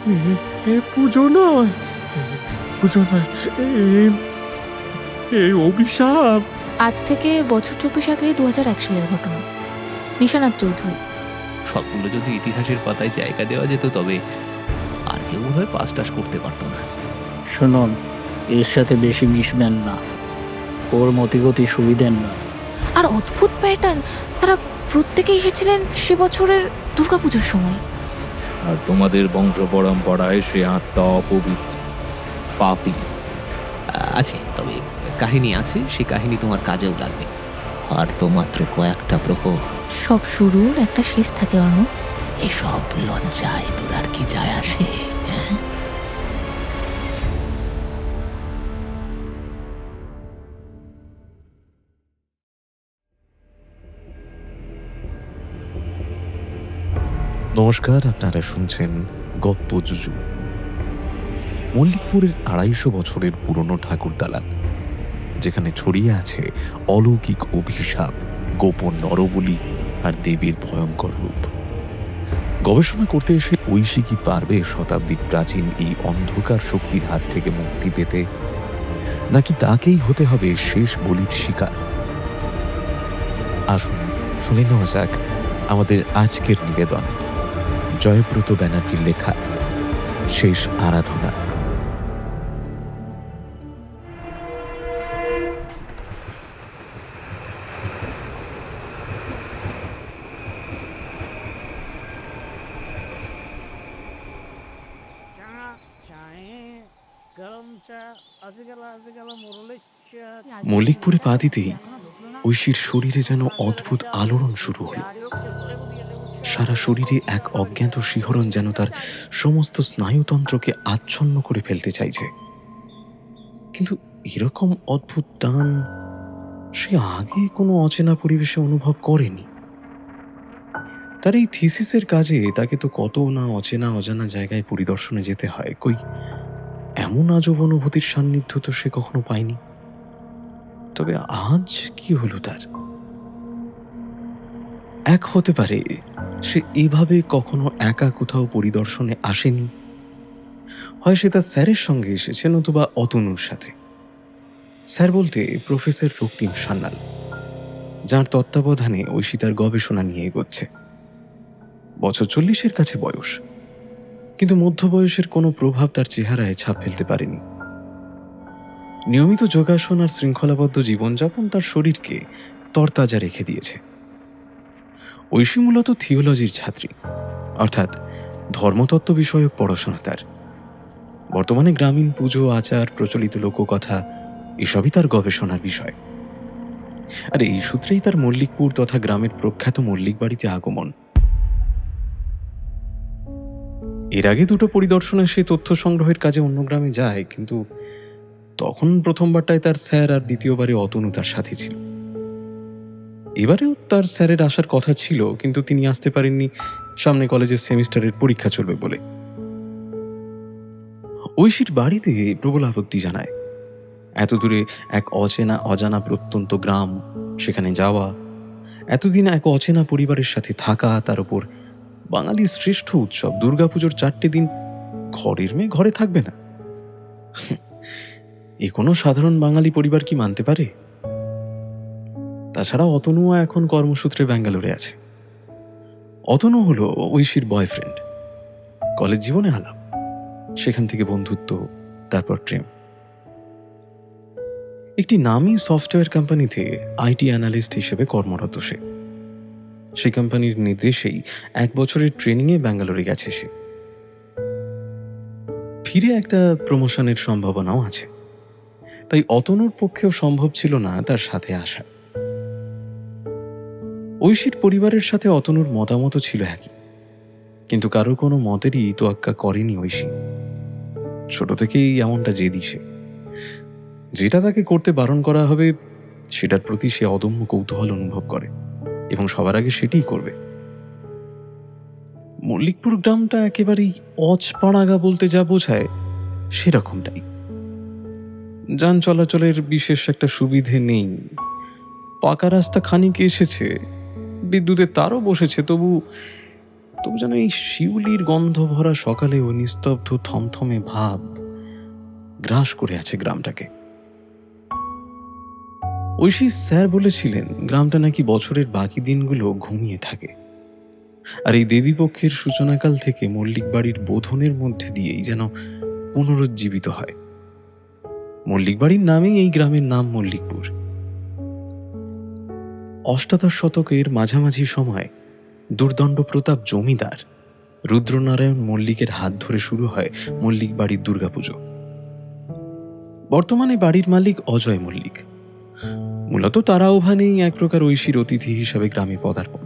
পুজো নয়, পুজো নয়, এই অভিশাপ। আজ থেকে বছর 24 আগে 2001 সালের ঘটনা। নিশানাথ চৌধুরী। সবগুলো যদি ইতিহাসের পাতায় জায়গা দেওয়া যেত তবে আর কেউ বোধহয় পাস টাস করতে পারতো না। শুনুন, এর সাথে বেশি মিশবেন না, ওর মতিগতি সুবিধের না। আর অদ্ভুত প্যাটার্ন, তারা প্রত্যেকে এসেছিলেন সে বছরের দুর্গাপুজোর সময়। আর তোমাদের বংশ পরম্পরায় সে আত্মা অপবিত্র, পাপী। আছে, তবে কাহিনী আছে, সে কাহিনী তোমার কাজেও লাগবে। আর তো মাত্র কয়েকটা প্রহর। সব শুরুর একটা শেষ থাকে অর্ণব। এসব লজ্জায় তোর আর কি যায় আসে? হ্যাঁ, নমস্কার, আপনারা শুনছেন গপ্প জুজু। মল্লিকপুরের 250 বছরের পুরনো ঠাকুর দালান, যেখানে ছড়িয়ে আছে অলৌকিক অভিশাপ, গোপন নরবলি আর দেবীর ভয়ঙ্কর রূপ। গবেষণা করতে এসে ঐশী কি পারবে শতাব্দী প্রাচীন এই অন্ধকার শক্তির হাত থেকে মুক্তি পেতে, নাকি তাকেই হতে হবে শেষ বলির শিকার? আসুন শুনে নেওয়া যাক আমাদের আজকের নিবেদন, জয়ব্রত ব্যানার্জির লেখা শেষ আরাধনা। মল্লিকপুরে পা দিতেই ঐশীর শরীরে যেন অদ্ভুত আলোড়ন শুরু হল। সারা শরীরে এক অজ্ঞাত শিহরণ যেন তার সমস্ত স্নায়ুতন্ত্রকে আচ্ছন্ন করে ফেলতে চাইছে। কিন্তু এরকম অদ্ভুত টান সে আগে কোনো অচেনা পরিবেশে অনুভব করেনি। তার এই থিসিসের কাজে তাকে তো কত না অচেনা অজানা জায়গায় পরিদর্শনে যেতে হয়, কই এমন আজব অনুভূতির সান্নিধ্য তো সে কখনো পায়নি। তবে আজ কি হলো তার? এক হতে পারে সে এভাবে কখনো একা কোথাও পরিদর্শনে আসেনি, হয় সে তার স্যারের সঙ্গে এসেছে, নতুবা অতনুর সাথে। স্যার বলতে প্রফেসর রক্তিম সান্যাল, যার তত্ত্বাবধানে ঐশী তার গবেষণা নিয়ে এগোচ্ছে। বছর 40-এর কাছে বয়স, কিন্তু মধ্যবয়সের কোনো প্রভাব তার চেহারায় ছাপ ফেলতে পারেনি। নিয়মিত যোগাসন আর শৃঙ্খলাবদ্ধ জীবনযাপন তার শরীরকে তরতাজা রেখে দিয়েছে। ঐশী মূলত থিওলজির ছাত্রী, অর্থাৎ ধর্মতত্ত্ব বিষয়ক পড়াশোনা তার। বর্তমানে গ্রামীণ পুজো, আচার, প্রচলিত লোককথা এসবই তার গবেষণার বিষয়। আর এই সূত্রেই তার মল্লিকপুর তথা গ্রামের প্রখ্যাত মল্লিক বাড়িতে আগমন। এর আগে 2টো পরিদর্শনে সে তথ্য সংগ্রহের কাজে অন্য গ্রামে যায়, কিন্তু তখন প্রথমবারটায় তার স্যার আর দ্বিতীয়বারে অতনু তার সাথে ছিল। এবারেও তার স্যারের আসার কথা ছিল, কিন্তু তিনি আসতে পারেননি, সামনে কলেজের সেমিস্টারের পরীক্ষা চলবে বলে। ঐশীর বাড়িতে প্রবল আপত্তি জানায়। এত দূরে এক অজানা প্রত্যন্ত গ্রাম, সেখানে যাওয়া, এতদিন এক অচেনা পরিবারের সাথে থাকা, তার উপর বাঙালির শ্রেষ্ঠ উৎসব দুর্গাপুজোর 4টে দিন ঘরের মেয়ে ঘরে থাকবে না। এ কোনো সাধারণ বাঙালি পরিবার কি মানতে পারে? তাছাড়া অতনুয়া এখন কর্মসূত্রে ব্যাঙ্গালোরে আছে। অতনু হলো ঐশীর বয়ফ্রেন্ড। কলেজ জীবনে আলাপ, সেখান থেকে বন্ধুত্ব, তারপর প্রেম। একটি নামী সফটওয়্যার কোম্পানিতে আইটি অ্যানালিস্ট হিসেবে কর্মরত সে। সেই কোম্পানির নির্দেশেই 1 বছরের ট্রেনিংয়ে ব্যাঙ্গালোরে গেছে সে। ফিরে একটা প্রমোশনের সম্ভাবনাও আছে, তাই অতনুর পক্ষেও সম্ভব ছিল না তার সাথে আসা। ঐশীর পরিবারের সাথে অতনুর মতামত ছিল একই, কিন্তু কারো কোনো মতেরই তোয়াক্কা করেনি ঐশী। ছোট থেকেই এমনটা জেদি সে। যেটা তাকে করতে বারণ করা হবে সেটার প্রতি সে অদম্য কৌতূহল অনুভব করে, এবং সবার আগে সেটিই করবে। মল্লিকপুর গ্রামটা একেবারেই অজপাড়াগা বলতে যা বোঝায় সেরকমটাই। যান চলাচলের বিশেষ একটা সুবিধে নেই। পাকা রাস্তা খানিক এসেছে, বিদ্যুতের তারও বসেছে, তবু তবু যেন এই শিউলির গন্ধ ভরা সকালে ও নিস্তব্ধ থমথমে ভাব গ্রাস করে আছে গ্রামটাকে। ঐশী স্যার বলেছিলেন গ্রামটা নাকি বছরের বাকি দিনগুলো ঘুমিয়ে থাকে, আর এই দেবীপক্ষের সূচনাকাল থেকে মল্লিক বাড়ির বোধনের মধ্যে দিয়েই যেন পুনরুজ্জীবিত হয়। মল্লিক বাড়ির নামেই এই গ্রামের নাম মল্লিকপুর। অষ্টাদশ শতকের মাঝামাঝি সময় দুর্দণ্ড প্রতাপ জমিদার রুদ্রনারায়ণ মল্লিকের হাত ধরে শুরু হয় মল্লিক বাড়ির দুর্গাপুজো। বর্তমানে বাড়ির মালিক অজয় মল্লিক। মূলত তারা ওভানেই এক প্রকার ঐশীর অতিথি হিসাবে গ্রামে পদার্পণ।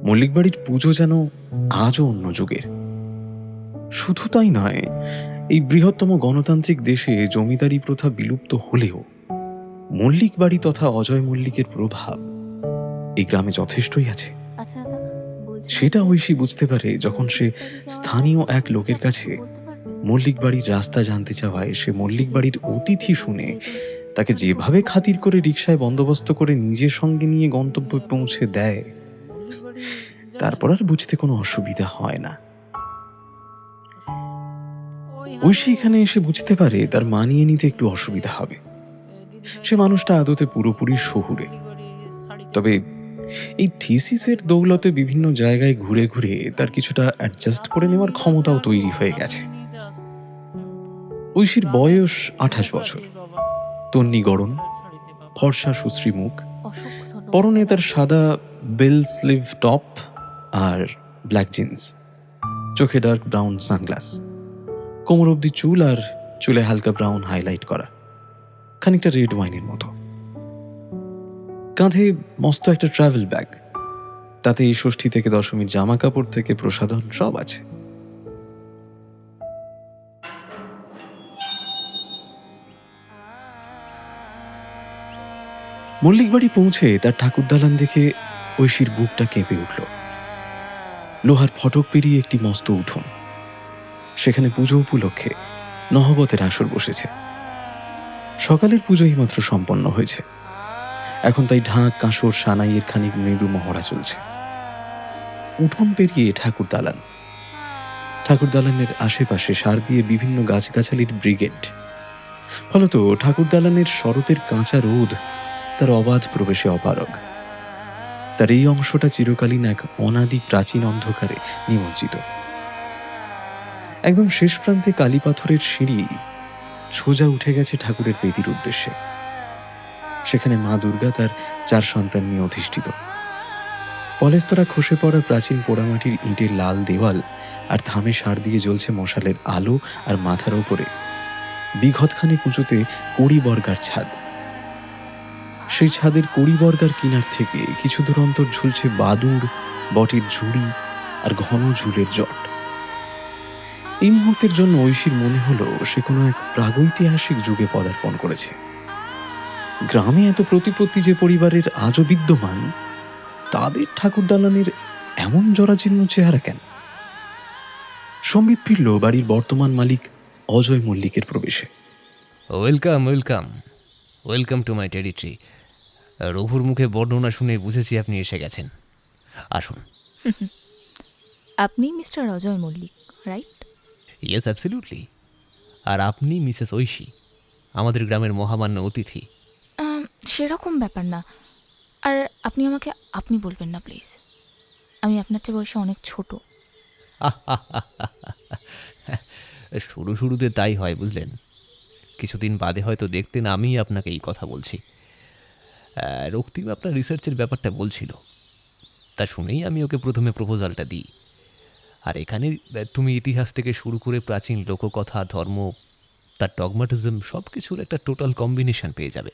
মল্লিক বাড়ির পুজো যেন আজও অন্য যুগের। শুধু তাই নয়, এই বৃহত্তম গণতান্ত্রিক দেশে জমিদারি প্রথা বিলুপ্ত হলেও মল্লিক বাড়ি তথা অজয় মল্লিকের প্রভাব এই গ্রামে যথেষ্টই আছে। সেটা ঐশী বুঝতে পারে যখন সে স্থানীয় এক লোকের কাছে মল্লিক বাড়ির রাস্তা জানতে চাওয়ায় সে মল্লিক বাড়ির অতিথি শুনে তাকে যেভাবে খাতির করে রিকশায় বন্দোবস্ত করে নিজের সঙ্গে নিয়ে গন্তব্যে পৌঁছে দেয়, তারপর আর বুঝতে কোনো অসুবিধা হয় না। ঐশী এখানে এসে বুঝতে পারে তার মানিয়ে নিতে একটু অসুবিধা হবে। সে মানুষটা আদতে পুরোপুরি শহুরে, তবে এই থিসিসের দৌলতে বিভিন্ন জায়গায় ঘুরে ঘুরে তার কিছুটা অ্যাডজাস্ট করে নেওয়ার ক্ষমতাও তৈরি হয়ে গেছে। ঐশীর বয়স 28 বছর, তন্নি গড়ন, ফর্সা সুশ্রী মুখ, পরনে তার সাদা বেল স্লিভ টপ আর ব্ল্যাক জিন্স, চোখে ডার্ক ব্রাউন সানগ্লাস, কোমর অব্দি চুল আর চুলে হালকা ব্রাউন হাইলাইট করা, খানিকটা রেড ওয়াইনের মতো। কাঁধে মস্ত একটা ট্রাভেল ব্যাগ, তাতে এই ষষ্ঠী থেকে দশমীর জামা কাপড় থেকে প্রসাধন সব আছে। মল্লিক বাড়ি পৌঁছে তার ঠাকুর দালান দেখে ঐশীর বুকটা কেঁপে উঠল। লোহার ফটক পেরিয়ে একটি মস্ত উঠোন, সেখানে পুজো উপলক্ষে নহবতের আসর বসেছে। সকালের পুজোই মাত্র সম্পন্ন হয়েছে, এখন তাই ঢাক কাঁসর সানাইয়ের খানিক মৃদু মহড়া চলছে। উঠোন পেরিয়ে ঠাকুর দালান, ঠাকুর দালানের আশেপাশে সার দিয়ে বিভিন্ন গাছগাছালির ব্রিগেড। ফলত ঠাকুর দালানের শরতের কাঁচা রোদ তার অবাধ প্রবেশে অপারগ। তার এই অংশটা চিরকালীন এক অনাদি প্রাচীন অন্ধকারে নিমজ্জিত। একদম শেষ প্রান্তে কালী পাথরের সিঁড়ি সোজা উঠে গেছে ঠাকুরের বেদির উদ্দেশ্যে। সেখানে মা দুর্গা তার 4 সন্তান নিয়ে অধিষ্ঠিত। পলেস্তরা খসে পড়া প্রাচীন পোড়ামাটির ইটের লাল দেওয়াল আর থামে সার দিয়ে জ্বলছে মশালের আলো, আর মাথার ওপরে বিঘতখানি উঁচুতে কড়ি বর্গার ছাদ। সেই ছাদের কড়ি বর্গার কিনার থেকে কিছু দূর অন্তর ঝুলছে বাদুড়, বটির ঝুড়ি আর ঘন ঝুলের জট। এই মুহূর্তের জন্য ঐশীর মনে হলো সে কোনো এক প্রাগৈতিহাসিক যুগে পদার্পণ করেছে। গ্রামে এত প্রতিপত্তি যে পরিবারের আজও বিদ্যমান, তাদের ঠাকুর দালানের এমন জরাজীর্ণ চেহারা কেন? সম্বিত ফিরল বাড়ির বর্তমান মালিক অজয় মল্লিকের প্রবেশে। Welcome welcome welcome to my territory. রঘুর মুখে বর্ণনা শুনে বুঝেছি আপনি এসে গেছেন। আসুন। আপনি mister Ajay Mallick, right? Yes, absolutely. আর আপনি মিসেস ঐশী, আমাদের গ্রামের মহামান্য অতিথি। সেরকম ব্যাপার না। আর আপনি আমাকে আপনি বলবেন না প্লিজ, আমি আপনার চেয়ে বয়সে অনেক ছোট। শুরুতে তাই হয় বুঝলেন, কিছুদিন বাদে হয়তো দেখতেন আমি আপনাকে এই কথা বলছি। রক্তিম আপনার রিসার্চের ব্যাপারটা বলছিল, তা শুনেই আমি ওকে প্রথমে প্রপোজালটা দিই। আর এখানে তুমি ইতিহাস থেকে শুরু করে প্রাচীন লোককথা, ধর্ম, তার ডগমাটিজম সব কিছুর একটা টোটাল কম্বিনেশন পেয়ে যাবে।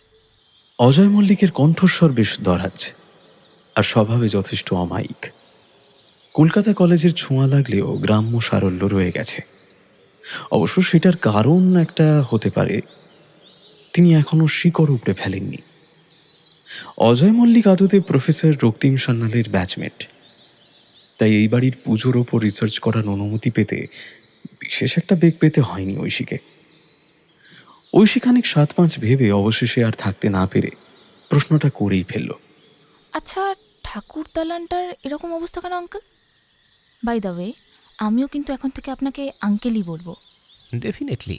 অজয় মল্লিকের কণ্ঠস্বর বেশ দরাজ আর স্বভাবে যথেষ্ট অমায়িক। কলকাতা কলেজের ছোঁয়া লাগলেও গ্রাম্য সারল্য রয়ে গেছে। অবশ্য সেটার কারণ একটা হতে পারে, তিনি এখনো শিকড় উপড়ে ফেলেননি। অজয় মল্লিক আদতে প্রফেসর রক্তিম সান্যালের ব্যাচমেট, তাই এই বাড়ির পুজোর ওপর রিসার্চ করার অনুমতি পেতে বিশেষ একটা বেগ পেতে হয়নি ঐশীকে। ঐশী খানিক 7-5 ভেবে অবশেষে আর থাকতে না পেরে প্রশ্নটা করেই ফেলল। আচ্ছা, ঠাকুর দালানটার এরকম অবস্থা কেন আঙ্কেল? বাই দ্য ওয়ে, আমিও কিন্তু এখন থেকে আপনাকে আঙ্কেলই বলবো। ডেফিনেটলি।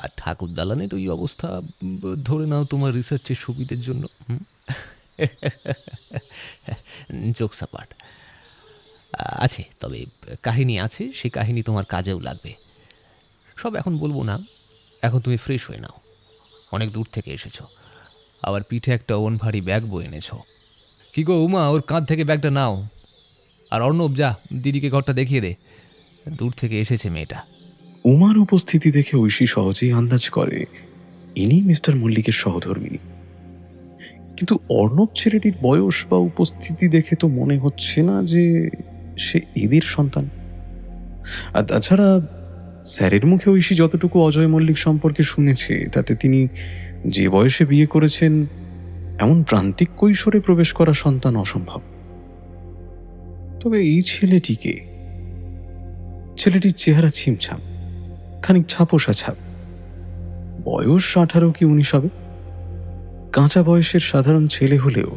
আর ঠাকুর দালানের ওই অবস্থা ধরে নাও তোমার রিসার্চের সুবিধের জন্য। Jokes apart. আছে, তবে কাহিনী আছে, সেই কাহিনী তোমার কাজেও লাগবে। সব এখন বলবো না, এখন তুমি ফ্রেশ হয়ে নাও। অনেক দূর থেকে এসেছো, আবার পিঠে একটা ওন ভারী ব্যাগ বয়ে এনেছো। কি গো উমা, ওর কাঁধ থেকে ব্যাগটা নাও। আর অর্ণব, যা দিদিকে ঘরটা দেখিয়ে দে, দূর থেকে এসেছে মেয়েটা। উমার উপস্থিতি দেখে ঐশী সহজেই আন্দাজ করে ইনি মিস্টার মল্লিকের সহধর্মিণী। কিন্তু অর্ণব ছেলেটির বয়স বা উপস্থিতি দেখে তো মনে হচ্ছে না যে সে এদের সন্তান। আর তাছাড়া স্যারের মুখে ঐশী যতটুকু অজয় মল্লিক সম্পর্কে শুনেছে, তাতে তিনি যে বয়সে বিয়ে করেছেন এমন প্রান্তিক কৈশোরে প্রবেশ করা সন্তান অসম্ভব। তবে এই ছেলেটির চেহারা ছিমছাম, খানিক ছাপোষা ছাপ, বয়স 18 কি 19 হবে। কাঁচা বয়সের সাধারণ ছেলে হলেও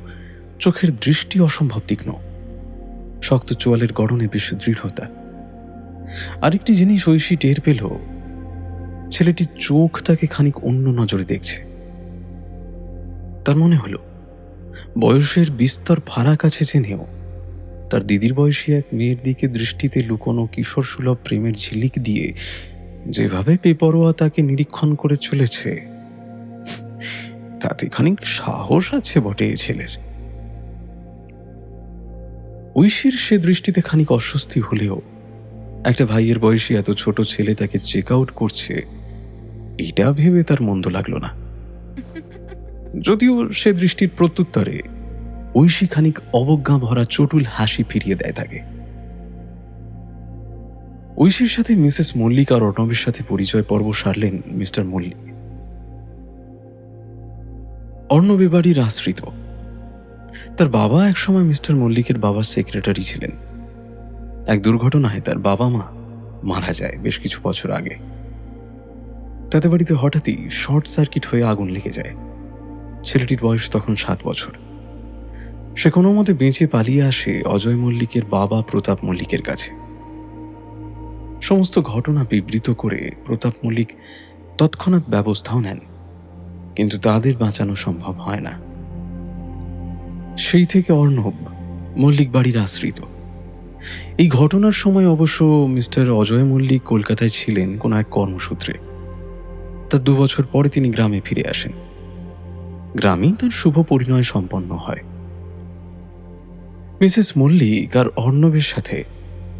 চোখের দৃষ্টি অসম্ভব তীক্ষ্ণ, শক্ত চোয়ালের গড়নে বেশ দৃঢ়তা। আরেকটি জিনিস ঐশী টের পেল, ছেলেটির চোখ তাকে খানিক অন্য নজরে দেখছে। তার মনে হলো বয়সের বিস্তর ফারাক আছে জেনেও তার দিদির বয়সী এক মেয়ের দিকে দৃষ্টিতে লুকোনো কিশোর সুলভ প্রেমের ঝিলিক দিয়ে যেভাবে বেপরোয়া তাকে নিরীক্ষণ করে চলেছে, তাতে খানিক সাহস আছে বটে এ ছেলের। ঐশীর সে দৃষ্টিতে খানিক অস্বস্তি হলেও একটা ভাইয়ের বয়সী এত ছোট ছেলে তাকে চেক আউট করছে, এটা ভেবে তার মন্দ লাগলো না। যদিও সে দৃষ্টির প্রত্যুত্তরে ঐশী খানিক অবজ্ঞা ভরা চটুল হাসি ফিরিয়ে দেয় তাকে। ঐশীর সাথে মিসেস মল্লিক আর অর্ণবের সাথে পরিচয় পর্ব সারলেন মিস্টার মল্লিক। অর্ণব এ বাড়ির আশ্রিত। তার বাবা একসময় মিস্টার মল্লিকের বাবার সেক্রেটারি ছিলেন। এক দুর্ঘটনায় তার বাবা মা মারা যায় বেশ কিছু বছর আগে। তাতে বাড়িতে হঠাৎই শর্ট সার্কিট হয়ে আগুন লেগে যায়। ছেলেটির বয়স তখন 7 বছর। সে কোনো মতে বেঁচে পালিয়ে আসে অজয় মল্লিকের বাবা প্রতাপ মল্লিকের কাছে। সমস্ত ঘটনা বিবৃত করে প্রতাপ মল্লিক তৎক্ষণাৎ ব্যবস্থাও নেন, কিন্তু তাদের বাঁচানো সম্ভব হয় না। সেই থেকে অর্ণব মল্লিক বাড়ির আশ্রিত। এই ঘটনার সময় অবশ্য মিস্টার অজয় মল্লিক কলকাতায় ছিলেন কোনো এক কর্মসূত্রে। তার 2 বছর পরে তিনি গ্রামে ফিরে আসেন। গ্রামেই তার শুভ পরিণয় সম্পন্ন হয়। মিসেস মল্লিক আর অর্ণবের সাথে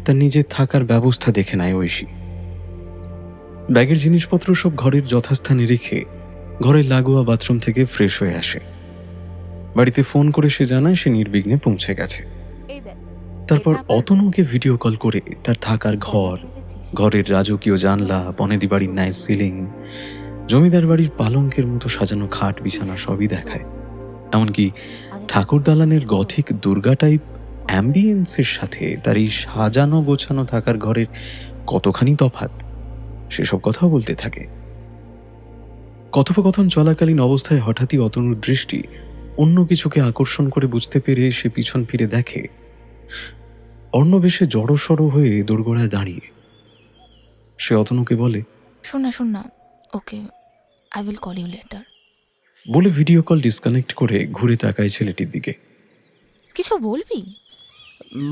তার নিজের থাকার ব্যবস্থা দেখে নেয় ঐশী। ব্যাগের জিনিসপত্র সব ঘরের যথাস্থানে রেখে ঘরের লাগোয়া বাথরুম থেকে ফ্রেশ হয়ে আসে। বাড়িতে ফোন করে সে জানায় সে নির্বিঘ্নে পৌঁছে গেছে। তারপর অতনুকে ভিডিও কল করে তার থাকার ঘর, ঘরের রাজকীয় জানলা, বনেদি বাড়ির ন্যায় সিলিং, জমিদার বাড়ির পালঙ্কের মতো সাজানো খাট বিছানা সবই দেখায়। এমনকি ঠাকুর দালানের গথিক দুর্গা টাইপ অ্যাম্বিয়েন্সের সাথে তার এই সাজানো গোছানো থাকার ঘরের কতখানি তফাৎ, সেসব কথাও বলতে থাকে। কথোপকথন চলাকালীন অবস্থায় হঠাৎই অতনুর দৃষ্টি অন্য কিছুকে আকর্ষণ করে বুঝতে পেরে সে পিছন ফিরে দেখে অর্ণব এসে জড়সড় হয়ে দোরগোড়ায় দাঁড়িয়ে। সে অতনুকে বলে, শোন না, okay, I will call you later. বলে ভিডিও কল ডিসকানেক্ট করে ঘুরে তাকায় ছেলেটির দিকে। কিছু বলবি?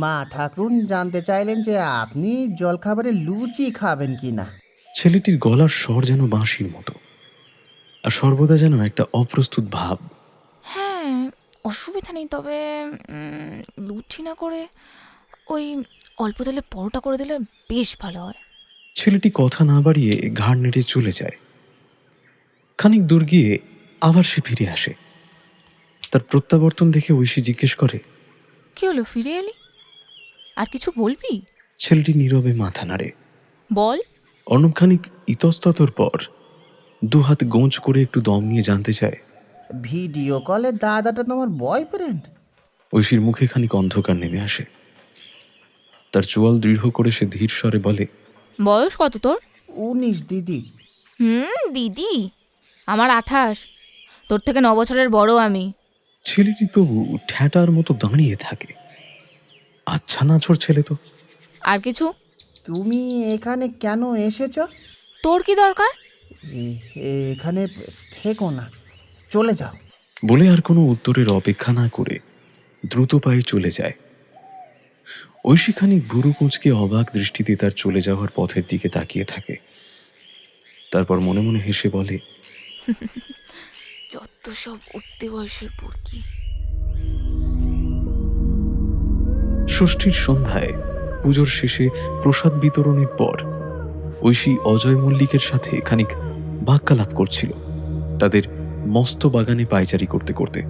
মা ঠাকুরুন জানতে চাইলেন যে আপনি জলখাবারে লুচি খাবেন কি না। ছেলেটির গলার স্বর যেন বাঁশির মতো, আর সর্বদা যেন একটা অপ্রস্তুত ভাব। হ্যাঁ, অসুবিধা নেই, তবে লুচি না করে ওই অল্প তেলে পরোটা করে দিলে বেশ ভালো হয়। ছেলেটি কথা না বাড়িয়ে ঘাড় নেড়ে চলে যায়। খানিক দূর গিয়ে আবার সে ফিরে আসে। তার প্রত্যাবর্তন দেখে ঐশী জিজ্ঞেস করে, কি হলো, ফিরে এলি? আর কিছু বলবি? ছেলেটি নীরবে মাথা নাড়ে। বল। অর্ণব খানিক ইতস্ততর পর 2 হাত গোঁজ করে একটু দম নিয়ে জানতে চায়, ভিডিও কলে দাদাটা তোমার বয়ফ্রেন্ড? ঐশীর মুখে খানিক অন্ধকার নেমে আসে। তার চোয়াল দৃঢ় করে সে ধীর স্বরে বলে, বয়স কত তোর? 19 দিদি। দিদি, আমার 28। তোর থেকে 9 বছরের বড় আমি। ছেলেটি তবু ঠ্যাটার মতো দাঁড়িয়ে থাকে। আচ্ছা নাছোড় ছেলে তো। আর কিছু? তুমি এখানে কেন এসেছো? তোর কি দরকার? এখানে থেকো না, চলে যাও। বলে আর কোনো উত্তরের অপেক্ষা না করে দ্রুত পায়ে চলে যায়। ঐশী খানিক ভুরু কুঁচকে অবাক দৃষ্টিতে তার চলে যাওয়ার পথের দিকে তাকিয়ে থাকে। তারপর মনে মনে হেসে বলে, যত সব উঠতে বয়সের পুরকি। ষষ্ঠীর সন্ধ্যায় পুজোর শেষে প্রসাদ বিতরণের পর ঐশী অজয় মল্লিকের সাথে খানিক বাক্যালাপ করছিল তাদের মস্ত বাগানে পায়চারি করতে করতে।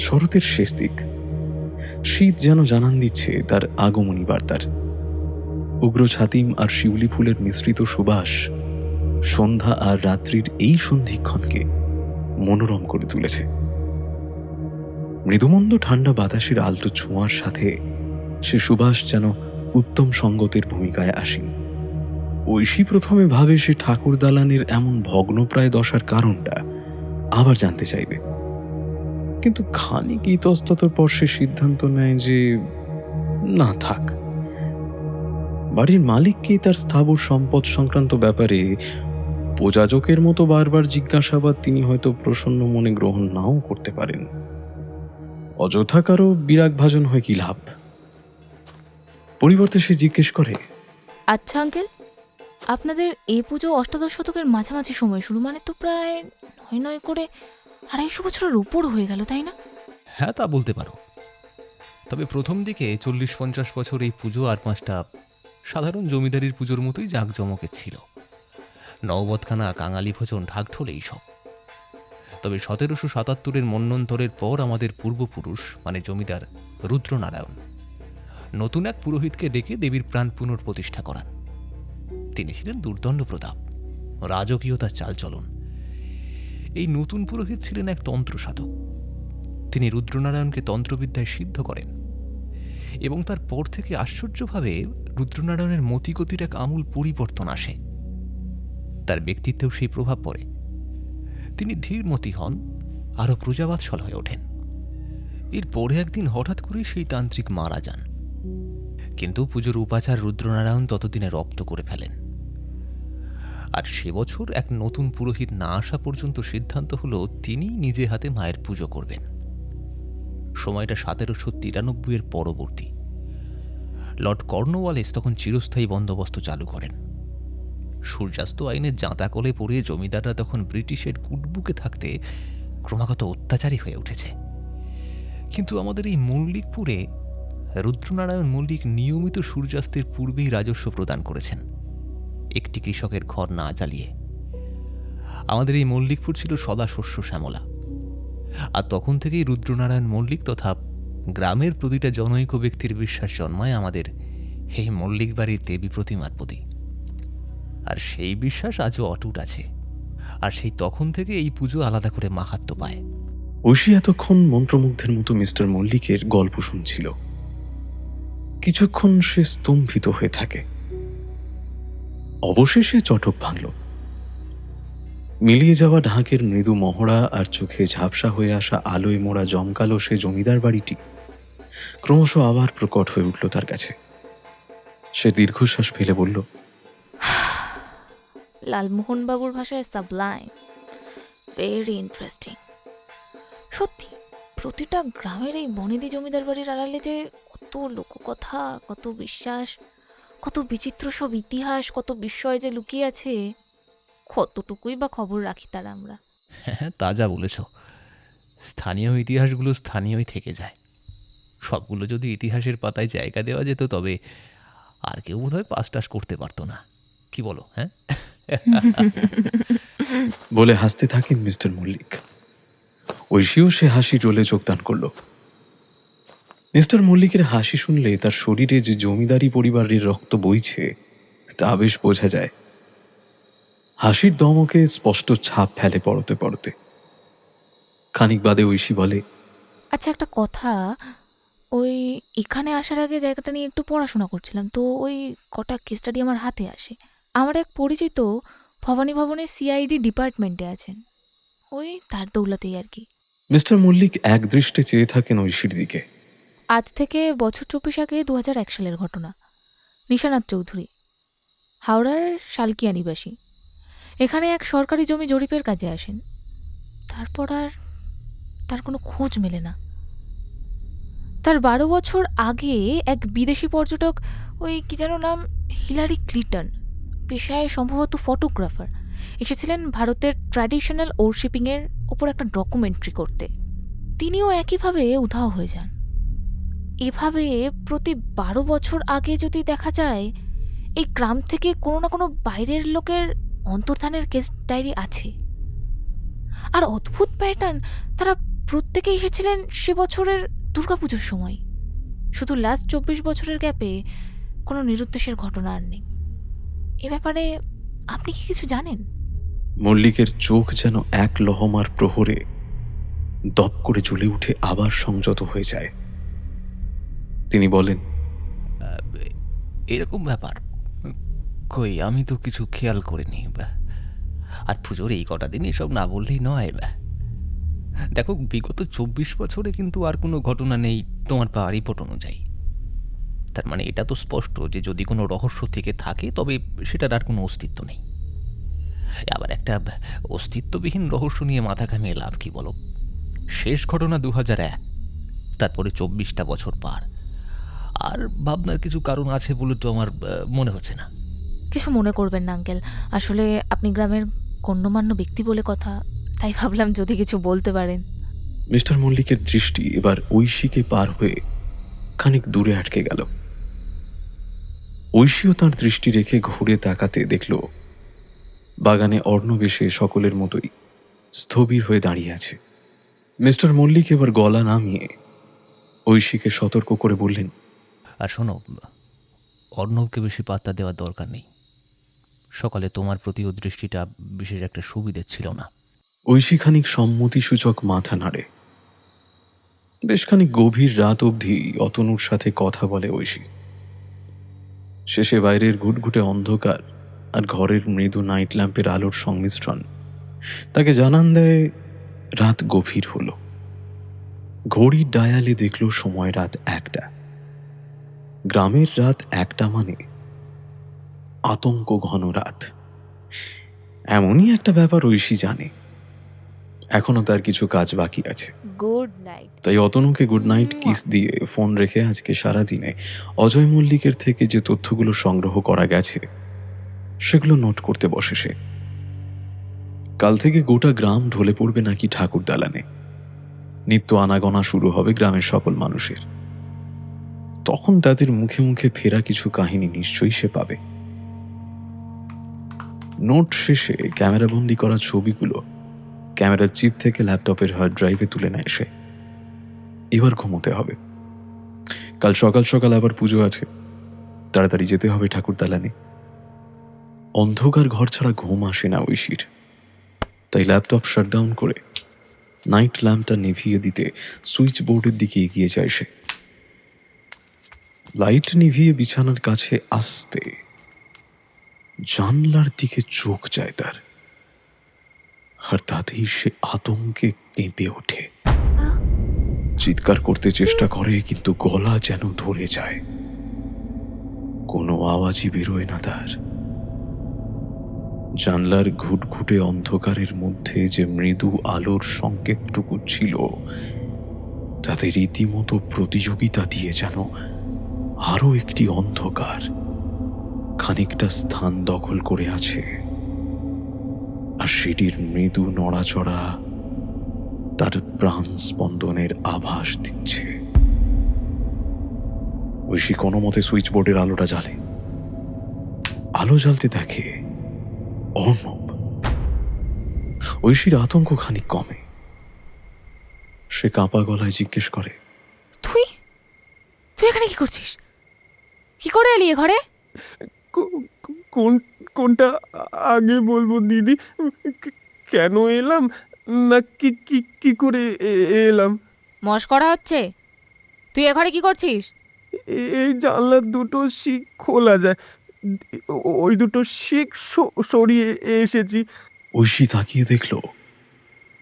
শরতের শেষ দিক, শীত যেন জানান দিচ্ছে তার আগমনী বার্তার। উগ্র ছাতিম আর শিউলি ফুলের মিশ্রিত সুবাস সন্ধ্যা আর রাত্রির এই সন্ধিক্ষণকে মনোরম করে তুলেছে। মৃদুমন্দ ঠান্ডা বাতাসের আলতো ছোঁয়ার সাথে সে সুবাস যেন উত্তম সঙ্গতের ভূমিকায় আসেন। ঐশী প্রথমে ভাবে সে ঠাকুর দালানের এমন ভগ্নপ্রায় দশার কারণটা আবার জানতে চাইবে, কিন্তু খানিক ইতস্ততর পর সে সিদ্ধান্ত নেয় যে না থাক। বাড়ির মালিককেই তার স্থাবর সম্পদ সংক্রান্ত ব্যাপারে প্রযাজকের মতো বারবার জিজ্ঞাসাবাদ তিনি হয়তো প্রসন্ন মনে গ্রহণ নাও করতে পারেন। অযথা কারো বিরাগ ভাজন হয় কি লাভ? পরিবর্তে সে জিজ্ঞেস করে, আচ্ছা আঙ্কেল, আপনাদের এই পুজো অষ্টাদশ শতকের মাঝামাঝি সময় শুরু, মানে তো প্রায় নয় নয় করে 250 বছরের উপর হয়ে গেল, তাই না? হ্যাঁ, তা বলতে পারো। তবে প্রথম দিকে 40-50 বছর এই পুজো আর 5টা সাধারণ জমিদারির পুজোর মতোই জাঁকজমকে ছিল। নওবতখানা, কাঙালি ভোজন, ঢাকঢোল এইসব। তবে 1777-এর মন্বন্তরের পর আমাদের পূর্বপুরুষ মানে জমিদার রুদ্রনারায়ণ নতুন এক পুরোহিতকে ডেকে দেবীর প্রাণ পুনঃপ্রতিষ্ঠা করান। তিনি ছিলেন দুর্দণ্ড প্রতাপ, রাজকীয়তার চালচলন। এই নতুন পুরোহিত ছিলেন এক তন্ত্র সাধক। তিনি রুদ্রনারায়ণকে তন্ত্রবিদ্যায় সিদ্ধ করেন এবং তার পর থেকে আশ্চর্যভাবে রুদ্রনারায়ণের মতিগতির এক আমূল পরিবর্তন আসে। তার ব্যক্তিত্বেও সেই প্রভাব পড়ে। তিনি ধীরমতি হন, আরও প্রজাবাৎসল হয়ে ওঠেন। এরপরে একদিন হঠাৎ করেই সেই তান্ত্রিক মারা যান, কিন্তু পুজোর উপাচার রুদ্রনারায়ণ ততদিনে রপ্ত করে ফেলেন। আর সে বছর এক নতুন পুরোহিত না আসা পর্যন্ত সিদ্ধান্ত হলো তিনি নিজে হাতে মায়ের পুজো করবেন। সময়টা 1793-এর পরবর্তী। লর্ড কর্নওয়ালিস তখন চিরস্থায়ী বন্দোবস্ত চালু করেন। সূর্যাস্ত আইনের জাঁতাকলে পড়ে জমিদাররা তখন ব্রিটিশের কুটবুকে থাকতে ক্রমাগত অত্যাচারী হয়ে উঠেছে। কিন্তু আমাদের এই মল্লিকপুরে রুদ্রনারায়ণ মল্লিক নিয়মিত সূর্যাস্তের পূর্বেই রাজস্ব প্রদান করেছেন, একটি কৃষকের ঘর না জ্বালিয়ে। আমাদের এই মল্লিকপুর ছিল সদা শস্য শ্যামলা। আর তখন থেকেই রুদ্রনারায়ণ মল্লিক তথা গ্রামের প্রতিটা জনৈক ব্যক্তির বিশ্বাস জন্মায় আমাদের এই মল্লিক বাড়ির দেবী প্রতিমার প্রতি। আর সেই বিশ্বাস আজও অটুট আছে। আর সেই তখন থেকে এই পুজো আলাদা করে মাহাত্ম্য পায়। ঐশী এতক্ষণ মন্ত্রমুগ্ধের মতো মিস্টার মল্লিকের গল্প শুনছিল। কিছুক্ষণ সে স্তম্ভিত হয়ে থাকে, অবশেষে চটক ভাঙল। মিলিয়ে যাওয়া ঢাকের মৃদু মহড়া আর চোখে ঝাপসা হয়ে আসা আলোয় মোড়া জমকালো সে জমিদার বাড়িটি ক্রমশ আবার প্রকট হয়ে উঠল তার কাছে। সে দীর্ঘশ্বাস ফেলে বলল, লালমোহন বাবুর ভাষায় সাবলাইম, ভেরি ইন্টারেস্টিং। সত্যি প্রতিটা গ্রামের এই বনেদি জমিদার বাড়ির আড়ালে যে কত লোককথা, কত বিশ্বাস, কত বিচিত্র সব ইতিহাস, কত বিস্ময় যে লুকিয়ে আছে, কতটুকুই বা খবর রাখি তার আমরা। হ্যাঁ, তা যা বলেছ। স্থানীয় ইতিহাসগুলো স্থানীয়ই থেকে যায়। সবগুলো যদি ইতিহাসের পাতায় জায়গা দেওয়া যেত তবে আর কেউ বোধহয় পাস টাস করতে পারতো না। কি বলো? হ্যাঁ, বলে হাসতে থাকেন মিস্টার মল্লিক। ঐশীও সে হাসি রোলে যোগদান করল। মিস্টার মল্লিকের হাসি শুনলে তার শরীরে যে জমিদারি পরিবারের রক্ত বইছে তা বেশ বোঝা যায়। হাসির দমকে স্পষ্ট ছাপ ফেলে পড়তে পড়তে। খানিক বাদে ঐশী বলে, আচ্ছা একটা কথা, ওই এখানে আসার আগে জায়গাটা নিয়ে একটু পড়াশোনা করছিলাম, তো ওই কটা কেস স্টাডি আমার হাতে আসে। আমার এক পরিচিত ভবানী ভবনের সিআইডি ডিপার্টমেন্টে আছেন, ওই তার দৌলতেই আর কি। মিস্টার মল্লিক এক দৃষ্টে চেয়ে থাকেন ঐশীর দিকে। আজ থেকে বছর 24 আগে 2001 সালের ঘটনা। নিশানাথ চৌধুরী, হাওড়ার শালকিয়া নিবাসী, এখানে এক সরকারি জমি জরিপের কাজে আসেন। তারপর আর তার কোনো খোঁজ মেলে না। তার 12 বছর আগে এক বিদেশি পর্যটক, ওই কি যেন নাম, হিলারি ক্লিটন, পেশায় সম্ভবত ফটোগ্রাফার, এসেছিলেন ভারতের ট্র্যাডিশনাল ওরশিপিংয়ের ওপর একটা ডকুমেন্টারি করতে। তিনিও একইভাবে উধাও হয়ে যান। এভাবে প্রতি 12 বছর আগে যদি দেখা যায়, এই গ্রাম থেকে কোনো না কোনো বাইরের লোকের অন্তর্ধানের কেস ডায়েরি আছে। আর অদ্ভুত প্যাটার্ন, তারা প্রত্যেকে এসেছিলেন সে বছরের দুর্গাপুজোর সময়। শুধু লাস্ট 24 বছরের গ্যাপে কোনো নিরুদ্দেশের ঘটনা আর নেই। এ ব্যাপারে আপনি কি কিছু জানেন? মল্লিকের চোখ যেন এক লহমার প্রহরে দপ করে জ্বলে উঠে আবার সংযত হয়ে যায়। তিনি বলেন, এরকম ব্যাপার কই, আমি তো কিছু খেয়াল করিনি। আর পুজোর এই কটা দিন এসব না বললেই নয়। দেখো, বিগত 24 বছরে কিন্তু আর কোনো ঘটনা নেই তোমার পাওয়ার রিপোর্ট অনুযায়ী। তার মানে এটা তো স্পষ্ট যে যদি কোনো রহস্য থেকে থাকে তবে সেটার আর কোনো অস্তিত্ব নেই। আবার একটা অস্তিত্ববিহীন রহস্য নিয়ে মাথা ঘামিয়ে লাভ কি বলো? শেষ ঘটনা 2001, তারপরে 24টা বছর পার। আর ভাবনার কিছু কারণ আছে বলে তো আমার মনে হচ্ছে না। কিছু মনে করবেন না আঙ্কেল, আসলে আপনি গ্রামের গণ্যমান্য ব্যক্তি বলে কথা, তাই ভাবলাম যদি কিছু বলতে পারেন। মিস্টার মল্লিকের দৃষ্টি এবার ঐশীকে পার হয়ে খানিক দূরে আটকে গেল। ঐশীও তার দৃষ্টি রেখে ঘুরে তাকাতে দেখল বাগানে অর্ণব এসে সকলের মতোই স্থবির হয়ে দাঁড়িয়ে আছে। মিস্টার মল্লিক এবার গলা নামিয়ে ঐশীকে সতর্ক করে বললেন, আর শোনো, অর্ণবকে বেশি পাত্তা দেওয়ার দরকার নেই। সকালে তোমার প্রতিও দৃষ্টিটা বিশেষ একটা সুবিধে ছিল না। ঐশী খানিক সম্মতিসূচক মাথা নাড়ে। বেশ খানিক গভীর রাত অবধি অতনুর সাথে কথা বলে ঐশী। শেষে বাইরের ঘুটঘুটে অন্ধকার আর ঘরের মৃদু নাইট ল্যাম্পের আলোর সংমিশ্রণ তাকে জানান দেয় রাত গভীর হল। ঘড়ির ডায়ালে দেখল সময় রাত 1টা। গ্রামের রাত 1টা মানে আতঙ্ক ঘন রাত। এমনই একটা ব্যাপার ঐশী জানে। এখনো তার কিছু কাজ বাকি আছে। Good night. তাই অতনুকে গুড নাইট কিস দিয়ে ফোন রেখে আজকে সারাদিনে অজয় মল্লিকের থেকে যে তথ্যগুলো সংগ্রহ করা গেছে সেগুলো নোট করতে বসে সে। কাল থেকে গোটা গ্রাম ঢলে পড়বে নাকি ঠাকুর দালানে। নিত্য আনাগোনা শুরু হবে গ্রামের সকল মানুষের। তখন তাদের মুখে মুখে ফেরা কিছু কাহিনী নিশ্চয়ই সে পাবে। নোট শেষে ক্যামেরাবন্দি করা ছবিগুলো ক্যামেরার চিপ থেকে ল্যাপটপের হার্ড ড্রাইভে তুলে নেয় সে। এবার ঘুমোতে হবে। কাল সকাল সকাল আবার পুজো আছে, তাড়াতাড়ি যেতে হবে ঠাকুর দালানে। অন্ধকার ঘর ছাড়া ঘুম আসে না ঐশীর। তাই ল্যাপটপ শাটডাউন করে নাইট ল্যাম্পটা নিভিয়ে দিতে সুইচ বোর্ডের দিকে এগিয়ে যায় সে। লাইট নিভিয়ে বিছানার কাছে আসতে জানলার দিকে চোখ যায় তার। আর তাতেই সে আতঙ্কে কেঁপে ওঠে। চিৎকার করতে চেষ্টা করে, কিন্তু গলা যেন ধরে যায়। কোনো আওয়াজই বেরোয় না তার। জানলার ঘুটঘুটে অন্ধকারের মধ্যে যে মৃদু আলোর সংকেতটুকু ছিল তাতে রীতিমতো প্রতিযোগিতা দিয়ে যেন আরো একটি অন্ধকার খানিকটা স্থান দখল করে আছে। আর সেটির মৃদু নড়াচড়া তার প্রাণ স্পন্দনের আভাস দিচ্ছে। ঐশী কোনো মতে সুইচ বোর্ডের আলোটা জ্বালে। আলো জ্বালতে দেখে অর্ণব। ঐশীর আতঙ্ক খানিক কমে। সে কাঁপা গলায় জিজ্ঞেস করে, তুই তুই এখানে কি করছিস? কি করে এলি এ ঘরে? কোনটা আগে বলবো দিদি? কেন এলাম না কি কি কি করে এলাম? মশকরা হচ্ছে। তুই এ ঘরে কি করছিস? এই জানলার দুটো শিক খোলা যায়, ওই দুটো শিক সরিয়ে এসেছি। ঐশী তাকিয়ে দেখল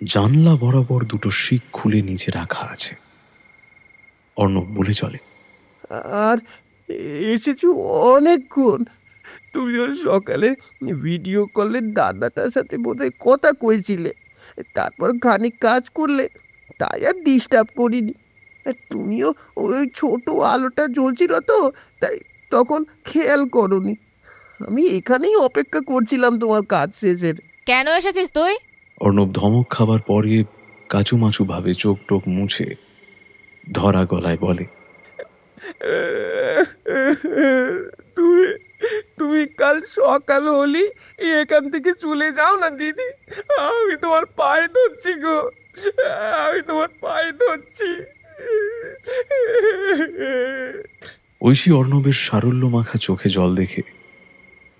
জানলা বরাবর দুটো শিক খুলে নিচে রাখা আছে। অর্ণব বলে চলে। আর এসেছি অনেকক্ষণ। তুমিও সকালে ভিডিও কলে দাদাটার সাথে বোধহয় কথা কইছিলে, তারপর খানিক কাজ করলে, তাই আর ডিস্টার্ব করিনি। আর তুমিও ওই ছোট আলোটা জ্বলছিল তো, তাই তখন খেয়াল করনি। আমি এখানেই অপেক্ষা করছিলাম তোমার কাজ শেষের। কেন এসেছিস তুই? অর্ণব ধমক খাবার পরে কাচুমাচু ভাবে চোখ টোক মুছে ধরা গলায় বলে, তুমি তুমি কাল সকাল হলি এখান থেকে চলে যাও না দিদি, আমি তোমার পায়ে ধরছি গো, আমি তোমার পায়ে ধরছি। ঐশী অর্ণবের সারল্য মাখা চোখে জল দেখে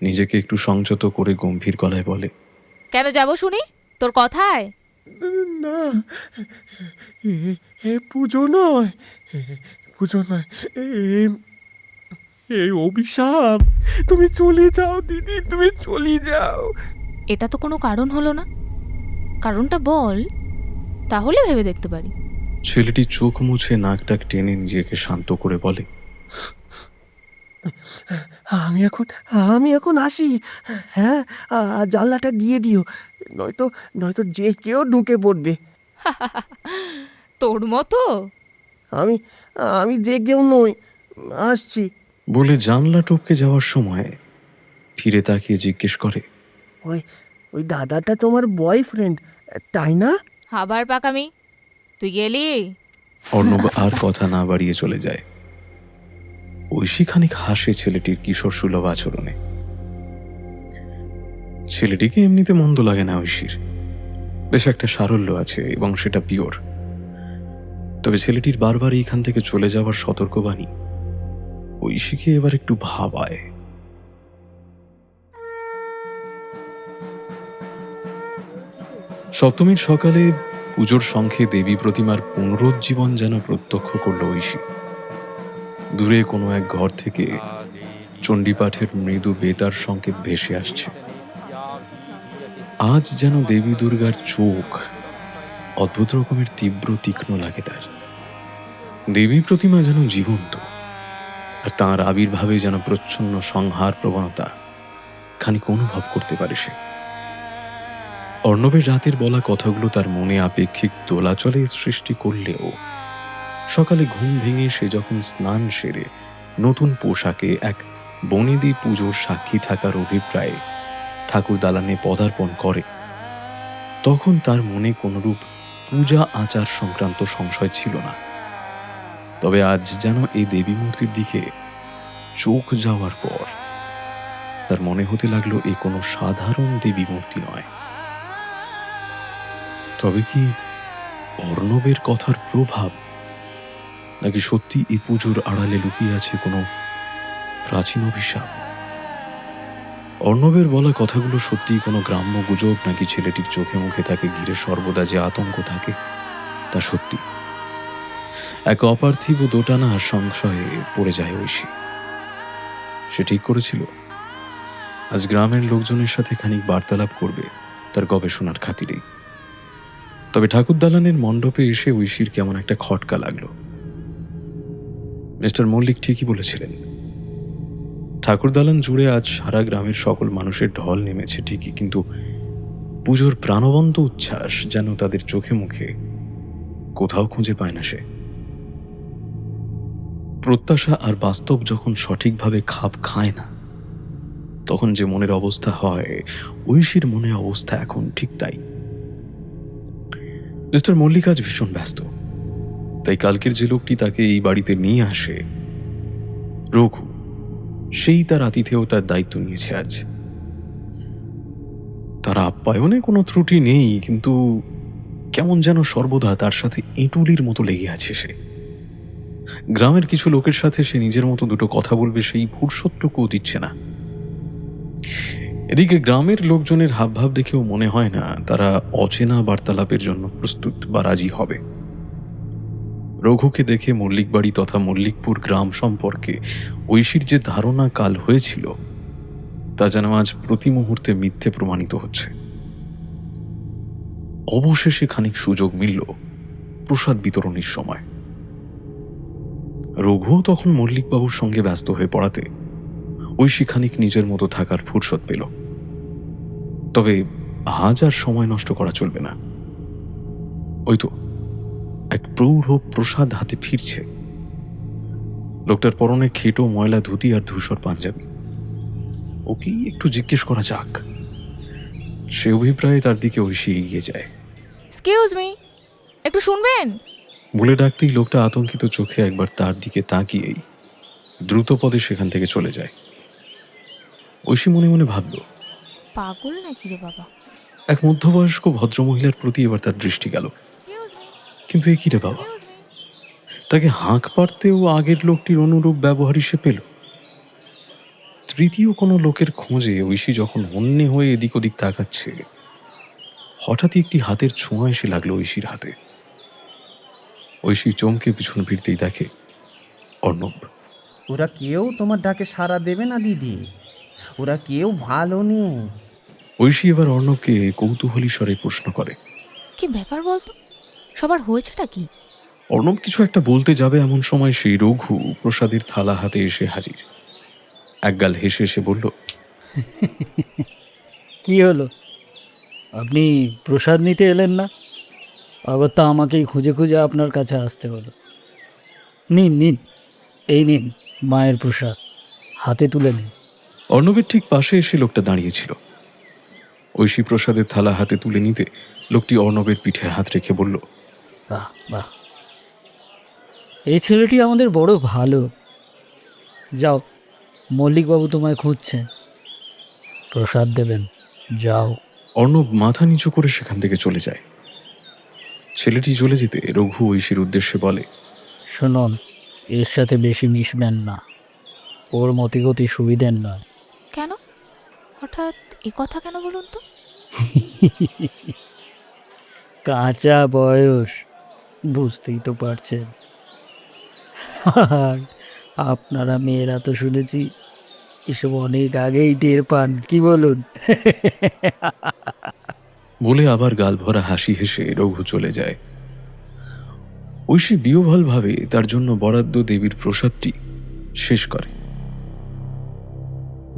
নিজেকে একটু সংযত করে গম্ভীর গলায় বলে, কেন যাব শুনি? তোর কথায়? না, এ পুজো নয়, পুজো নয়, এই অভিশাপ। তুমি চলে যাও দিদি, তুমি চলে যাও। এটা তো কোনো কারণ হলো না। কারণটা বল, তাহলে ভেবে দেখতে পারি। ছেলেটি চোখ মুছে নাক টাক টেনে নিজেকে শান্ত করে বলে, আমি এখন আসি। হ্যাঁ, জানলাটা দিয়ে দিও, নয়তো নয়তো যে কেউ ঢুকে পড়বে। তোর মতো? আমি আমি যে কেউ নই, আসছি। বলে জানলা টপকে যাওয়ার সময় ফিরে তাকিয়ে জিজ্ঞেস করে, ওই ওই দাদাটা তোমার বয়ফ্রেন্ড, তাই না? আবার পাকামি? তুই গেলি? অর্ণব আর কথা না বাড়িয়ে চলে যায়। ঐশী খানিক হাসে ছেলেটির কিশোর সুলভ আচরণে। ছেলেটিকে এমনিতে মন্দ লাগে না ঐশীর, বেশ একটা সারল্য আছে এবং সেটা পিওর। তবে ছেলেটির বারবার এইখান থেকে চলে যাওয়ার সতর্কবাণী ঐশীকে এবার একটু ভাবায়। সপ্তমীর সকালে পুজোর শঙ্খে দেবী প্রতিমার পুনরুজ্জীবন যেন প্রত্যক্ষ করল ঐশী। দূরে কোনো এক ঘর থেকে চণ্ডীপাঠের মৃদু বেতার সংকেত ভেসে আসছে। আজ যেন দেবী দুর্গার চোখ অদ্ভুত রকমের তীব্র তীক্ষ্ণ লাগে তার। দেবী প্রতিমা যেন জীবন্ত, আর তাঁর আবির্ভাবে যেন প্রচ্ছন্ন সংহার প্রবণতা খানিক অনুভব করতে পারে সে। অর্ণবের রাতের বলা কথাগুলো তার মনে আপেক্ষিক দোলাচলের সৃষ্টি করলেও সকালে ঘুম ভেঙে সে যখন স্নান সেরে নতুন পোশাকে এক বনেদি পুজোর সাক্ষী থাকার অভিপ্রায়ে ঠাকুর দালানে পদার্পণ করে, তখন তার মনে কোনরূপ পূজা আচার সংক্রান্ত সংশয় ছিল না। তবে আজ যেন এই দেবী মূর্তির দিকে চোখ যাওয়ার পর তার মনে হতে লাগলো এ কোনো সাধারণ দেবী মূর্তি নয়। তবে কি অর্ণবের কথার প্রভাব, নাকি সত্যি এই পুজোর আড়ালে লুকিয়ে আছে কোনো প্রাচীন অভিশাপ? অর্ণবের বলা কথাগুলো সত্যি কোনো গ্রাম্য গুজব, নাকি ছেলেটির চোখে মুখে তাকে ঘিরে সর্বদা যে আতঙ্ক থাকে তা সত্যি? এক অপার্থিব দোটানা সংশয়ে পড়ে যায় ঐশী। সে ঠিক করেছিল আজ গ্রামের লোকজনের সাথে খানিক বার্তালাপ করবে তার গবেষণার খাতিরেই। তবে ঠাকুর দালানের মণ্ডপে এসে ঐশীর কেমন একটা খটকা লাগলো। মিস্টার মল্লিক ঠিকই বলেছিলেন, ঠাকুর দালান জুড়ে আজ সারা গ্রামের সকল মানুষের ঢল নেমেছে ঠিকই, কিন্তু পুজোর প্রাণবন্ত উচ্ছ্বাস যেন তাদের চোখে মুখে কোথাও খুঁজে পায় না সে। প্রত্যাশা আর বাস্তব যখন সঠিকভাবে খাপ খায় না, তখন যে মনের অবস্থা হয়, ঐশীর মনে অবস্থা এখন ঠিক তাই। মিস্টার মল্লিক আজ ভীষণ ব্যস্ত, তাই কালকের যে লোকটি তাকে এই বাড়িতে নিয়ে আসে, রঘু, সেই তার আতিথেয় তার দায়িত্ব নিয়েছে আজ। তার আপ্যায়নে কোনো ত্রুটি নেই, কিন্তু কেমন যেন সর্বদা তার সাথে এঁটুলির মতো লেগে আছে সে। গ্রামের কিছু লোকের সাথে সে নিজের মতো দুটো কথা বলবে, সেই ফুরসতটুকুও দিচ্ছে না। এদিকে গ্রামের লোকজনের হাবভাব দেখেও মনে হয় না তারা অচেনা বার্তালাপের জন্য প্রস্তুত বা রাজি হবে। রঘুকে দেখে মল্লিক বাড়ি তথা মল্লিকপুর গ্রাম সম্পর্কে ঐশীর যে ধারণা কাল হয়েছিল, তা যেন আজ প্রতি মুহূর্তে মিথ্যে প্রমাণিত হচ্ছে। অবশেষে খানিক সুযোগ মিলল প্রসাদ বিতরণের সময়। রঘুও তখন মল্লিকবাবুর সঙ্গে ব্যস্ত হয়ে পড়াতে ঐশী খানিক নিজের মতো থাকার ফুরসত পেল। তবে আজ আর সময় নষ্ট করা চলবে না। ওই তো এক প্রৌঢ় প্রসাদ হাতে ফিরছে। লোকটার পরনে খেটো ময়লা ধুতি আর ধূসর পাঞ্জাবি। ওকেই একটু জিজ্ঞেস করা যাক। সে অভিপ্রায়ে তার দিকে ঐশী এগিয়ে যায়। এক্সকিউজ মি, একটু শুনবেন? বলে ডাকতেই লোকটা আতঙ্কিত চোখে একবার তার দিকে তাকিয়েই দ্রুত পদে সেখান থেকে চলে যায়। ঐশী মনে মনে ভাবল, পাগল নাকি রে বাবা? এক মধ্যবয়স্ক ভদ্রমহিলার প্রতি এবার তার দৃষ্টি গেল। এক্সকিউজ মি, কিন্তু এ কি রে বাবা, এক্সকিউজ মি। তাকে হাঁক পারতেও আগের লোকটির অনুরূপ ব্যবহারই সে পেল। তৃতীয় কোনো লোকের খোঁজে ঐশী যখন হন্যে হয়ে এদিক ওদিক তাকাচ্ছে, হঠাৎই একটি হাতের ছোঁয়া এসে লাগলো ঐশীর হাতে। ঐশী চমকে পিছন ফিরতেই দেখে অর্ণব। ওরা কেউ তোমার ডাকে সাড়া দেবে না দিদি, ওরা কেউ ভালো নেই। ঐশী এবার অর্ণবকে কৌতূহলী স্বরে প্রশ্ন করে। কি ব্যাপার বলতো, সবার হয়েছেটা কি? অর্ণব কিছু একটা বলতে যাবে এমন সময় সেই রঘু প্রসাদের থালা হাতে এসে হাজির। একগাল হেসে এসে বলল, কি হলো, আপনি প্রসাদ নিতে এলেন না? অগত্যা আমাকেই খুঁজে খুঁজে আপনার কাছে আসতে হলো। নিন নিন, এই নিন মায়ের প্রসাদ, হাতে তুলে নিন। অর্ণবের ঠিক পাশে এসে লোকটা দাঁড়িয়েছিল। ঐশী প্রসাদের থালা হাতে তুলে নিতে লোকটি অর্ণবের পিঠে হাত রেখে বলল, বাহ বাহ, এই ছেলেটি আমাদের বড় ভালো। যাও, মল্লিকবাবু তোমায় খুঁজছেন, প্রসাদ দেবেন, যাও। অর্ণব মাথা নিচু করে সেখান থেকে চলে যায়। ছেলেটি চলে যেতে রঘু ঐশীর উদ্দেশ্যে বলে, শুনুন, এর সাথে বেশি মিশবেন না, ওর মতিগতি সুবিধের নয়। কেন হঠাৎ এ কথা কেন বলুন তো? কাঁচা বয়স, বুঝতেই তো পারছেন। আর আপনারা মেয়েরা তো শুনেছি এসব অনেক আগেই টের পান, কি বলুন? বলে আবার গাল ভরা হাসি হেসে রঘু চলে যায়। ঐশী বিহ্বল ভাবে তার জন্য বরাদ্দ দেবীর প্রসাদটি শেষ করে।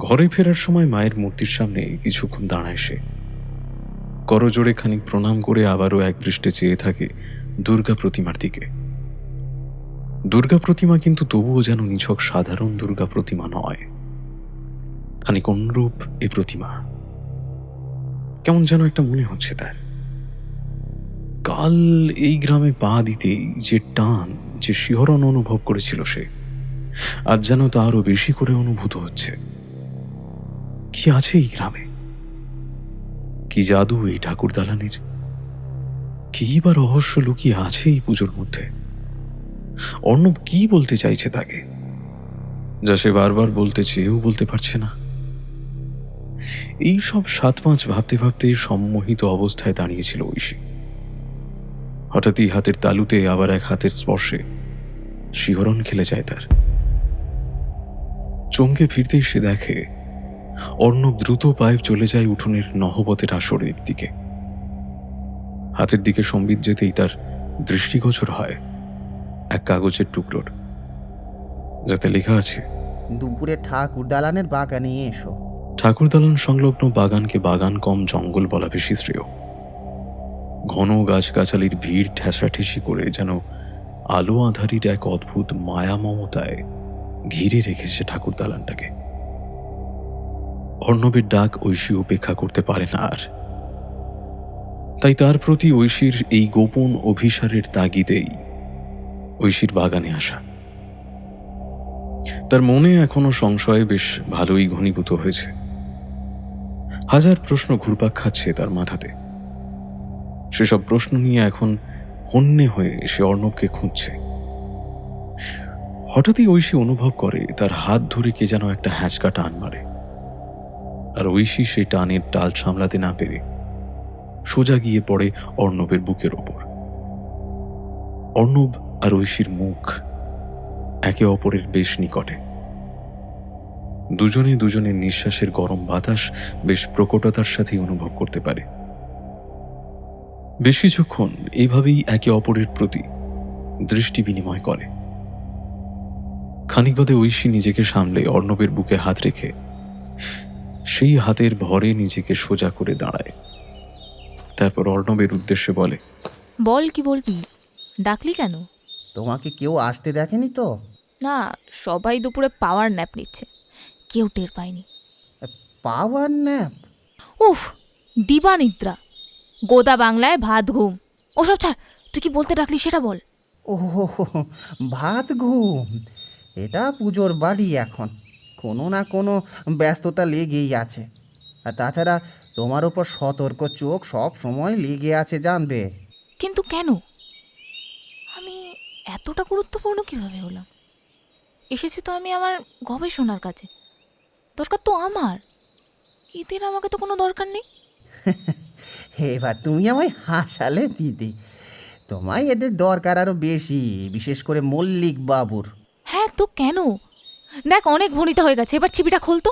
ঘরে ফেরার সময় মায়ের মূর্তির সামনে কিছুক্ষণ দাঁড়ায় সে। করজোড়ে খানিক প্রণাম করে আবারও একদৃষ্টে চেয়ে থাকে দুর্গা প্রতিমার দিকে। দুর্গা প্রতিমা কিন্তু তবুও যেন নিছক সাধারণ দুর্গা প্রতিমা নয়, খানিক অনুরূপ এ প্রতিমা। কেমন যেন একটা মনে হচ্ছে তার। কাল এই গ্রামে পা দিতেই যে টান, যে শিহরণ অনুভব করেছিল সে, আজ যেন তা আরো বেশি করে অনুভূত হচ্ছে। কি আছে এই গ্রামে, কি জাদু এই ঠাকুর দালানের, কি বা রহস্য লুকিয়ে আছে এই পুজোর মধ্যে? অর্ণব কি বলতে চাইছে তাকে, যা সে বারবার বলতে চেয়েও বলতে পারছে না? এই সব ৭-৫ ভাবতে ভাবতে সম্মোহিত অবস্থায় দাঁড়িয়েছিল ঐশী। হঠাৎই হাতের তালুতে আবার এক হাতের স্পর্শে শিহরণ খেলে যায় তার। চমকে ফিরতেই সে দেখে অর্ণব দ্রুত পায়ে চলে যায় উঠোনের নহবতের আসরের দিকে। হাতের দিকে সম্বিত যেতেই তার দৃষ্টিগোচর হয় এক কাগজের টুকরোর, যাতে লেখা আছে, দুপুরে ঠাকুর দালানের বাগানে এসো। ঠাকুর দালান সংলগ্ন বাগানকে বাগান কম জঙ্গল বলা বেশি শ্রেয়। ঘন গাছগাছালির ভিড় ঠেসাঠেসি করে যেন আলো আঁধারির এক অদ্ভুত মায়া মমতায় ঘিরে রেখেছে ঠাকুর দালানটাকে। অর্ণবের ডাক ঐশী উপেক্ষা করতে পারে না আর, তাই তার প্রতি ঐশীর এই গোপন অভিসারের তাগিদেই ঐশীর বাগানে আসা। তার মনে এখনো সংশয় বেশ ভালোই ঘনীভূত হয়েছে। হাজার প্রশ্ন ঘুরপাক খাচ্ছে তার মাথাতে। সেসব প্রশ্ন নিয়ে এখন হন্যে হয়ে সে অর্ণবকে খুঁজছে। হঠাৎই ঐশী অনুভব করে তার হাত ধরে কে যেন একটা হ্যাঁচকা টান মারে, আর ঐশী সেই টানের টাল সামলাতে না পেরে সোজা গিয়ে পড়ে অর্ণবের বুকের ওপর। অর্ণব আর ঐশীর মুখ একে অপরের বেশ নিকটে। দুজনে দুজনের নিঃশ্বাসের গরম বাতাস বেশ প্রকটতার সাথেই অনুভব করতে পারে। বেশ কিছুক্ষণ এইভাবেই একে অপরের প্রতি দৃষ্টি বিনিময় করে। খানিক বাদে ঐশী নিজেকে সামলে অর্ণবের বুকে হাত রেখে সেই হাতের ভরে নিজেকে সোজা করে দাঁড়ায়। তারপর অর্ণবের উদ্দেশ্যে বলে, বল কি বলবি, ডাকলি কেন? তোমাকে কেউ আসতে দেখেনি তো? না, সবাই দুপুরে পাওয়ার ন্যাপ নিচ্ছে, কেউ টের পায়নি। Power nap? উফ, দিবা নিদ্রা, গোদা বাংলায় ভাত ঘুম, ওসব ছাড়, তুই কি বলতে ডাকলি সেটা বল। ও, ভাত ঘুম। এটা পুজোর বাড়ি, এখন কোনো না কোনো ব্যস্ততা লেগেই আছে। আর তাছাড়া তোমার ওপর সতর্ক চোখ সব সময় লেগে আছে, জানবে। কিন্তু কেন? আমি এতটা গুরুত্বপূর্ণ কিভাবে হলাম? এসেছি তো আমি আমার গবেষণার কাছে, দরকার তো আমার, এদের আমাকে তো কোনো দরকার নেই। এবার তুমি আমায় হাসালে দিদি। তোমায় এদের দরকার আরও বেশি, বিশেষ করে মল্লিক বাবুর। হ্যাঁ তো কেন? দেখ, অনেক ভনিতা হয়ে গেছে, এবার ছিপিটা খোলতো।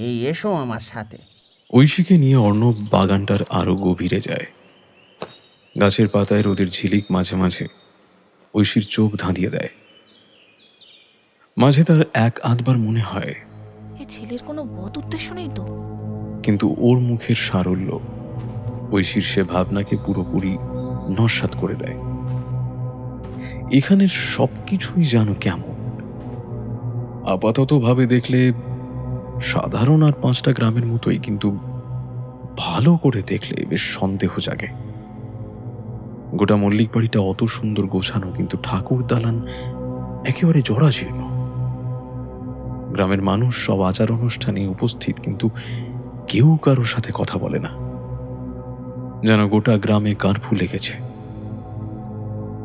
এই এসো আমার সাথে। ঐশীকে নিয়ে অর্ণব বাগানটার আরো গভীরে যায়। গাছের পাতায় রোদের ঝিলিক মাঝে মাঝে ঐশীর চোখ ধাঁধিয়ে দেয়। মাঝে তার এক আধবার মনে হয়, এ ছেলের কোনো বদ উদ্দেশ্য নেই তো? কিন্তু ওর মুখের সারল্য ঐশীর সে ভাবনাকে পুরোপুরি নস্যাৎ করে দেয়। এখানের সবকিছুই যেন কেমন। আপাতত ভাবে দেখলে সাধারণ আর 5টা গ্রামের মতোই, কিন্তু ভালো করে দেখলে বেশ সন্দেহ জাগে। গোটা মল্লিক বাড়িটা অত সুন্দর গোছানো, কিন্তু ঠাকুর দালান একেবারে জরাজীর্ণ। গ্রামের মানুষ সব আচার অনুষ্ঠানে উপস্থিত, কিন্তু কেউ কারোর সাথে কথা বলে না, যেন গোটা গ্রামে কারফিউ লেগেছে।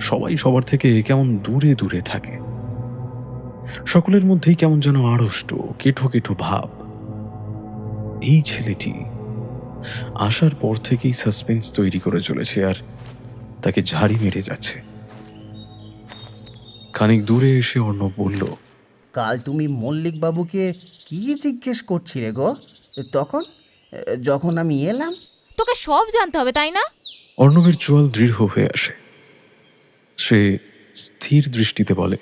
সবাই সবার থেকে কেমন দূরে দূরে থাকে। সকলের মধ্যেই কেমন যেন আড়ষ্ট কেঠো কেঠো ভাব। এই ছেলেটি আসার পর থেকেই সাসপেন্স তৈরি করে চলেছে, আর তাকে ঝাড়ি মেরে যাচ্ছে। খানিক দূরে এসে অর্ণব বলল, কাল তুমি মল্লিক বাবুকে কি জিজ্ঞেস করছিলে গো তখন, যখন আমি এলাম? তোকে সব জানতে হবে, তাই না? অর্ণবের চোয়াল দৃঢ় হয়ে আসে। সে স্থির দৃষ্টিতে বলে,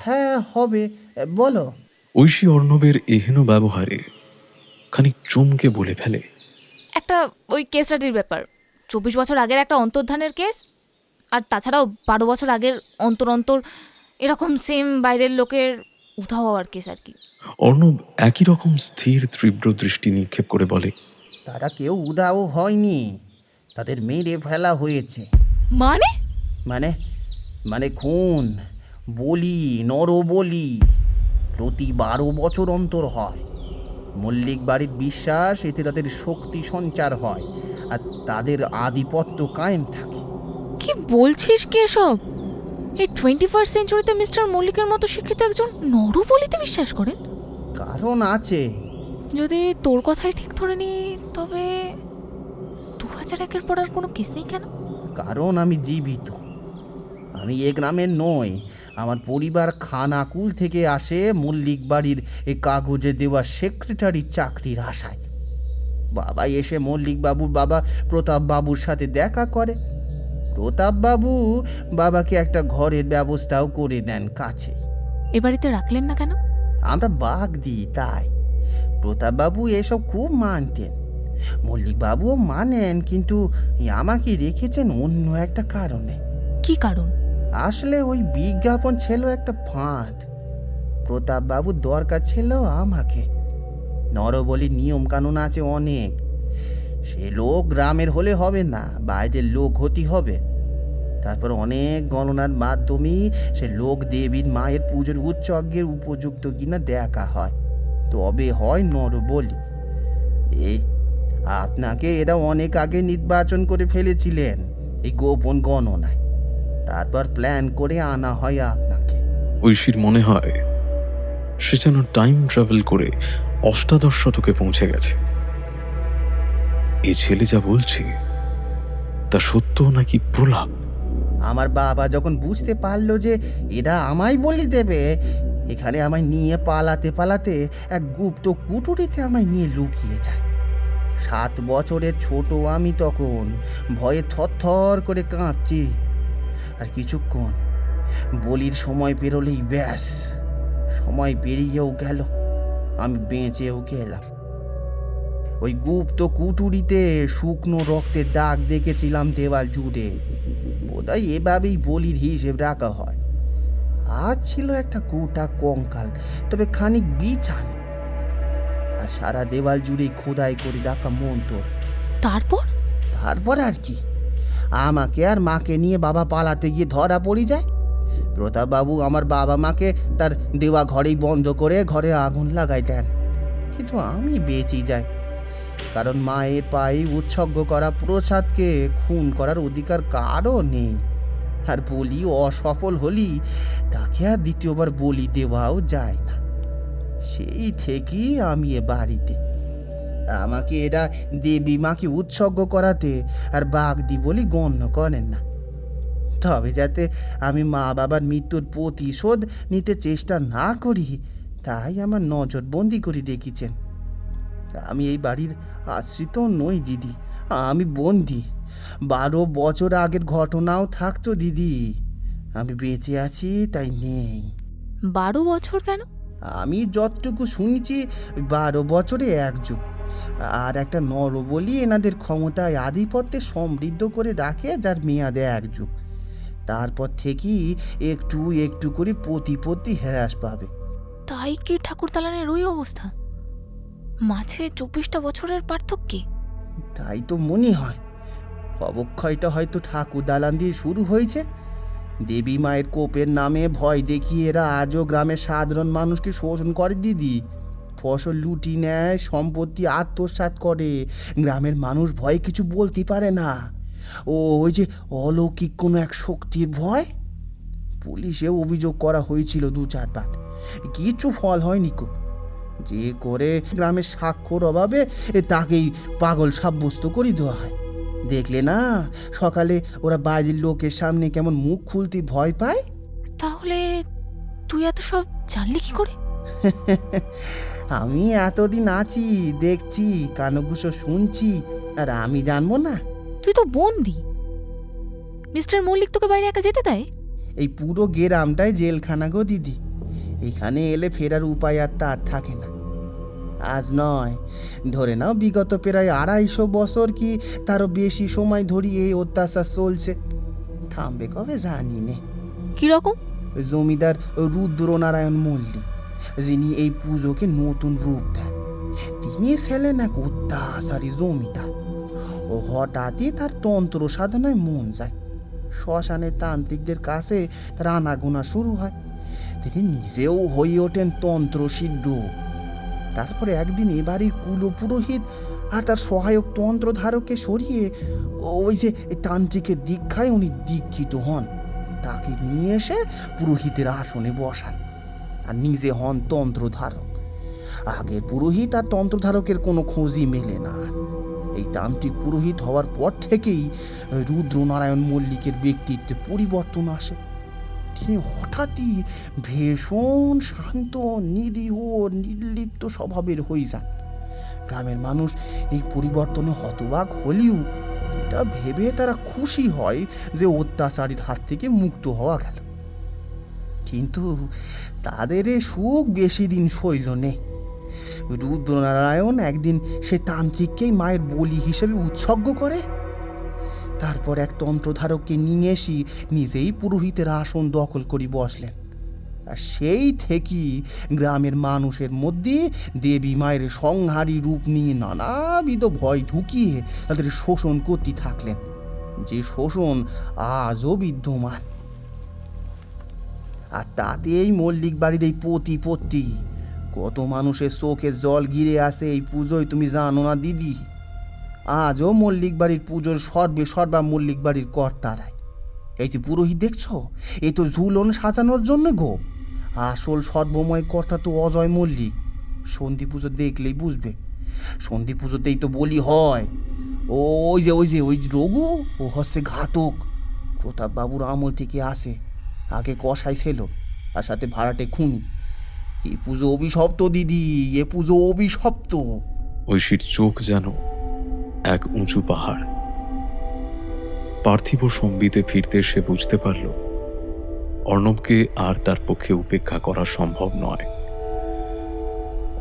হ্যাঁ হবে, বলো। ঐশী অর্ণবের এহেন ব্যবহারে খানিক চমকে বলে ফেলে, একটা ওই কেসটাটির ব্যাপার, 24 বছর আগের একটা অন্তর্ধানের কেস, আর তাছাড়াও 12 বছর আগের অন্তর অন্তর এরকম সেম বাইরের লোকের উধাও হওয়ার কেস আর কি। অর্ণব একই রকম স্থির তীব্র দৃষ্টি নিক্ষেপ করে বলে, তারা কেউ উদাও হয়নি, তাদের মেরে ফেলা হয়েছে। মানে? মানে মানে খুন, বলি, নরবলি প্রতি 12 বছর অন্তর হয়। মল্লিক বাড়ির বিশ্বাস এতে তাদের শক্তি সঞ্চার হয় আর তাদের আধিপত্য কায়েম থাকে। কি বলছিস কি এসব? এই 21st সেঞ্চুরিতে মিস্টার মল্লিকের মতো শিক্ষিত একজন নরবলিতে বিশ্বাস করেন? কারণ আছে। যদি তোর কথাই ঠিক ধরে নি, তবে 2001-এর পর আর কোনো কেস নেই কেন? কারণ আমি জীবিত। আমি এ গ্রামের নই, আমার পরিবার খানাকুল থেকে আসে মল্লিক বাড়ির এই কাগজে দেওয়া সেক্রেটারির চাকরির আশায়। বাবা এসে মল্লিক বাবুর বাবা প্রতাপ বাবুর সাথে দেখা করে। প্রতাপ বাবু বাবাকে একটা ঘরের ব্যবস্থাও করে দেন কাছে। এ বাড়িতে রাখলেন না কেন? আমরা বাঘ দিই তাই। প্রতাপ বাবু এসব খুব মানতেন, মল্লিক বাবুও মানেন, কিন্তু আমাকে রেখেছেন অন্য একটা কারণে। কি কারণ? আসলে ওই বিজ্ঞাপন ছিল একটা ফাঁদ। প্রতাপ বাবুর দরকার ছিল আমাকে। নরবলির নিয়ম কানুন আছে অনেক, সে লোক গ্রামের হলে হবে না, বাইরের লোক হতে হবে। তারপর অনেক গণনার মাধ্যমেই সে লোক দেবীর মায়ের পুজোর উৎসর্গের উপযুক্ত কিনা দেখা হয়, তবে হয় নরবলি। এই আপনাকে এরা অনেক আগে নির্বাচন করে ফেলেছিলেন এই গোপন গণনায়, তারপর প্ল্যান করে আনা হয় আপনাকে। ঐশীর মনে হয় সে যেন টাইম ট্রাভেল করে 18 শতকে পৌঁছে গেছে। এই ছেলে যা বলছে তা সত্য নাকি প্রলাপ? আমার বাবা যখন বুঝতে পারলো যে এরা আমায় বলি দেবে, এখানে আমায় নিয়ে পালাতে পালাতে এক গুপ্ত কুঠুরিতে আমায় নিয়ে লুকিয়ে যায়। 7 বছরের ছোট আমি তখন ভয়ে থরথর করে কাঁপছি। আর কিছুক্ষণ বলির সময় পেরোলেই ব্যাস, সময় পেরিয়েও গেল, আমি বেঁচেও গেলাম। ওই গুপ্ত কুটুরিতে শুকনো রক্তের দাগ দেখেছিলাম দেওয়াল জুড়ে, বোধহয় এভাবেই বলির হিসেব রাখা হয়। আজ ছিল একটা গোটা কঙ্কাল, তবে খানিক বিছান, আর সারা দেওয়াল জুড়ে খোদাই করে রাখা মন্তর। তারপর তারপর আর কি, আমাকে আর মাকে নিয়ে বাবা পালাতে গিয়ে ধরা পড়ে যায়। প্রতাপবাবু আমার বাবা মাকে তার দেওয়া ঘরেই বন্ধ করে ঘরে আগুন লাগাই দেন, কিন্তু আমি বেঁচে যাই, কারণ মায়ের পায়ে উৎসর্গ করা প্রসাদকে খুন করার অধিকার কারও নেই। আর বলি অসফল হলি তাকে আর দ্বিতীয়বার বলি দেওয়াও যায় না। সেই থেকেই আমি এ বাড়িতে। আমাকে এরা দেবী মাকে উৎসর্গ করাতে আর বাগদি বলি গণ্য করেন না। তবে যাতে আমি মা বাবার মৃত্যুর প্রতিশোধ নিতে চেষ্টা না করি, তাই আমার নজরবন্দি করে রেখেছেন। আমি এই বাড়ির আশ্রিত নই দিদি, আমি বন্দি। 12 বছর আগের ঘটনাও থাকতো দিদি, আমি বেঁচে আছি তাই নেই। 12 বছর কেন? আমি যতটুকু শুনেছি 12 বছরে এক যুগ, আর একটা নরবলি এনাদের ক্ষমতায় আধিপত্যে সমৃদ্ধ করে রাখে, যার মেয়াদে এক যুগ। তারপর থেকেই একটু একটু করে প্রতিপত্তি হ্রাস পাবে। তাই কি ঠাকুর দালানের ওই অবস্থা? মাঝে 24টা বছরের পার্থক্যে? তাই তো মনে হয়। অবক্ষয়টা হয়তো ঠাকুর দালান দিয়ে শুরু হয়েছে। দেবী মায়ের কোপের নামে ভয় দেখিয়ে এরা আজও গ্রামের সাধারণ মানুষকে শোষণ করে দিদি। ফসল লুটি নেয়, সম্পত্তি আত্মসাৎ করে, গ্রামের মানুষ ভয়ে কিছু বলতে পারে না। ওই যে অলৌকিক কোনো এক শক্তির ভয়। পুলিশে অভিযোগ করা হয়েছিল 2-4 বার, কিছু ফল হয়নি কো। যে করে গ্রামের সাক্ষর অভাবে তাকেই পাগল সাব্যস্ত করে দেওয়া হয়। দেখলে না সকালে ওরা বাইরের লোকের সামনে কেমন মুখ খুলতে ভয় পায়। তাহলে তুই এত সব জানলি কি করে? আমি এতদিন আছি, দেখছি, কানগুসো শুনছি, আর আমি জানবো না? তুই তো বন্দি। মিস্টার মল্লিক তোকে বাইরে একা যেতে দেয়? এই পুরো গ্রামটাই জেলখানা গো দিদি। এখানে এলে ফেরার উপায় আর তার থাকে না। আজ নয়, ধরে নাও বিগত প্রায় 250 বছর কি তারও বেশি সময় ধরে এই অত্যাচার চলছে। থামবে কবে জানি নে। কিরকম? জমিদার রুদ্রনারায়ণ মল্লিক, যিনি এই পুজোকে নতুন রূপ দেন, তিনি ছিলেন এক অত্যাচারী জমিদার। ও হঠাৎই তার তন্ত্র সাধনায় মন যায়। শ্মশানের তান্ত্রিকদের কাছে তার আনাগোনা শুরু হয়। তিনি নিজেও হয়ে ওঠেন তন্ত্রসিদ্ধ। তারপরে একদিন এ বাড়ির কুলপুরোহিত আর তার সহায়ক তন্ত্রধারককে সরিয়ে ওই যে তান্ত্রিকের দীক্ষায় উনি দীক্ষিত হন। তাকে নিয়ে এসে পুরোহিতের আসনে বসান, আর নিজে হন তন্ত্রধারক। আগের পুরোহিত আর তন্ত্রধারকের কোনো খোঁজই মেলে না। এই তান্ত্রিক পুরোহিত হওয়ার পর থেকেই রুদ্রনারায়ণ মল্লিকের ব্যক্তিত্বে পরিবর্তন আসে। তিনি হঠাৎই ভীষণ শান্ত, নিরীহ, নির্লিপ্ত স্বভাবের হয়ে যান। গ্রামের মানুষ এই পরিবর্তনে হতবাক হলেও এটা ভেবে তারা খুশি হয় যে অত্যাচারীর হাত থেকে মুক্ত হওয়া গেল। কিন্তু তাদের এ সুখ বেশি দিন সইল নে। রুদ্রনারায়ণ একদিন সে তান্ত্রিককেই মায়ের বলি হিসেবে উৎসর্গ করে। তারপর এক তন্ত্রধারককে নিয়ে এসে নিজেই পুরোহিতের আসন দখল করে বসলেন। আর সেই থেকেই গ্রামের মানুষের মধ্যে দেবী মায়ের সংহারী রূপ নিয়ে নানাবিধ ভয় ঢুকিয়ে তাদের শোষণ করতে থাকলেন, যে শোষণ আজও বিদ্যমান। আর তাতেই মল্লিক বাড়ির এই প্রতিপত্তি। কত মানুষের চোখের জল গিরে আসে এই পুজোয়, তুমি জানো না দিদি? আজও মল্লিক বাড়ির পুজোর সর্বা মল্লিক বাড়ির কর্তারাই। এই যে পুরোহিত দেখছো, এ তো ঝুলন সাজানোর জন্য গো। আসল সর্বময় কর্তা তো অজয় মল্লিক। সন্ধি পুজো দেখলেই বুঝবে। সন্ধি পুজোতেই তো বলি হয়। ওই যে রঘু, ও হচ্ছে ঘাতক। প্রতাপবাবুর আমল থেকে আসে, আগে কষাই ছিল, আর সাথে ভাড়াটে খুনি। এই পুজো অভিশপ্ত দিদি, এ পুজো অভিশপ্ত। ঐশীর চোখ যেন এক উঁচু পাহাড়। পার্থিব সম্বিতে ফিরতে সে বুঝতে পারল অর্ণবকে আর তার পক্ষে উপেক্ষা করা সম্ভব নয়।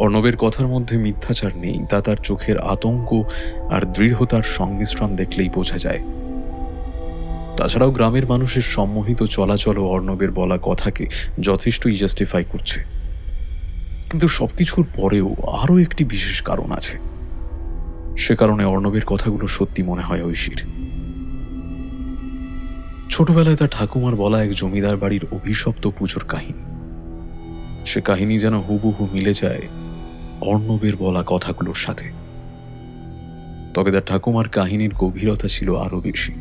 অর্ণবের কথার মধ্যে মিথ্যাচার নেই, তা তার চোখের আতঙ্ক আর দৃঢ়তার সংমিশ্রণ দেখলেই বোঝা যায়। তাছাড়াও গ্রামের মানুষের সম্মোহিত চলাচলও অর্ণবের বলা কথাকে যথেষ্টই জাস্টিফাই করছে। কিন্তু সবকিছুর পরেও আরও একটি বিশেষ কারণ আছে। সে কারণে অর্ণবের কথাগুলো সত্যি মনে হয় ঐশীর। ছোটবেলায় তার ঠাকুমার বলা এক জমিদার বাড়ির অভিশপ্ত পুজোর কাহিনী, সে কাহিনী যেন হুবহু মিলে যায় অর্ণবের বলা কথাগুলোর সাথে। তবে তার ঠাকুমার কাহিনীর গভীরতা ছিল আরো বেশি।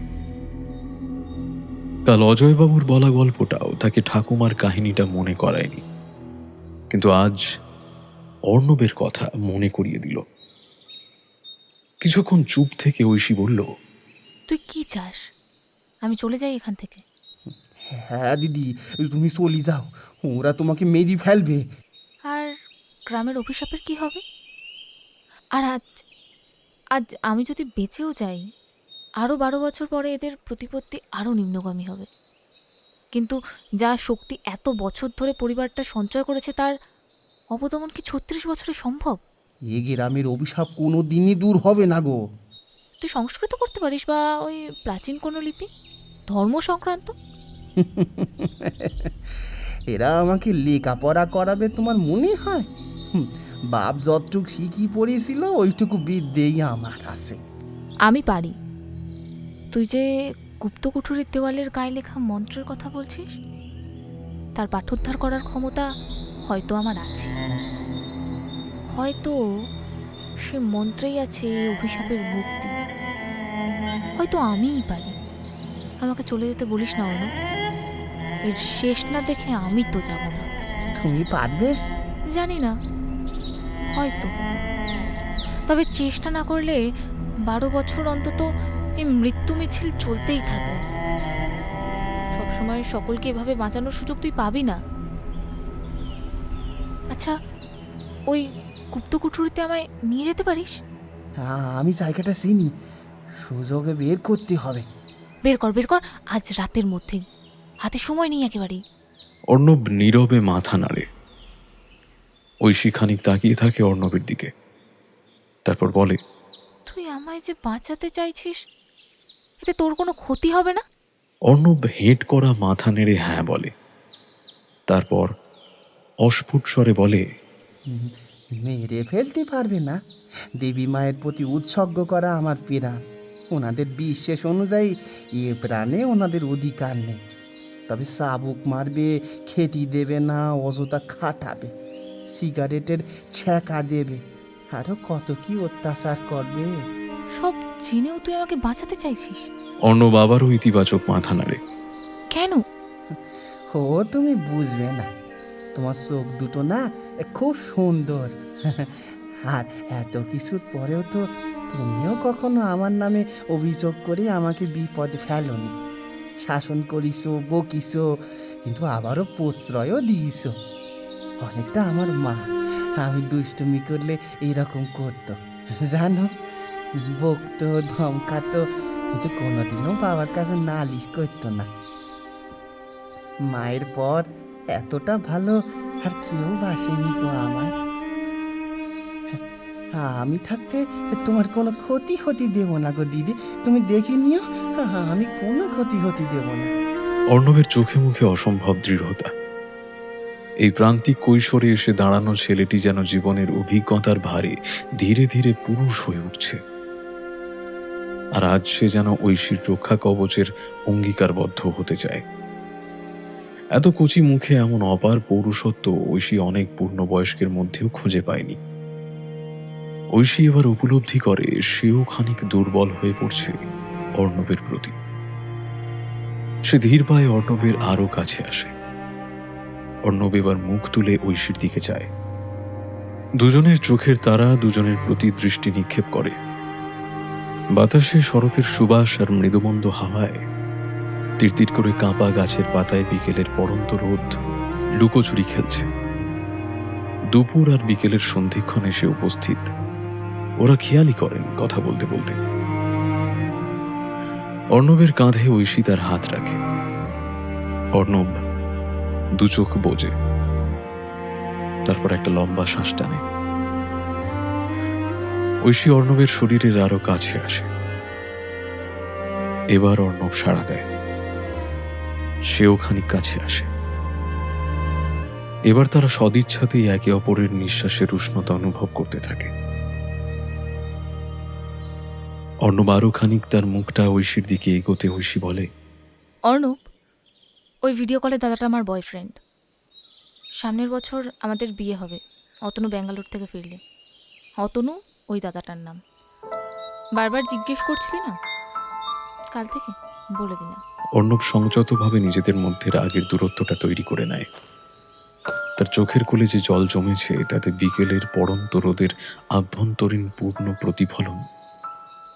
কাল অজয়বাবুর বলা গল্পটাও তাকে ঠাকুমার কাহিনীটা মনে করায়নি, কিন্তু আজ অর্ণবের কথা মনে করিয়ে দিল। কিছুক্ষণ চুপ থেকে ঐশী বলল, তুই কি চাস আমি চলে যাই এখান থেকে? হ্যাঁ দিদি, তুমি চলে যাও, ওরা তোমাকে মেরে ফেলবে। আর গ্রামের অভিশাপের কি হবে? আর আজ আজ আমি যদি বেঁচেও যাই, আরও 12 বছর পরে এদের প্রতিপত্তি আরও নিম্নগামী হবে। কিন্তু যা শক্তি এত বছর ধরে পরিবারটা সঞ্চয় করেছে, তার অবদমন কি 36 বছরে সম্ভব? এ গ্রামের অভিশাপ কোনো দিনই দূর হবে না গো। তুই সংস্কৃত করতে পারিস, বা ওই প্রাচীন কোনো লিপি ধর্ম সংক্রান্ত? এরা আমাকে লেখাপড়া করাবে তোমার মনে হয়? বাপ যতটুক শিখি পড়েছিল ওইটুকু বিদ্যেই আমার আছে। আমি পারি। তুই যে গুপ্তকুঠুরির দেওয়ালের গায়ে লেখা মন্ত্রের কথা বলছিস, তার পাঠোদ্ধার করার ক্ষমতা হয়তো আমার আছে। হয়তো সে মন্ত্রেই আছে অভিশাপের মুক্তি। হয়তো আমিই পারি। আমাকে চলে যেতে বলিস না অনু, এর শেষ না দেখে আমি তো যাব না। তুমি পারবে? জানি না, হয়তো। তবে চেষ্টা না করলে 12 বছর অন্তত এই মৃত্যু মিছিল চলতেই থাকবে। সবসময় সকলকে এভাবে বাঁচানোর সুযোগ তুই পাবি না। আচ্ছা, ওই গুপ্তকুঠুরিতে আমায় নিয়ে যেতে পারিস? আমি জায়গাটা চিনি, সুযোগে বের করতে হবে। বের কর, বের কর, আজ রাতের মধ্যেই। হাতে সময় নেই একেবারেই। অর্ণব নীরবে মাথা নাড়ে। ঐশী খানিক তাকিয়ে থাকে অর্ণবের দিকে, তারপর বলে, তুই আমায় যে বাঁচাতে চাইছিস, এতে তোর কোনো ক্ষতি হবে না? অর্ণব হেঁট করা মাথা নেড়ে হ্যাঁ বলে। তারপর অস্ফুট স্বরে বলে, মেরে ফেলতে পারবে না। দেবী মায়ের প্রতি উৎসর্গ করা আমার প্রাণ। ওনাদের বিশ্বাস অনুযায়ী এ প্রাণে ওনাদের অধিকার নেই। তবে চাবুক মারবে, খেতে দেবে না, অযথা খাটাবে, সিগারেটের ছ্যাঁকা দেবে, আরও কত কি অত্যাচার করবে। সব জেনেও তুই আমাকে বাঁচাতে চাইছিস? অর্ণব আবারও ইতিবাচক মাথা নাড়ে। কেন? ও তুমি বুঝবে না, তোমার চোখ দুটো না খুব সুন্দর। আর এত কিছুর পরেও তো তুমিও কখনো আমার নামে অভিযোগ করে আমাকে বিপদে ফেলোনি। শাসন করিস, বকিস, কিন্তু আবারও প্রশ্রয়ও দিয়েছ। অনেকটা আমার মা, আমি দুষ্টুমি করলে এইরকম করতো জানো, বকতো, ধমকাতো, কিন্তু কোনোদিনও বাবার কাছে নালিশ করতো না। মায়ের পর এতটা ভালো আর কেউ বাসেনি গো আমায়। আমি থাকতে তোমার কোনো ক্ষতি হতে দেবো না গো দিদি, তুমি দেখে নিও, আমি কোনো ক্ষতি হতে দেবো না। অর্ণবের চোখে মুখে অসম্ভব দৃঢ়তা। এই প্রান্তিক কৈশোরে এসে দাঁড়ানো ছেলেটি যেন জীবনের অভিজ্ঞতার ভারে ধীরে ধীরে পুরুষ হয়ে উঠছে। আর আজ সে যেন ঐশীর রক্ষা কবচের অঙ্গীকারবদ্ধ হতে চায়। এত কচি মুখে এমন অপার পৌরুষত্ব ঐশী অনেক পূর্ণবয়স্কের মধ্যেও খুঁজে পায়নি। ঐশী এবার উপলব্ধি করে সেও খানিক দুর্বল হয়ে পড়ছে অর্ণবের প্রতি। সে ধীর পায়ে অর্ণবের আরো কাছে আসে। অর্ণব এবার মুখ তুলে ঐশীর দিকে যায়। দুজনের চোখের তারা দুজনের প্রতি দৃষ্টি নিক্ষেপ করে। বাতাসে শরতের সুবাস আর মৃদুমন্দ হাওয়ায় তিরতির করে কাঁপা গাছের পাতায় বিকেলের পড়ন্ত রোদ লুকোচুরি খেলছে। দুপুর আর বিকেলের সন্ধিক্ষণ এসে উপস্থিত। ওরা খেয়ালই করেন কথা বলতে বলতে। অর্ণবের কাঁধে ঐশী তার হাত রাখে। অর্ণব দু চোখ বোজে, তারপর একটা লম্বা শ্বাস টানে। ঐশী অর্ণবের শরীরের আরো কাছে আসে। এবার অর্ণব সাড়া দেয়, সেও খানিক কাছে আসে। এবার তারা সদিচ্ছাতেই একে অপরের নিঃশ্বাসের উষ্ণতা অনুভব করতে থাকে। অর্ণব আরো খানিক তার মুখটা ঐশীর দিকে এগোতে ঐশী বলে, অর্ণব, ওই ভিডিও কলে দাদাটা আমার বয়ফ্রেন্ড। সামনের বছর আমাদের বিয়ে হবে অতনু ব্যাঙ্গালোর থেকে ফিরলে। অতনু ওই দাদাটার নাম। বারবার জিজ্ঞেস করছিলি না, কাল থেকে বলে দিলাম। অর্ণব সংযতভাবে নিজেদের মধ্যে রাগের দূরত্বটা তৈরি করে নেয়। তার চোখের কোলে যে জল জমেছে তাতে বিকেলের পড়ন্ত রোদের আভ্যন্তরীণ পূর্ণ প্রতিফলন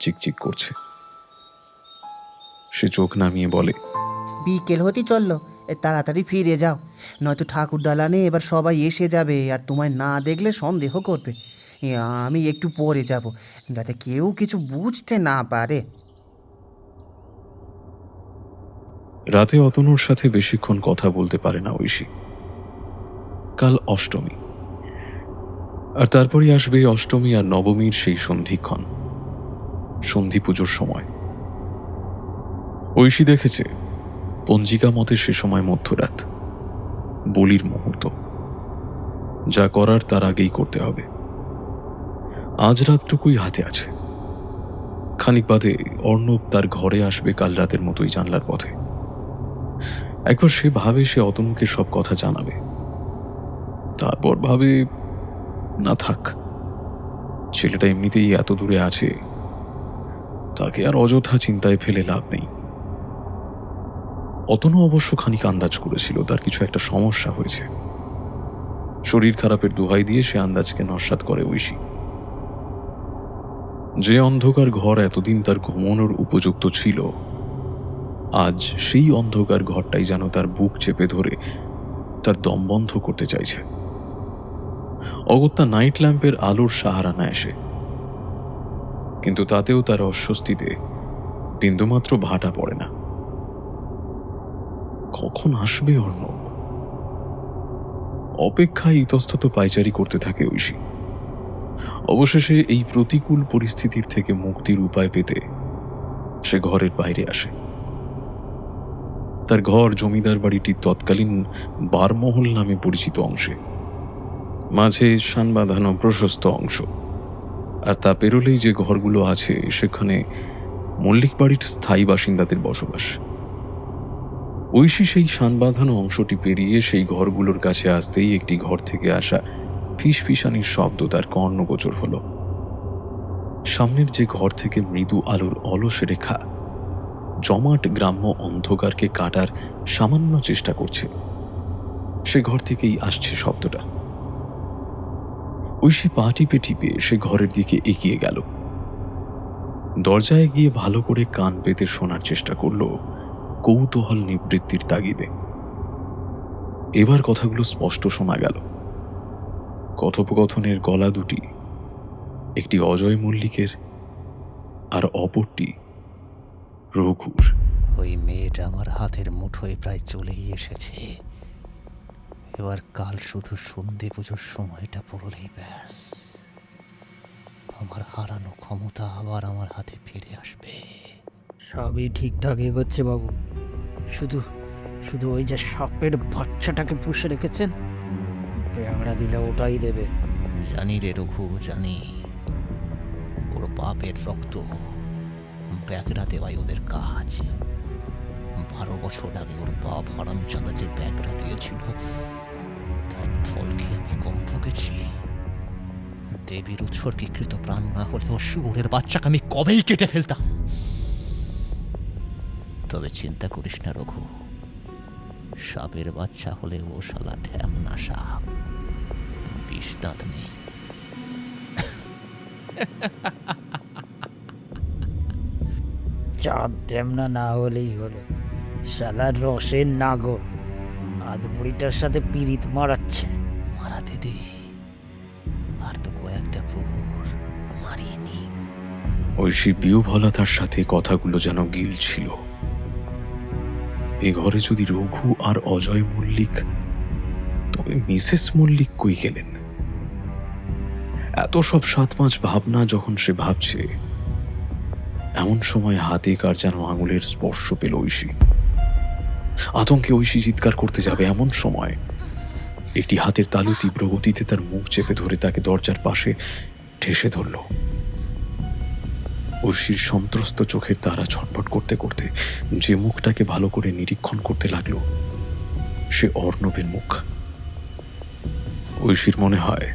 চিকচিক করছে। সে চোখ নামিয়ে বলে, বিকেল হতে চললো, তাড়াতাড়ি ফিরে যাও, নয়তো ঠাকুর দালানে এবার সবাই এসে যাবে আর তোমায় না দেখলে সন্দেহ করবে। আমি একটু পরে যাব, যাতে কেউ কিছু বুঝতে না পারে। রাতে অতনুর সাথে বেশিক্ষণ কথা বলতে পারে না ঐশী। কাল অষ্টমী, আর তারপরই আসবে অষ্টমী আর নবমীর সেই সন্ধিক্ষণ, সন্ধি পুজোর সময়। ঐশী দেখেছে পঞ্জিকা মতে সে সময় মধ্যরাত, বলির মুহূর্ত। যা করার তার আগেই করতে হবে। আজ রাতটুকুই হাতে আছে। খানিক বাদে অর্ণব তার ঘরে আসবে কাল রাতের মতোই জানলার পথে। একবার সে ভাবে সে অতনুকে সব কথা জানাবে, তারপর ভাবে না থাক, ছেলেটা এমনিতেই এত দূরে আছে, তাকে আর অযথা চিন্তায় ফেলে লাভ নেই। অতনু অবশ্য খানিক আন্দাজ করেছিল তার কিছু একটা সমস্যা হয়েছে। শরীর খারাপের দোহাই দিয়ে সে আন্দাজকে নস্যাৎ করে ঐশী। যে অন্ধকার ঘর এতদিন তার ঘুমানোর উপযুক্ত ছিল, আজ সেই অন্ধকার ঘরটাই যেন তার বুক চেপে ধরে তার দম বন্ধ করতে চাইছে। অগত্যা নাইট ল্যাম্পের আলোর সাহারা নেয় সে, কিন্তু তাতেও তার অস্বস্তিতে বিন্দুমাত্র ভাটা পড়ে না। কখন আসবে অর্ণব? অপেক্ষায় ইতস্তত পায়চারি করতে থাকে ঐশী। অবশেষে এই প্রতিকূল পরিস্থিতির থেকে মুক্তির উপায় পেতে সে ঘরের বাইরে আসে। তার ঘর জমিদার বাড়িটির তৎকালীন বারমহল নামে পরিচিত অংশে, মাঝে শান বাঁধানো প্রশস্ত অংশ। আর তা পেরোলেই যে ঘরগুলো আছে সেখানে মল্লিক বাড়ির স্থায়ী বাসিন্দাদের বসবাস। ঐশী সেই শান বাঁধানো অংশটি পেরিয়ে সেই ঘরগুলোর কাছে আসতেই একটি ঘর থেকে আসা ফিসফিসানির শব্দ তার কর্ণগোচর হল। সামনের যে ঘর থেকে মৃদু আলোর অলস রেখা জমাট গ্রাম্য অন্ধকারকে কাটার সামান্য চেষ্টা করছে, সে ঘর থেকেই আসছে শব্দটা। ঐশী পা টিপে টিপে সে ঘরের দিকে এগিয়ে গেল। দরজায় গিয়ে ভালো করে কান পেতে শোনার চেষ্টা করল কৌতূহল নিবৃত্তির তাগিদে। এবার কথাগুলো স্পষ্ট শোনা গেল। কথোপকথনের গলা দুটি, একটি অজয় মল্লিকের আর অপরটি রঘুর। ওই মেয়েটা আমার হাতের মুঠোয় প্রায় চলেই এসেছে। এবার কাল শুধু সন্ধে পুজোর সময়টা পড়লেই ব্যাস, আমার হারানো ক্ষমতা আবার আমার হাতে ফিরে আসবে। সবই ঠিকঠাক এগোচ্ছে বাবু, শুধু শুধু ওই যে সাপের বাচ্চাটাকে পুষে রেখেছেন, ব্যাংড়া দিলে ওটাই দেবে। জানি রে রঘু, জানি। ওর বাপের রক্ত ব্যাগরা দেওয়াই ওদের কাজ। 12 বছর আগে ওর বাপ হারামজাদা যে ব্যাগরা দিয়েছিল, তার ফল কি আমি কম ঠকেছি? দেবীর উৎসর্গীকৃত প্রাণ না হলেও শুয়োরের বাচ্চাকে আমি কবেই কেটে ফেলতাম। তবে চিন্তা করিস না রঘু, সাপের বাচ্চা হলে ও শালা ঢ্যামনা সাপ, বিষ দাঁত নেই। চাঁদ তেমনা না হলেই হলো, শালার রসের নাগর আধবুড়িটার সাথে পিরিত মারাচ্ছে। মারাতে দে, আর তো কয়েকটা প্রহর মারিয়ে নি। ঐশী বিহ্বলতার সাথে কথাগুলো যেন গিলছিল। এ ঘরে যদি রঘু আর অজয় মল্লিক মিসেস মল্লিক কই গেলেন? এত সব 7-5 ভাবনা যখন সে ভাবছে, এমন সময় হাতে কার যেন আঙুলের স্পর্শ পেল ঐশী। আতঙ্কে ঐশী চিৎকার করতে যাবে, এমন সময় একটি হাতের তালু তীব্র গতিতে তার মুখ চেপে ধরে তাকে দরজার পাশে ঠেসে ধরল। ঐশীর সন্ত্রস্ত চোখের তারা ছটফট করতে করতে যে মুখটাকে ভালো করে নিরীক্ষণ করতে লাগলো, সে অর্ণবের মুখ। ঐশীর মনে হয়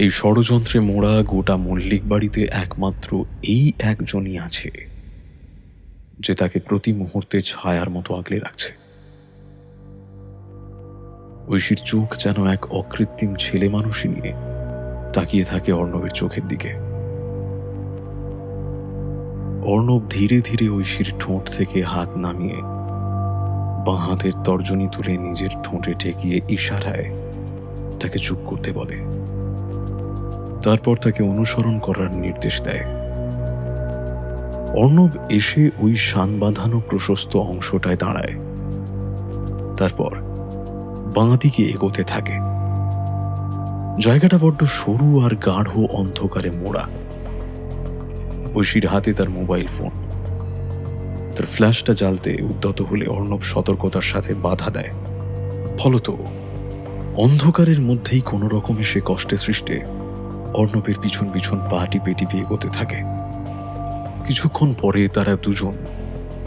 এই ষড়যন্ত্রে মোড়া গোটা মল্লিক বাড়িতে একমাত্র এই একজনই আছে যে তাকে প্রতি মুহূর্তে ছায়ার মতো আগলে রাখছে। ঐশীর চোখ যেন এক অকৃত্রিম ছেলে মানুষই নিয়ে তাকিয়ে থাকে অর্ণবের চোখের দিকে। অর্ণব ধীরে ধীরে ঐশীর ঠোঁট থেকে হাত নামিয়ে বাঁ হাতের তর্জনী তুলে নিজের ঠোঁটে ঠেকিয়ে ইশারায় তাকে চুপ করতে বলে। তারপর তাকে অনুসরণ করার নির্দেশ দেয়। অর্ণব এসে ওই শান বাঁধানো প্রশস্ত অংশটায় দাঁড়ায়, তারপর বাঁ দিকে এগোতে থাকে। জায়গাটা বড্ড সরু আর গাঢ় অন্ধকারে মোড়া। ঐশীর হাতে তার মোবাইল ফোন। তার ফ্ল্যাশটা জ্বালতে উদ্যত হলে অর্ণব সতর্কতার সাথে বাধা দেয়। ফলত অন্ধকারের মধ্যেই কোনো রকমে সে কষ্টে সৃষ্টে অর্ণবের পিছন পিছন পা টিপে টিপে এগোতে থাকে। কিছুক্ষণ পরে তারা দুজন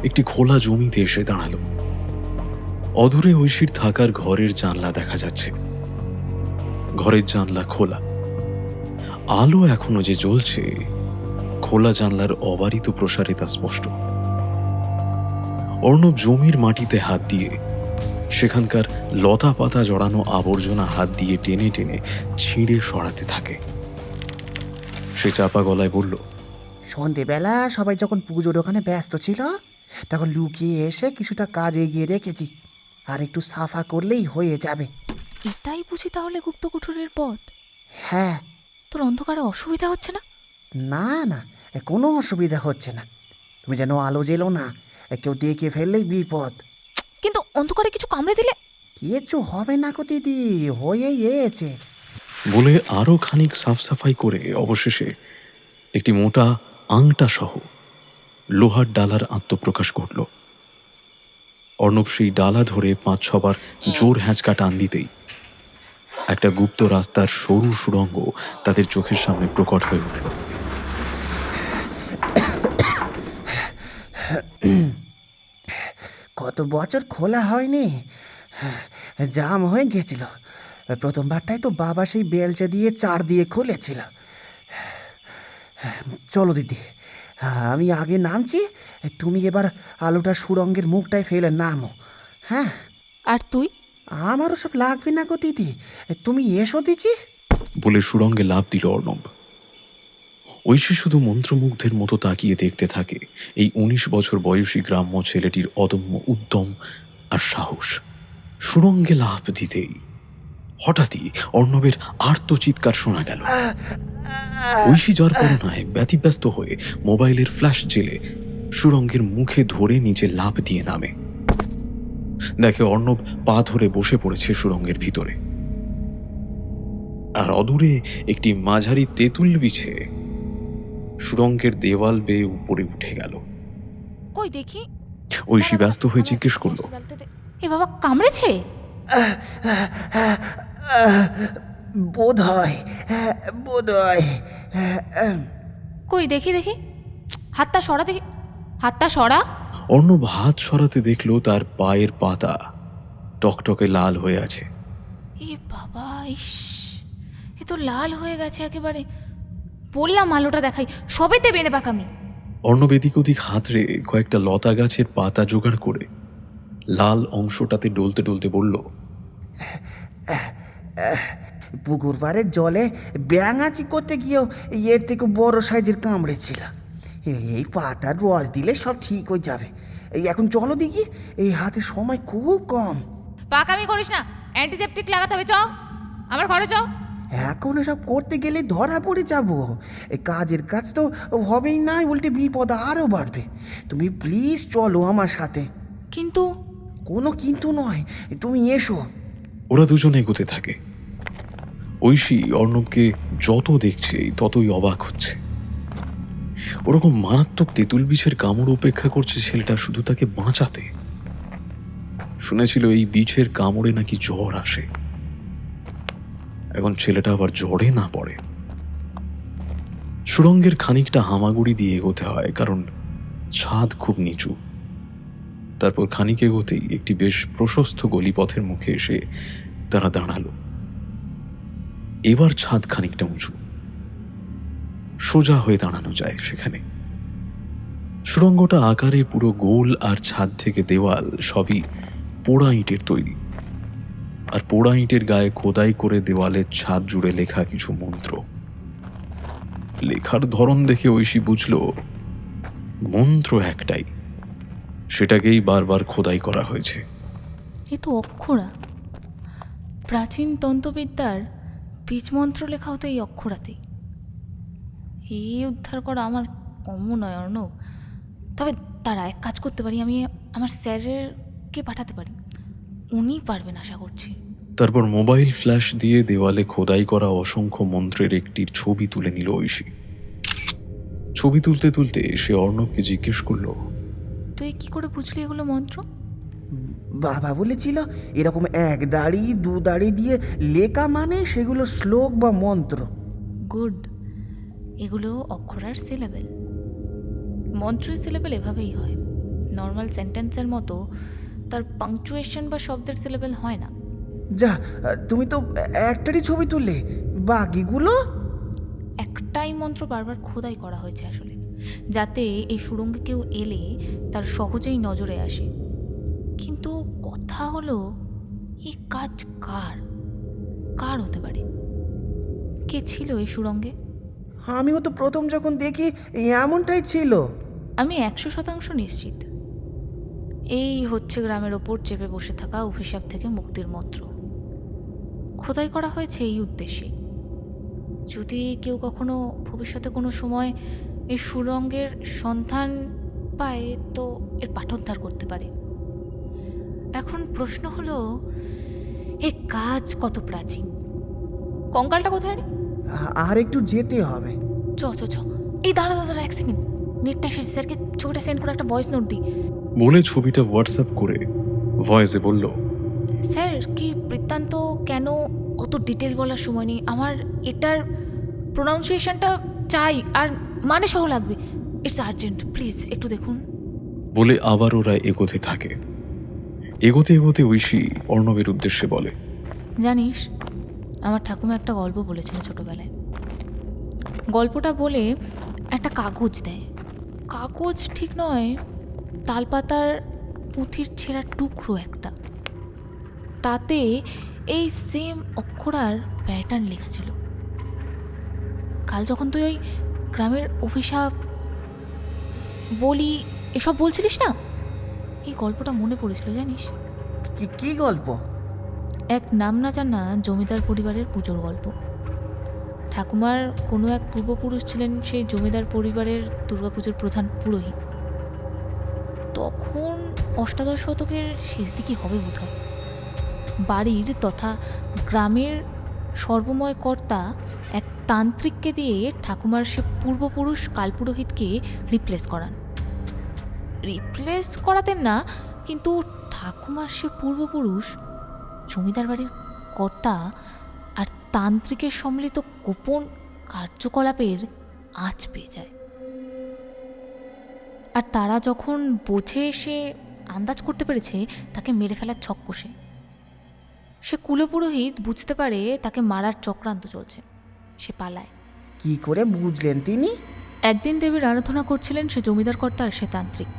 একটি খোলা জমিতে এসে দাঁড়ালো। অদূরে ঐশীর থাকার ঘরের জানলা দেখা যাচ্ছে। ঘরের জানলা খোলা, আলো এখনো যে জ্বলছে, খোলা জানলার অবারিত প্রসারে তা স্পষ্ট। অর্ণব জমির মাটিতে হাত দিয়ে সেখানকার লতা পাতা জড়ানো আবর্জনা হাত দিয়ে টেনে টেনে ছিঁড়ে সরাতে থাকে। সে চাপা গলায় বলল, সন্ধেবেলা সবাই যখন পুজোর ওখানে ব্যস্ত ছিল, তখন লুকিয়ে এসে কিছুটা কাজ এগিয়ে রেখেছি। আর একটু সাফা করলেই হয়ে যাবে। এটাই বুঝি তাহলে গুপ্ত কুঠুরির পথ? হ্যাঁ। তোর অন্ধকারে অসুবিধা হচ্ছে না? না না, কোনো অসুবিধা হচ্ছে না। তুমি যেন আলো জেলো না, কেউ দেখে ফেললেই বিপদ। কিন্তু অন্ধকারে কিছু কামড়ে দিলে? কিছু হবে না গো দিদি, হয়েই এসেছে। বলে আরো খানিক সাফ সাফাই করে অবশেষে একটি মোটা আংটা সহ লোহার ডালার আত্মপ্রকাশ ঘটল। অর্ণব সেই ডালা ধরে 5-6 বার জোর হ্যাঁচকা টান দিতেই একটা গুপ্ত রাস্তার সরু সুড়ঙ্গ তাদের চোখের সামনে প্রকট হয়ে উঠল। কত বছর খোলা হয়নি, জাম হয়ে গেছিল। প্রথমবারটাই তো বাবা সেই বেলচা দিয়ে চার দিয়ে খুলেছিল। চলো দিদি, আমি আগে নামছি, তুমি এবার আলোটা সুরঙ্গের মুখটায় ফেলে নামো। হ্যাঁ। আর তুই? আমারও সব লাগবে না গো দিদি, তুমি এসো দেখি। বলে সুরঙ্গে লাফ দিল অর্ণব। ঐশী শুধু মন্ত্রমুগ্ধের মতো তাকিয়ে দেখতে থাকে এই 19 বছর বয়সী গ্রাম্য ছেলেটির অদম্য উদ্যম আর সাহস। সুরঙ্গে লাফ দিতেই হঠাৎই অর্ণবের আর্ত চিৎকার শোনা গেল। ঐশী যার করুণায় ব্যতিব্যস্ত হয়ে মোবাইলের ফ্ল্যাশ জেলে সুরঙ্গের মুখে ধরে নিচে লাফ দিয়ে নামে। দেখে অর্ণব পা ধরে বসে পড়েছে সুরঙ্গের ভিতরে, আর অদূরে একটি মাঝারি তেঁতুল বিছে সুরঙ্গের দেওয়াল বেয়ে উপরে উঠে গেল। কই দেখি। ঐশী ব্যস্ত হয়ে জিজ্ঞেস করলো, এ বাবা, কামড়েছে? বোধ হয়। কই দেখি দেখি, হাতটা সরা দেখি, হাতটা সরা। অর্ণব হাত সরাতে দেখলো তার পায়ের পাতা টকটকে লাল হয়ে আছে। এ বাবা, ইস, এ তো লাল হয়ে গেছে একেবারে। বললাম আলোটা দেখাই, সবেতে বেনে পাকামি। অর্ণব এদিক ওদিক হাতড়ে কয়েকটা লতা গাছের পাতা জোগাড় করে লাল অংশটাতে ডলতে ডলতে বলল, পুকুর পাড়ের জলে ব্যাঙাচি করতে গিয়েও এর থেকে বড় সাইজের কামড়েছিল। এই পাতার রস দিলে সব ঠিক হয়ে যাবে। এই এখন চলো দেখি, এই হাতে সময় খুব কম। পাকামি করিস না, অ্যান্টিসেপটিক লাগাতে হবে। চ, আমার ঘরে চ। এখন সব করতে গেলে ধরা পড়ে যাব। এই কাজের কাজ তো হবেই না, উল্টে বিপদ আরও বাড়বে। তুমি প্লিজ চলো আমার সাথে। কিন্তু কোনো কিন্তু নয়, তুমি এসো। ওরা দুজনে এগোতে থাকে। ঐশী অর্ণবকে যত দেখছে ততই অবাক হচ্ছে। ওরকম মারাত্মক তেঁতুল বিছের কামড় উপেক্ষা করছে ছেলেটা শুধু তাকে বাঁচাতে। শুনেছিল এই বিছের কামড়ে নাকি জ্বর আসে, এখন ছেলেটা আবার জ্বরে না পড়ে। সুড়ঙ্গের খানিকটা হামাগুড়ি দিয়ে এগোতে হয়, কারণ ছাদ খুব নিচু। তারপর খানিক এগোতেই একটি বেশ প্রশস্ত গলিপথের মুখে এসে তারা দাঁড়ালো। এবার ছাদ খানিকটা উঁচু, সোজা হয়ে দাঁড়ানো যায় সেখানে। সুড়ঙ্গটা আকারে পুরো গোল, আর ছাদ থেকে দেওয়াল সবই পোড়া ইটের তৈরি। আর পোড়া ইটের গায়ে খোদাই করে দেওয়ালের ছাদ জুড়ে লেখা কিছু মন্ত্র। লেখার ধরন দেখে ঐশী বুঝল মন্ত্র একটাই, সেটাকেই বারবার খোদাই করা হয়েছে। এ তো অক্ষরা। প্রাচীন তন্ত্রবিদ্যার বীজ মন্ত্র লেখা হতো এই অক্ষরাতেই। এই উদ্ধার করা আমার কম নয় অর্ণব। তবে তারা এক কাজ করতে পারি, আমি আমার স্যারেরকে পাঠাতে পারি, উনি পারবেন আশা করছি। তারপর মোবাইল ফ্ল্যাশ দিয়ে দেওয়ালে খোদাই করা অসংখ্য মন্ত্রের একটির ছবি তুলে নিল ঐশী। ছবি তুলতে তুলতে সে অর্ণবকে জিজ্ঞেস করল, তুই কি করে বুঝলি এগুলো মন্ত্র? বাবা বলেছিল এরকম এক দাড়ি দু দাড়ি দিয়ে লেখা মানে সেগুলো শ্লোক বা মন্ত্র। গুড। এগুলো অক্ষরার সিলেবেল। মন্ত্রের সিলেবেল এভাবেই হয়, নর্মাল সেন্টেন্সের মতো তার পাংচুয়েশন বা শব্দের সিলেবেল হয় না। যা, তুমি তো একটারই ছবি তুললে, বাকিগুলো? একটাই মন্ত্র বারবার খোদাই করা হয়েছে আসলে, যাতে এই সুড়ঙ্গে কেউ এলে তার সহজেই নজরে আসে। কিন্তু কথা হলো, এই কাজ কার কার হতে পারে? কে ছিল এই সুড়ঙ্গে? আমিও তো প্রথম যখন দেখি এমনটাই ছিল। আমি 100% নিশ্চিত এই হচ্ছে গ্রামের ওপর চেপে বসে থাকা অভিশাপ থেকে মুক্তির মন্ত্র। খোদাই করা হয়েছে এই উদ্দেশ্যে, যদি কেউ কখনো ভবিষ্যতে কোনো সময় এই সুড়ঙ্গের সন্ধান পায় তো এর পাঠোদ্ধার করতে পারে। এখন প্রশ্ন হলো, এই কাজ কত প্রাচীন? কঙ্কালটা কোথায় রে? আর একটু যেতে হবে। চ চ চ এই দাঁড়া দাঁড়া 1 সেকেন্ড, নেটটা এসেছে, স্যারকে ছবিটা সেন্ড করে একটা ভয়েস নোট দিই। বলে ছবিটা হোয়াটসঅ্যাপ করে ভয়েসে বলল, স্যার কি বৃত্তান্ত, কেন অত ডিটেল বলার সময় নেই আমার, এটার প্রোনাউন্সিয়েশনটা চাই আর মানে সহ লাগবে, ইটস আর্জেন্ট, প্লিজ একটু দেখুন। বলে আবার ওরা এগোতে থাকে। এগোতে এগোতে ঐশী অর্ণবের উদ্দেশ্যে বলে, জানিস, আমার ঠাকুমা একটা গল্প বলেছিল ছোটবেলায়। গল্পটা বলে একটা কাগজ দেয়, কাগজ ঠিক নয়, তালপাতার পুঁথির ছেঁড়া টুকরো একটা, তাতে এই সেম অক্ষরার প্যাটার্ন লেখা ছিল। কাল যখন তুই ওই গ্রামের অভিশাপ বলি এসব বলছিলিস না, এই গল্পটা মনে পড়েছিল জানিস। কি গল্প? এক নাম না জানা জমিদার পরিবারের পুজোর গল্প। ঠাকুমার কোনো এক পূর্বপুরুষ ছিলেন সেই জমিদার পরিবারের দুর্গাপুজোর প্রধান পুরোহিত। তখন অষ্টাদশ শতকের শেষ দিকে হবে বোধহয়। বাড়ির তথা গ্রামের সর্বময় কর্তা এক তান্ত্রিককে দিয়ে ঠাকুমার সে পূর্বপুরুষ কালপুরোহিতকে রিপ্লেস করাতেন না, কিন্তু ঠাকুমার সে পূর্বপুরুষ জমিদার বাড়ির কর্তা আর তান্ত্রিকের সম্মিলিত গোপন কার্যকলাপের আঁচ পেয়ে যায়। আর তারা যখন বোঝে সে আন্দাজ করতে পেরেছে তাকে মেরে ফেলার ছক কষে, সে কুলপুরোহিত বুঝতে পারে তাকে মারার চক্রান্ত চলছে, সে পালায়। কি করে বুঝলেন তিনি? একদিন দেবীর আরাধনা করছিলেন সে জমিদার কর্তা আর সে তান্ত্রিক।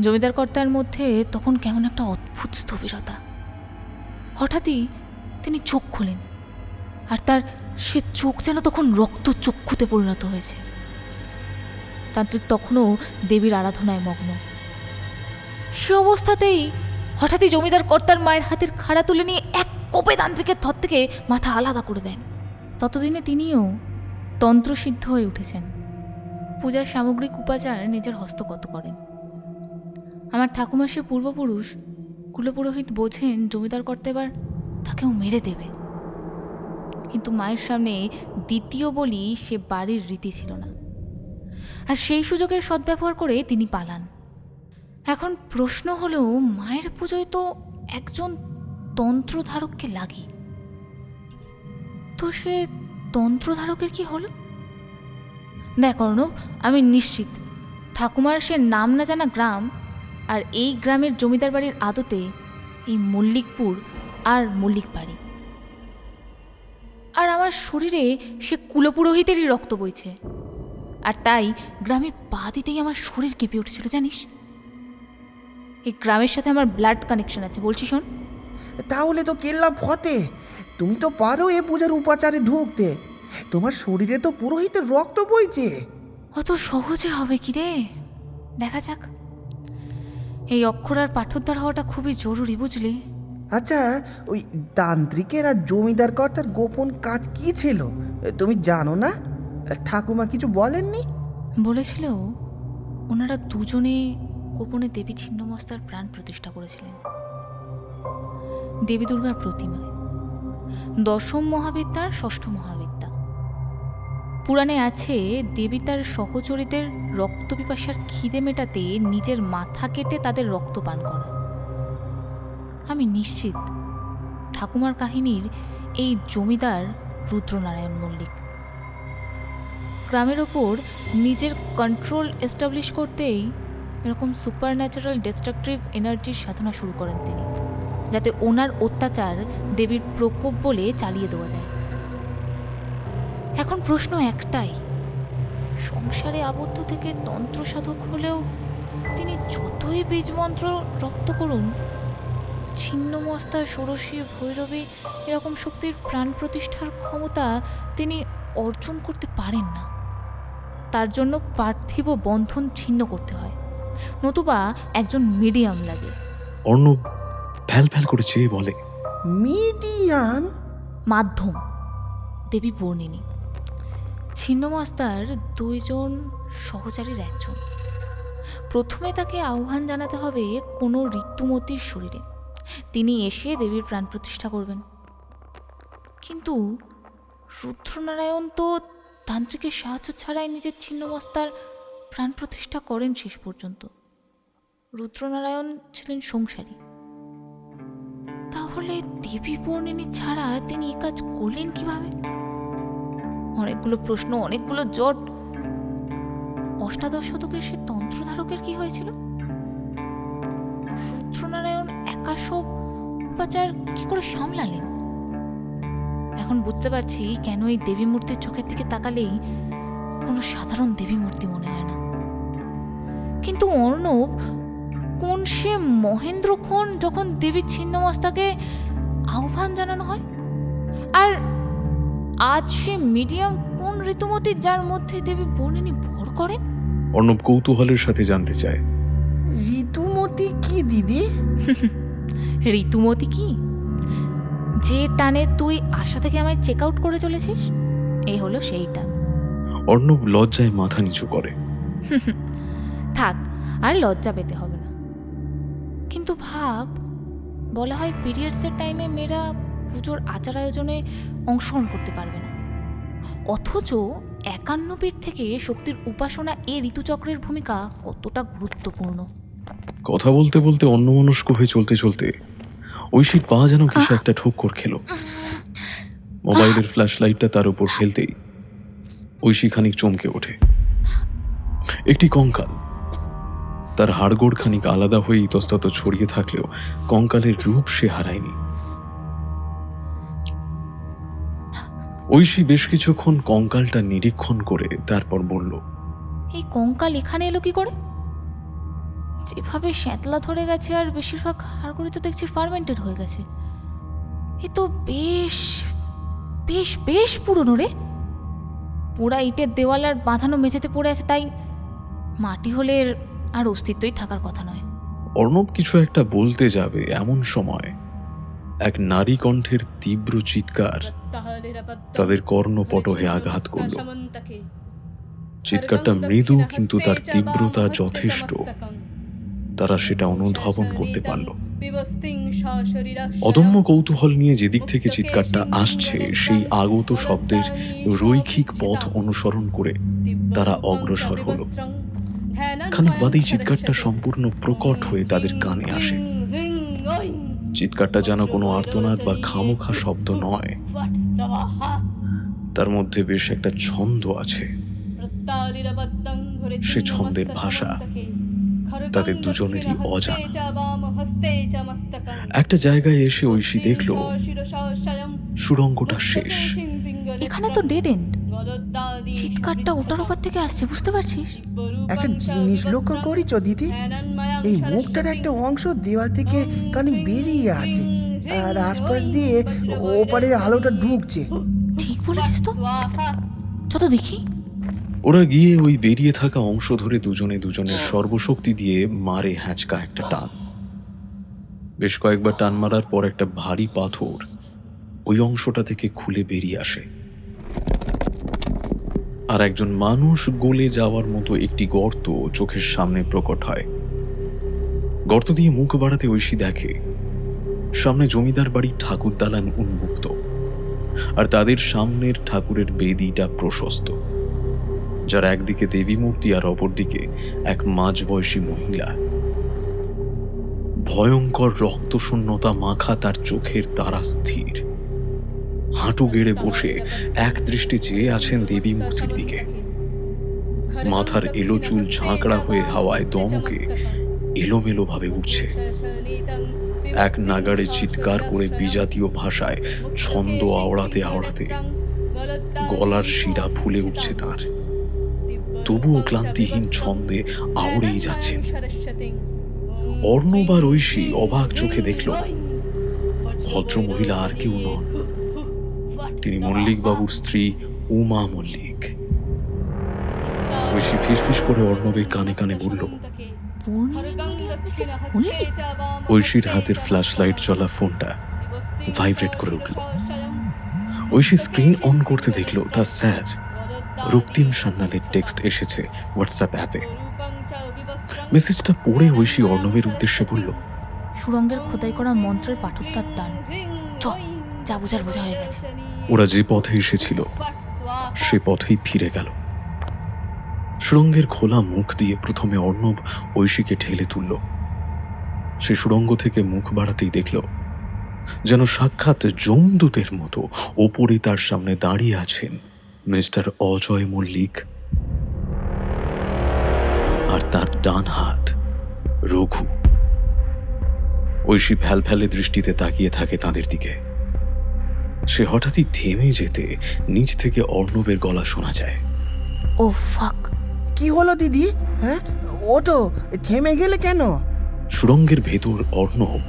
জমিদার কর্তার মধ্যে তখন কেমন একটা অদ্ভুত স্থবিরতা। হঠাৎই তিনি চোখ খোলেন, আর তার সে চোখ যেন তখন রক্ত চক্ষুতে পরিণত হয়েছে। তান্ত্রিক তখনও দেবীর আরাধনায় মগ্ন। সে অবস্থাতেই হঠাৎই জমিদার কর্তার মায়ের হাতের খাড়া তুলে নিয়ে এক কোপে তান্ত্রিকের থর থেকে মাথা আলাদা করে দেন। ততদিনে তিনিও তন্ত্রসিদ্ধ হয়ে উঠেছেন, পূজার সামগ্রিক উপাচার নিজের হস্তগত করেন। আমার ঠাকুমা সে পূর্বপুরুষ কুলপুরোহিত বোঝেন জমিদার কর্তা এবার তাকেও মেরে দেবে। কিন্তু মায়ের সামনে দ্বিতীয় বলি সে বাড়ির রীতি ছিল না, আর সেই সুযোগের সদ্ব্যবহার করে তিনি পালান। এখন প্রশ্ন হলো, মায়ের পুজোয় তো একজন তন্ত্রধারককে লাগি, তো সে তন্ত্রধারকের কি হলো? দেখ অর্ণব, আমি নিশ্চিত ঠাকুমার সে নাম না জানা গ্রাম, আর এই গ্রামের জমিদার বাড়ির আদতে এই মল্লিকপুর আর মল্লিক বাড়ি। আর আমার শরীরে সে কুলপুরোহিতেরই রক্ত বইছে, আর তাই গ্রামে পা দিতেই আমার শরীর কেঁপে উঠেছিল জানিস। এই গ্রামের সাথে আমার ব্লাড কানেকশন আছে, বলছি শোন। তাহলে তো কেল্লা ফতে, তুমি তো পারো এ পূজার উপাচারে ঢুকতে, তোমার শরীরে তো পুরোহিতের রক্ত বইছে। অত সহজে হবে কি রে, দেখা যাক। এই অক্ষর আর পাঠোদ্ধার হওয়াটা খুবই জরুরি, বুঝলি? আচ্ছা, ওই তান্ত্রিকের আর জমিদার কর্তার গোপন কাজ কি ছিল তুমি জানো না? ঠাকুমা কিছু বলেননি? বলেছিল ওনারা দুজনে গোপনে দেবী ছিন্নমস্তার প্রাণ প্রতিষ্ঠা করেছিলেন দেবী দুর্গার প্রতিমায়, দশম মহাবিদ্যার ষষ্ঠ মহাবিদ্যা। পুরাণে আছে দেবী তার সহচরীদের রক্ত পিপাসার খিদে মেটাতে নিজের মাথা কেটে তাদের রক্ত পান করান। আমি নিশ্চিত ঠাকুমার কাহিনীর এই জমিদার রুদ্রনারায়ণ মল্লিক। গ্রামের ওপর নিজের কন্ট্রোল এস্টাবলিশ করতেই এরকম সুপার ন্যাচারাল ডিস্ট্রাকটিভ এনার্জির সাধনা শুরু করেন তিনি, যাতে ওনার অত্যাচার দেবীর প্রকোপ বলে চালিয়ে দেওয়া যায়। এখন প্রশ্ন একটাই, সংসারে আবদ্ধ থেকে তন্ত্র সাধক হলেও তিনি যতই বীজমন্ত্র রপ্ত করুন, ছিন্নমস্তা, ষোড়শী, ভৈরবী এরকম শক্তির প্রাণ প্রতিষ্ঠার ক্ষমতা তিনি অর্জন করতে পারেন না। তার জন্য পার্থিব বন্ধন ছিন্ন করতে হয়, নতুবা একজন মিডিয়াম লাগে। অর্ণব ফ্যাল ফ্যাল করে চেয়ে বলে, মিডিয়াম? মাধ্যম দেবী বর্ণিনী। ছিন্নমস্তার দুইজন সহচারীর একজন। প্রথমে তাকে আহ্বান জানাতে হবে কোনো ঋতুমতির শরীরে, তিনি এসে দেবীর প্রাণ প্রতিষ্ঠা করবেন। কিন্তু রুদ্রনারায়ণ তো তান্ত্রিকের সাহায্য ছাড়াই নিজের ছিন্নমস্তার প্রাণ প্রতিষ্ঠা করেন শেষ পর্যন্ত। রুদ্রনারায়ণ ছিলেন সংসারী, তাহলে দেবী বর্ণিনী ছাড়া তিনি এই কাজ করলেন কিভাবে? অনেকগুলো প্রশ্ন, অনেকগুলো জট। অষ্টাদশ শতকের সে তন্ত্রধারকের কি হয়েছিল? রুদ্রনারায়ণ একা সব উপাচার কি করে সামলালেন? এখন বুঝতে পারছি কেন এই দেবী মূর্তির চোখের দিকে তাকালেই কোনো সাধারণ দেবী মূর্তি মনে হয় না। কিন্তু অর্ণব, কোন সে মহেন্দ্রক্ষণ যখন দেবী ছিন্নমস্তাকে আহ্বান জানানো হয়, আর আজ সে মিডিয়াম কোন ঋতুমতি যার মধ্যে দেবী বর্ণিনী ভর করেন? অর্ণব কৌতূহলের সাথে জানতে চায়, ঋতুমতি কি দিদি? ঋতুমতি কি? যে টানে তুই আশা থেকে আমায় চেক আউট করে চলেছিস, এই হলো সেই টান। অর্ণব লজ্জায় মাথা নিচু করে। থাক, আর লজ্জা পেতে হবে না। কিন্তু ভাব, বলা হয় পিরিয়ডসের টাইমে মেয়েরা পুজোর আচার আয়োজনে অংশগ্রহণ করতে পারবে না, অথচ 51 পীঠ থেকে শক্তির উপাসনা এ ঋতুচক্রের ভূমিকা কতটা গুরুত্বপূর্ণ। কথা বলতে বলতে অন্যমনস্ক হয়ে চলতে চলতে ঐশীর পা যেন কিছু একটা ঠোক্কর খেল। মোবাইলের ফ্ল্যাশ লাইটটা তার উপর ফেলতেই ঐশী খানিক চমকে ওঠে। একটি কঙ্কাল, তার হাড়গোড় খানিক আলাদা হয়ে ইতস্তত ছড়িয়ে থাকলেও কঙ্কালের রূপ সে হারায়নি। ঐশী বেশ কিছুক্ষণ কঙ্কালটা নিরীক্ষণ করে তারপর বলল, এই কঙ্কাল এখানে এলো কি করে? যেভাবে শ্যাতলা ধরে গেছে, আর বেশিরভাগ হাড়গুড়ি তো দেখছি ফার্মেন্টেড হয়ে গেছে। এ তো বেশ বেশ বেশ পুরনো রে। পোড়া ইটের দেওয়াল আর বাঁধানো মেঝেতে পড়ে আছে, তাই মাটি হলে এর আর অস্তিত্বই থাকার কথা নয়। অর্ণব কিছু একটা বলতে যাবে এমন সময় এক নারী কণ্ঠের তীব্র চিৎকার তাদের কর্ণপটহে আঘাত করল। চিৎকারটা মৃদু, কিন্তু তার তীব্রতা যথেষ্ট। তারা সেটা অনুধাবন করতে পারল। অদম্য কৌতূহল নিয়ে যেদিক থেকে চিৎকারটা আসছে সেই আগত শব্দের রৈখিক পথ অনুসরণ করে তারা অগ্রসর হলো। খানিক বাদেই চিৎকারটা সম্পূর্ণ প্রকট হয়ে তাদের কানে আসে। চিৎকারটা যেন কোনো আর্তনাদ বা খামোখা শব্দ নয়, তার মধ্যে বেশ একটা ছন্দ আছে। সে ছন্দের ভাষা তাদের দুজনেরই অজানা। একটা জায়গায় এসে ঐশী দেখল সুড়ঙ্গটা শেষ। এখানে তো ডেড এন্ড। চিৎকারটা ওটার উপর থেকে আসছে, বুঝতে পারছিস? একটা জিনিস লক্ষ্য করিস দিদি, এই মুখটার একটা অংশ দেওয়াল থেকে খানিক বেরিয়ে আছে, আর আশপাশ দিয়ে ওপারের আলোটা ঢুকছে। ঠিক বলেছিস তো, যত দেখি। ওরা গিয়ে ওই বেরিয়ে থাকা অংশ ধরে দুজনে দুজনের সর্বশক্তি দিয়ে মারে হ্যাঁচকা একটা টান। বেশ কয়েকবার টান মারার পর একটা ভারী পাথর ওই অংশটা থেকে খুলে বেরিয়ে আসে, আর একজন মানুষ গলে যাওয়ার মতো একটি গর্ত চোখের সামনে প্রকট হয়। গর্ত দিয়ে মুখ বাড়াতে ঐশী দেখে সামনে জমিদার বাড়ির ঠাকুর দালান উন্মুক্ত, আর তাদের সামনের ঠাকুরের বেদিটা প্রশস্ত, যার একদিকে দেবী মূর্তি আর অপরদিকে এক মাঝবয়সী মহিলা। ভয়ঙ্কর রক্তশূন্যতা মাখা তার চোখের তারা স্থির, হাঁটু গেড়ে বসে এক দৃষ্টি চেয়ে আছেন দেবী মূর্তির দিকে। মাথার এলো চুল ঝাঁকড়া হয়ে হাওয়ায় দমকে এলোমেলো ভাবে উঠছে। এক নাগাড়ে চিৎকার করে বিজাতীয় ভাষায় ছন্দ আওড়াতে আওড়াতে গলার শিরা ফুলে উঠছে তার। তবুও ক্লান্তিহীন ছন্দে আওড়েই যাচ্ছেন। অর্ণব আর ঐশী অবাক চোখে দেখল ভদ্র মহিলা আর কেউ নন, তিনি মল্লিক বাবুর স্ত্রী উমা মল্লিক। ঐশী ফিসফিস করে অর্ণবের কানে কানে বলল, ঐশীর হাতের ফ্ল্যাশ লাইট জ্বলা ফোনটা ভাইব্রেট করে উঠল। ঐশী স্ক্রিন অন করতে দেখল তা স্যার রক্তিম সান্যালের টেক্সট এসেছে হোয়াটসঅ্যাপ অ্যাপে। মেসেজটা পড়ে ঐশী অর্ণবের উদ্দেশ্যে বলল, সুরঙ্গের খোদাই করা মন্ত্রের পাঠোদ্ধার টান। যা বোঝার বোঝা হয়ে গেছে। ওরা যে পথে এসেছিল সে পথেই ফিরে গেল। সুড়ঙ্গের খোলা মুখ দিয়ে প্রথমে অর্ণব ঐশীকে ঠেলে তুলল। সে সুড়ঙ্গ থেকে মুখ বাড়াতেই দেখল যেন সাক্ষাৎ যমদূতের মতো ওপরে তার সামনে দাঁড়িয়ে আছেন মিস্টার অজয় মল্লিক, আর তার ডান হাত রঘু। ঐশী ফ্যাল ফ্যালে দৃষ্টিতে তাকিয়ে থাকে তাদের দিকে। সে হঠাৎই থেমে যেতে নিচ থেকে অর্ণবের গলা শোনা যায়, ও ফাক। কি হলো দিদি? হ্যাঁ, ওটো থেমে গেলে কেন? সুড়ঙ্গের ভেতর অর্ণব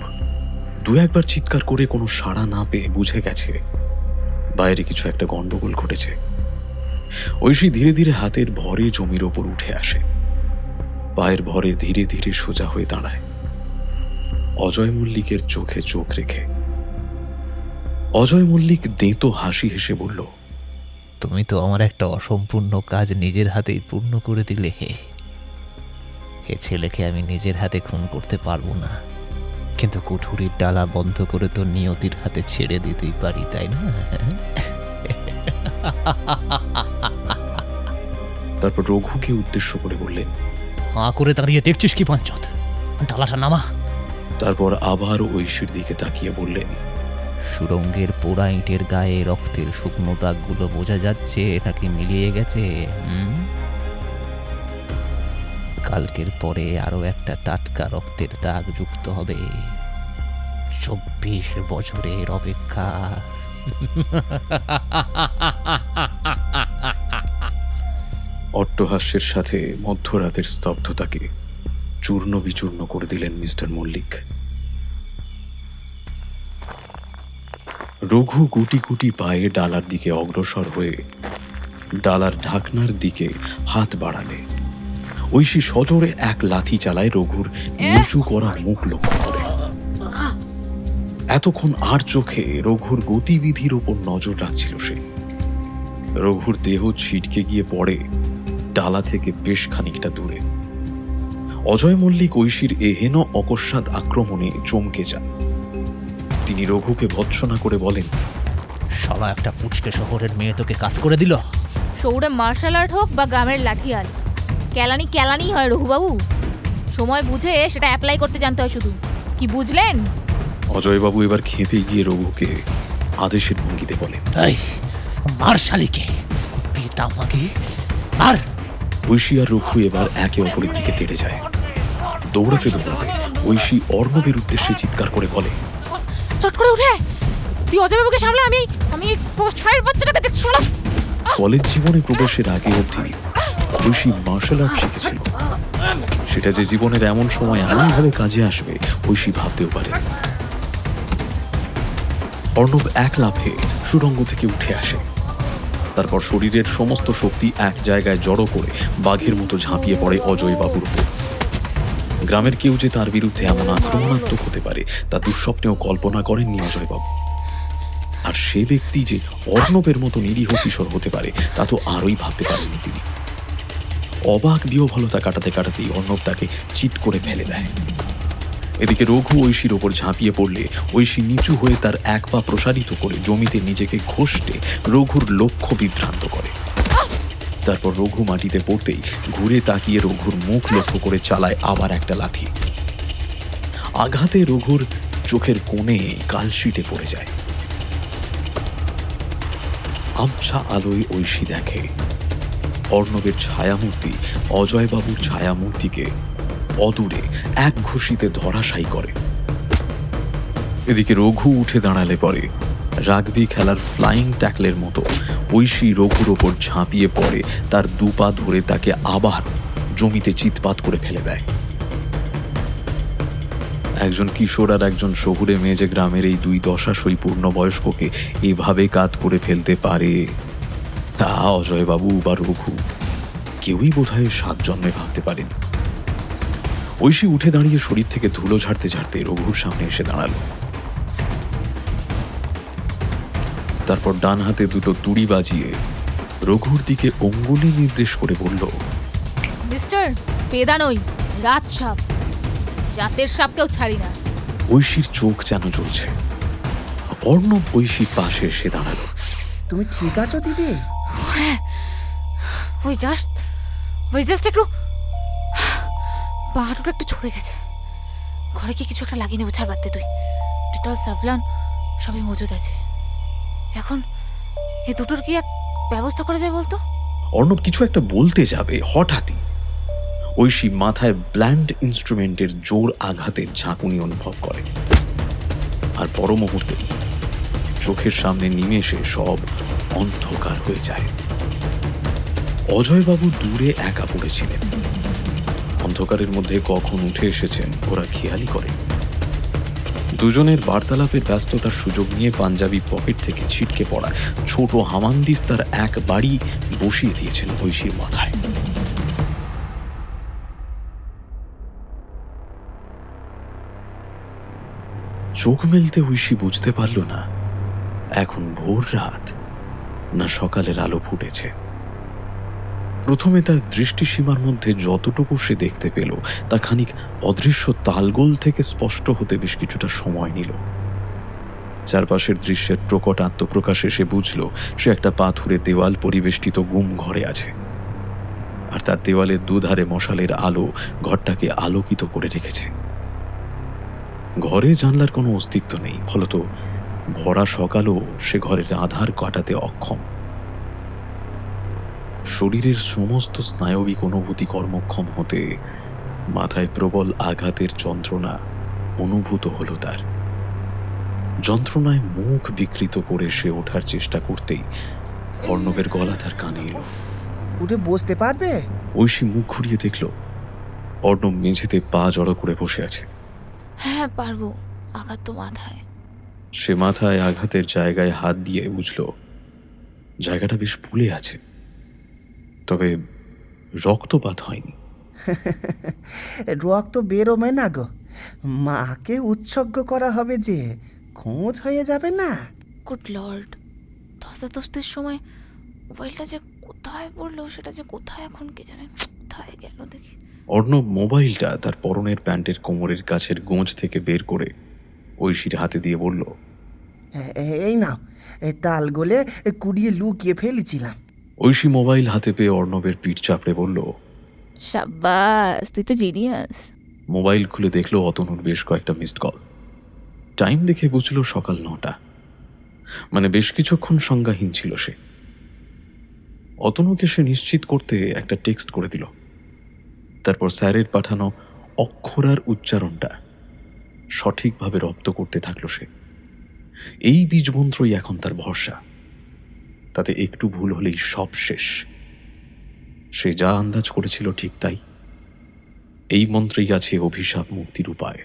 দু একবার চিৎকার করে কোনো সাড়া না পেয়ে বুঝে গেছে বাইরে কিছু একটা গন্ডগোল ঘটেছে। ঐশী ধীরে ধীরে হাতের ভরে জমির ওপর উঠে আসে, পায়ের ভরে ধীরে ধীরে সোজা হয়ে দাঁড়ায় অজয় মল্লিকের চোখে চোখ রেখে। অজয় মল্লিক দেঁতো হাসি হেসে বলল, তুমি তো আমার একটা অসম্পূর্ণ কাজ নিজের হাতেই পূর্ণ করে দিলে। এ ছেলেকে আমি নিজের হাতে খুন করতে পারবো না, কিন্তু কুঠুরির ডালা বন্ধ করে তো নিয়তির হাতে ছেড়ে দিতেই পারি, তাই না? তারপর রঘুকে উদ্দেশ্য করে বললেন, হাঁ করে দাঁড়িয়ে দেখছিস কি পাঞ্চত, ডালাটা নামা। তারপর আবার ঐশীর দিকে তাকিয়ে বললেন, সুরঙ্গের পোড়া ইটের গায়ে রক্তের শুকনো দাগগুলো বোঝা যাচ্ছে নাকি মিলিয়ে গেছে? কালকের পরে আরো একটা টাটকা রক্তের দাগ যুক্ত হবে। 24 বছরের অপেক্ষা। অট্টহাস্যের সাথে মধ্যরাতের স্তব্ধতাকে চূর্ণ বিচূর্ণ করে দিলেন মিস্টার মল্লিক। রঘু গুটি গুটি পায়ে ডালার দিকে অগ্রসর হয়ে ডালার ঢাকনার দিকে হাত বাড়ালে ঐশী সজোরে এক লাথি চালায় রঘুর নিচু করা মুখ লক্ষ্য করে। এতক্ষণ আর চোখে রঘুর গতিবিধির ওপর নজর রাখছিল সে। রঘুর দেহ ছিটকে গিয়ে পড়ে ডালা থেকে বেশ খানিকটা দূরে। অজয় মল্লিক ঐশীর এহেন অকস্মাৎ আক্রমণে চমকে যান। তিনি রঘুকে ভৎসনা করে বলেন, শালা একটা পুচকে শহরের মেয়ে তোকে কাজ করে দিল। শহুরে মার্শাল আর্ট হোক বা গ্রামের লাঠিয়াল, কেলানি কেলানি হয় রঘুবাবু। সময় বুঝে সেটা অ্যাপ্লাই করতে জানতে হয় শুধু। কি বুঝলেন? অজয়বাবু এবার খেপে গিয়ে রঘুকে আদেশের ভঙ্গিতে বলেন, এই মার শালিকে, পিতা আমাকে মার। ঐশী আর রঘু এবার একে অপরের দিকে তেড়ে যায়। দৌড়াতে দৌড়াতে ঐশী অর্ণবের উদ্দেশ্যে চিৎকার করে বলে, চট করে উঠে তুই অজয়বাবুকে সামলে, আমি কোষায়ের বাচ্চাটাকে দেখছিলাম। কলেজ জীবনে প্রবেশের আগে অবধি ঐশী মার্শাল আর্ট শিখেছিল। সেটা যে জীবনের এমন সময় এমনভাবে কাজে আসবে ঐশী ভাবতেও পারে। অর্ণব এক লাফে সুড়ঙ্গ থেকে উঠে আসে। তারপর শরীরের সমস্ত শক্তি এক জায়গায় জড়ো করে বাঘের মতো ঝাঁপিয়ে পড়ে অজয় বাবুর উপর। গ্রামের কেউ যে তার বিরুদ্ধে এমন আক্রমণাত্মক হতে পারে তা দুঃস্বপ্নেও কল্পনা করেননি অজয়বাবু। আর সে ব্যক্তি যে অর্ণবের মতো নিরীহ কিশোর হতে পারে তা তো আরোই ভাবতে পারেননি তিনি। অবাক বিহ্বলতা কাটাতে কাটাতেই অর্ণব তাকে চিৎ করে ফেলে দেয়। এদিকে রঘু ঐশীর ওপর ঝাঁপিয়ে পড়লে ঐশী নিচু হয়ে তার এক পা প্রসারিত করে জমিতে নিজেকে ঘষতে রঘুর লক্ষ্য বিভ্রান্ত করে। তারপর রঘু মাটিতে পড়তেই ঘুরে তাকিয়ে রঘুর মুখ লক্ষ্য করে চালায় আবার একটা লাথি। আঘাতে রঘুর চোখের কোণে কালশিটে পড়ে যায়। আবছা আলোয় ঐশী দেখে অর্ণবের ছায়ামূর্তি অজয়বাবুর ছায়ামূর্তিকে অদূরে এক ঘুষিতে ধরাশায়ী করে। এদিকে রঘু উঠে দাঁড়ালে পরে রাগবি খেলার ফ্লাইং ট্যাকলের মতো ঐশী রঘুর ওপর ঝাঁপিয়ে পড়ে তার দুপা ধরে তাকে আবার জমিতে চিৎপাত করে ফেলে দেয়। একজন কিশোর আর একজন শহুরে মেয়ে যে গ্রামের এই দুই দশাশই পূর্ণবয়স্ককে এভাবে কাত করে ফেলতে পারে তা অজয়বাবু বা রঘু কেউই বোধহয় 7 জন্মে ভাবতে পারেনি। ঐশী উঠে দাঁড়িয়ে শরীর থেকে ধুলো ঝাড়তে ঝাড়তে রঘুর সামনে এসে দাঁড়ালো। তারপর ডান হাতে দুটো তুড়ি বাজিয়ে রঘুর দিকে অঙ্গুলি নির্দেশ করে বলল, মিস্টার পেদানই রাত সাপ, জাতের সাপকেও ছাড়ি না। ঐশীর চোখ যেন জ্বলছে। অর্ণব ঐশীর পাশে এসে দাঁড়ালো। তুমি ঠিক আছো দিদি? ওই জাস্ট একটু পা হাঁটুটা একটু ছড়ে গেছে। ঘরে কি কিছু একটা লাগিয়ে নেবো, ছাড় বাদ দে তুই। ডেটল সাবলান সবই মজুদ আছে। এখন এই দুটোর কি এক ব্যবস্থা করা যায় বলতো? অর্ণব কিছু একটা বলতে যাবে, হঠাৎই ঐশী মাথায় ব্ল্যান্ড ইনস্ট্রুমেন্টের জোর আঘাতের ঝাঁকুনি অনুভব করে। আর পর মুহূর্তে চোখের সামনে নিমেষে সব অন্ধকার হয়ে যায়। অজয়বাবু দূরে একা পড়েছিলেন। অন্ধকারের মধ্যে কখন উঠে এসেছেন ওরা খেয়ালই করে। দুজনের বার্তালাপের ব্যস্ততার সুযোগ নিয়ে পাঞ্জাবি পকেট থেকে ছিটকে পড়া ছোট হামানদিস তার এক বাড়ি বসিয়ে দিয়েছেন ঐশীর মাথায়। চোখ মেলতে ঐশী বুঝতে পারল না এখন ভোর রাত না সকালের আলো ফুটেছে। প্রথমে তার দৃষ্টিসীমার মধ্যে যতটুকু সে দেখতে পেল তা খানিক অদৃশ্য তালগোল থেকে স্পষ্ট হতে বেশ কিছুটা সময় নিল। চারপাশের দৃশ্যের প্রকট আত্মপ্রকাশে সে বুঝল সে একটা পাথুরে দেওয়াল পরিবেষ্টিত গুম ঘরে আছে, আর তার দেওয়ালের দুধারে মশালের আলো ঘরটাকে আলোকিত করে রেখেছে। ঘরে জানলার কোনো অস্তিত্ব নেই, ফলত ভরা সকালও সে ঘরের আধার কাটাতে অক্ষম। শরীরের সমস্ত স্নায়বিক অনুভূতি কর্মক্ষম হতে মাথায় প্রবল আঘাতের যন্ত্রণা অনুভূত হলো তার। যন্ত্রণায় মুখ বিকৃত করে সে ওঠার চেষ্টা করতেই অর্ণবের গলা তার কানে এলো। উঠে বসতে পারবে? ঐশী মুখ ঘুরিয়ে দেখল অর্ণব মেঝেতে পা জড়ো করে বসে আছে। হ্যাঁ পারবো, আঘাত তো মাথায়। সে মাথায় আঘাতের জায়গায় হাত দিয়ে বুঝল জায়গাটা বেশ ফুলে আছে, তবে রক্তপাত হয়নি। রক্ত বেরোবে না গো, মাকে উৎসর্গ করা হবে যে, খোঁজ হয়ে যাবে না। গুড লর্ড, ধস্তাধস্তির সময় মোবাইলটা যে কোথায় পড়লো, সেটা যে কোথায় এখন কে জানে, কোথায় গেল দেখি। অর্ণব মোবাইলটা তার পরনের প্যান্টের কোমরের কাছের গোঁজ থেকে বের করে ঐশীর হাতে দিয়ে বলল, এই নাও, এই তাল গোলে কুড়িয়ে লুকিয়ে ফেলেছিলাম। ঐশী মোবাইল হাতে পেয়ে অর্ণবের পিঠ চাপড়ে বলল, সাব্বাস, তুই তো জিনিয়াস। মোবাইল খুলে দেখলো অতনুর বেশ কয়েকটা মিসড কল। টাইম দেখে বুঝল সকাল 9টা, মানে বেশ কিছুক্ষণ সংজ্ঞাহীন ছিল সে। অতনুকে সে নিশ্চিত করতে একটা টেক্সট করে দিল। তারপর স্যারের পাঠানো অক্ষরার উচ্চারণটা সঠিকভাবে রপ্ত করতে থাকলো সে। এই বীজমন্ত্রই এখন তার ভরসা। তাতে একটু ভুল হলেই সব শেষ। সে যা আন্দাজ করেছিল ঠিক তাই। এই মন্ত্রেই আছে অভিশাপ মুক্তির উপায়।